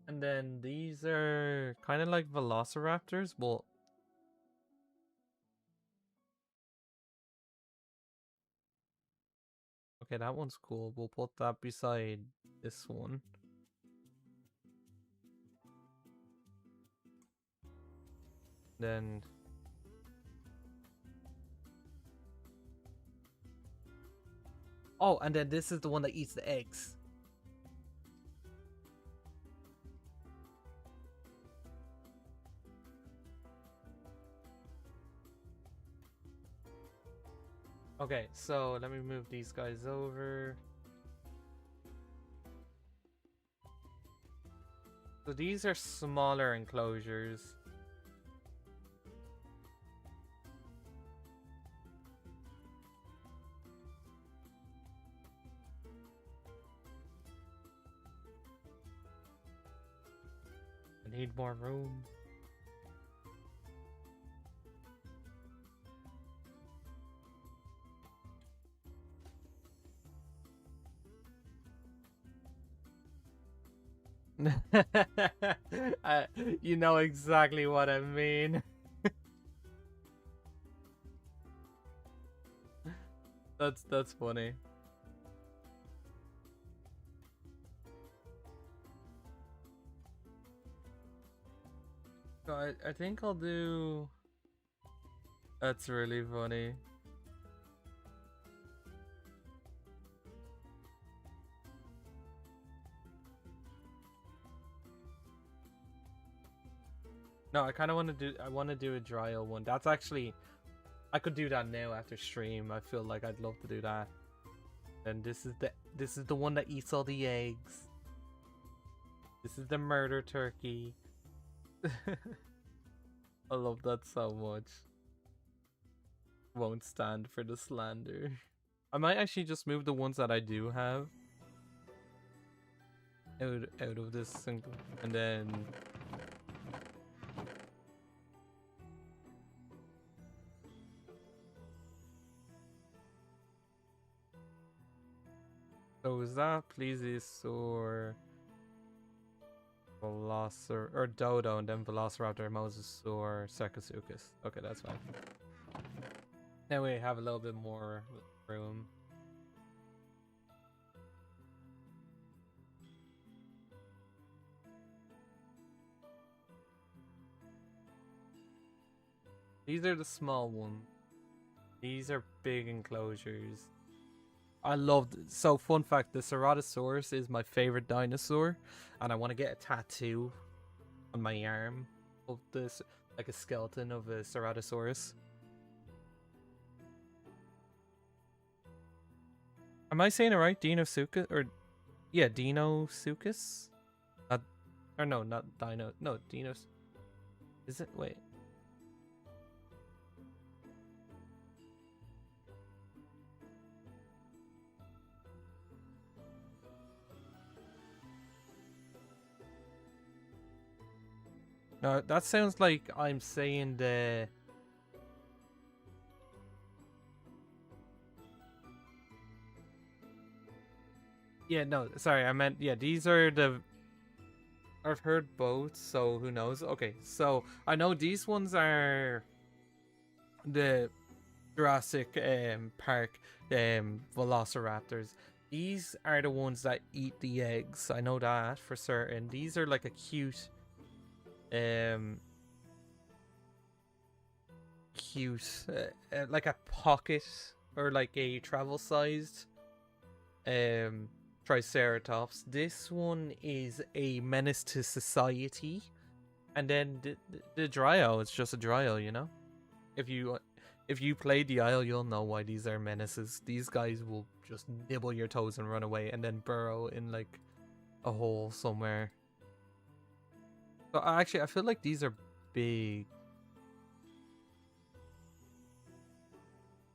And then these are kind of like velociraptors, but okay, that one's cool. We'll put that beside this one. Then oh, and then this is the one that eats the eggs. Okay, so let me move these guys over. So these are smaller enclosures. I need more room. You know exactly what I mean. That's funny. So I think I'll do. That's really funny. No, I kind of want to do. I want to do a Dryo one. That's actually. I could do that now after stream. I feel like I'd love to do that. And this is the one that eats all the eggs. This is the murder turkey. I love that so much. Won't stand for the slander. I might actually just move the ones that I do have out of this single, and then so is that plesiosaur, velociraptor, or dodo, and then velociraptor, mosasaur, cercosuchus. Okay, that's fine. Now we have a little bit more room. These are the small ones. These are big enclosures. I loved. So fun fact: the Ceratosaurus is my favorite dinosaur, and I want to get a tattoo on my arm of this, like a skeleton of a Ceratosaurus. Am I saying it right? Dinosuchus, or yeah, Dinosuchus? Not, or no, not Dino. No, Dinos. Is it? Wait. No, that sounds like I'm saying the. Yeah, no, sorry, I meant, yeah, these are the. I've heard both, so who knows? Okay, so I know these ones are the Jurassic Park Velociraptors. These are the ones that eat the eggs. I know that for certain. These are like a cute, um, like a pocket or like a travel sized Triceratops. This one is a menace to society. And then the Dryo is just a Dryo, you know? If you play the Isle, you'll know why these are menaces. These guys will just nibble your toes and run away and then burrow in like a hole somewhere. So actually, I feel like these are big.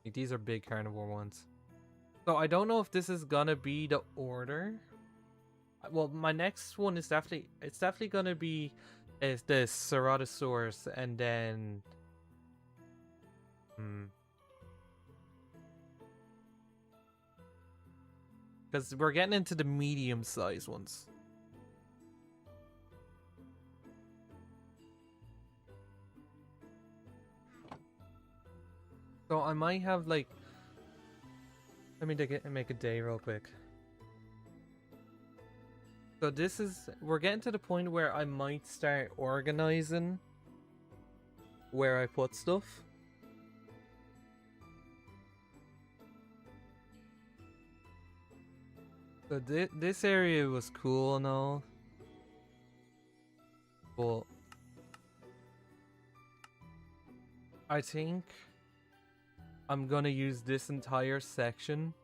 Like, these are big carnivore ones. So I don't know if this is gonna be the order. Well, my next one is definitely gonna be the Ceratosaurus, and then because we're getting into the medium-sized ones. So I might have like, let me make a day real quick. So we're getting to the point where I might start organizing where I put stuff. So this area was cool and all, but I think I'm gonna use this entire section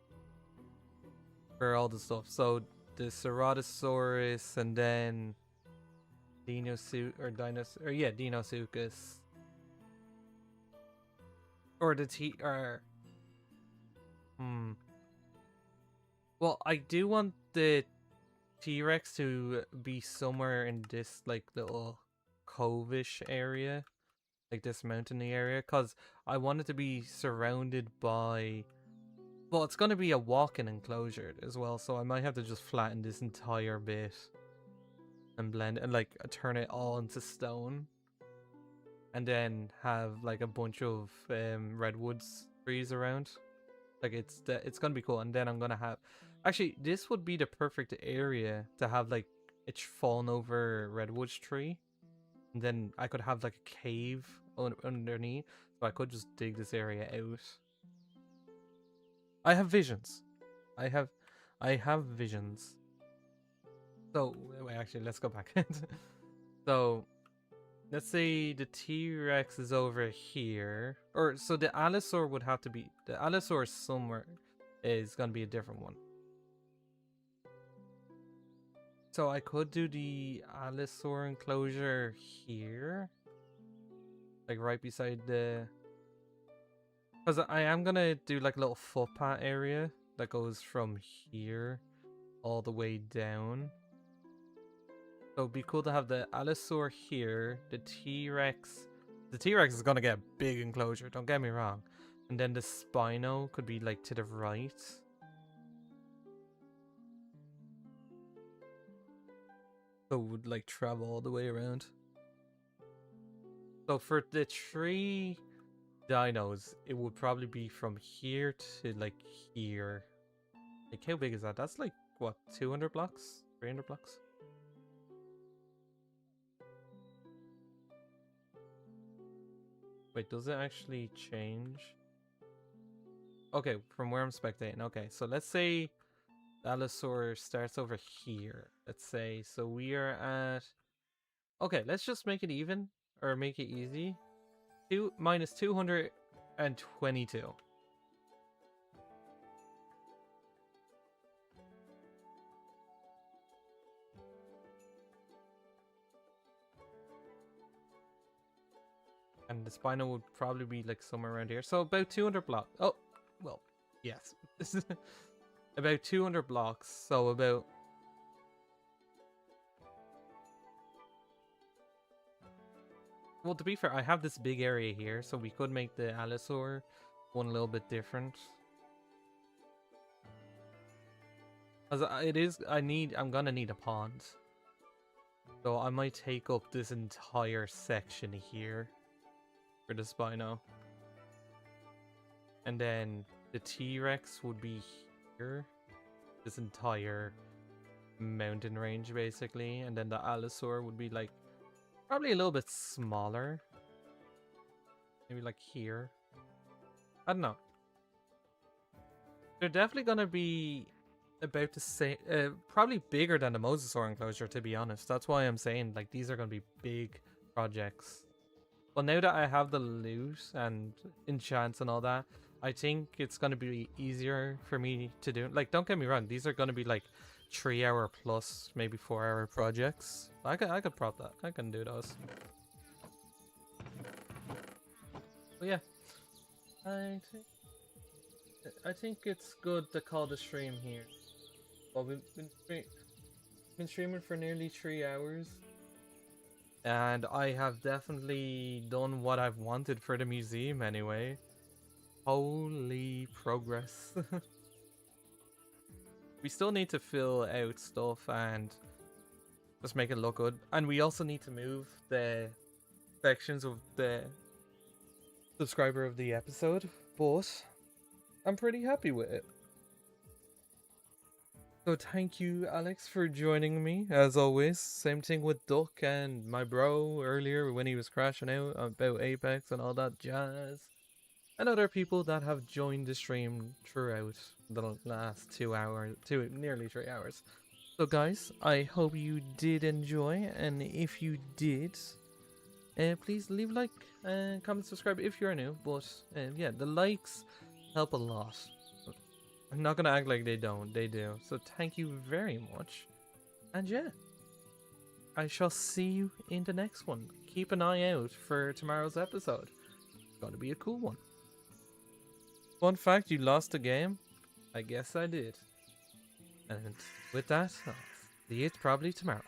for all the stuff. So the Ceratosaurus, and then Dinosuchus, or the Well, I do want the T-Rex to be somewhere in this like little cove-ish area, like this mountainy area, because I want it to be surrounded by, well, it's going to be a walk-in enclosure as well, so I might have to just flatten this entire bit and blend and like turn it all into stone, and then have like a bunch of redwoods trees around. Like it's gonna be cool. And then I'm gonna have, actually, this would be the perfect area to have like it's fallen over redwood tree, and then I could have like a cave underneath, so I could just dig this area out. I have visions. I have visions. So wait, actually, let's go back. So let's say the T-Rex is over here, or so the Allosaur would have to be, the Allosaur somewhere is gonna be a different one. So I could do the Allosaur enclosure here, like right beside the, because I am gonna do like a little footpath area that goes from here all the way down. So it'd be cool to have the Allosaur here, the T-Rex. The T-Rex is gonna get a big enclosure, don't get me wrong. And then the Spino could be like to the right. So it would like travel all the way around. So for the three dinos, it would probably be from here to like here. Like how big is that? That's like what, 200 blocks? 300 blocks? Wait, does it actually change? Okay, from where I'm spectating. Okay, so let's say the Allosaur starts over here. Let's say, so we are at, okay, let's just make it even, or make it easy. Minus 222. And the Spino would probably be like somewhere around here. So about 200 blocks. Oh, well, yes. This is about 200 blocks. So about, well, to be fair, I have this big area here, so we could make the Allosaur one a little bit different. As it is, I'm gonna need a pond. So I might take up this entire section here for the Spino. And then the T-Rex would be here. This entire mountain range, basically. And then the Allosaur would be like, probably a little bit smaller. Maybe like here. I don't know. They're definitely gonna be about to say, probably bigger than the Mosasaur enclosure, to be honest. That's why I'm saying, like, these are going to be big projects. Well, now that I have the loot and enchants and all that, I think it's going to be easier for me to do. Like, don't get me wrong, these are going to be like 3 hour plus, maybe 4 hour projects. I could prop that. I can do those. But yeah, I think it's good to call the stream here. Well, we've been streaming for nearly 3 hours. And I have definitely done what I've wanted for the museum anyway. Holy progress. We still need to fill out stuff and just make it look good. And we also need to move the sections of the subscriber of the episode. But I'm pretty happy with it. So thank you, Alex, for joining me, as always. Same thing with Duck and my bro earlier when he was crashing out about Apex and all that jazz. And other people that have joined the stream throughout the last 2 hours, nearly 3 hours. So guys, I hope you did enjoy, and if you did, please leave a like, comment, subscribe if you're new. But yeah, the likes help a lot. I'm not gonna act like they don't, they do. So thank you very much. And yeah, I shall see you in the next one. Keep an eye out for tomorrow's episode. It's gonna be a cool one. Fun fact, you lost the game? I guess I did. And with that, I'll see you probably tomorrow.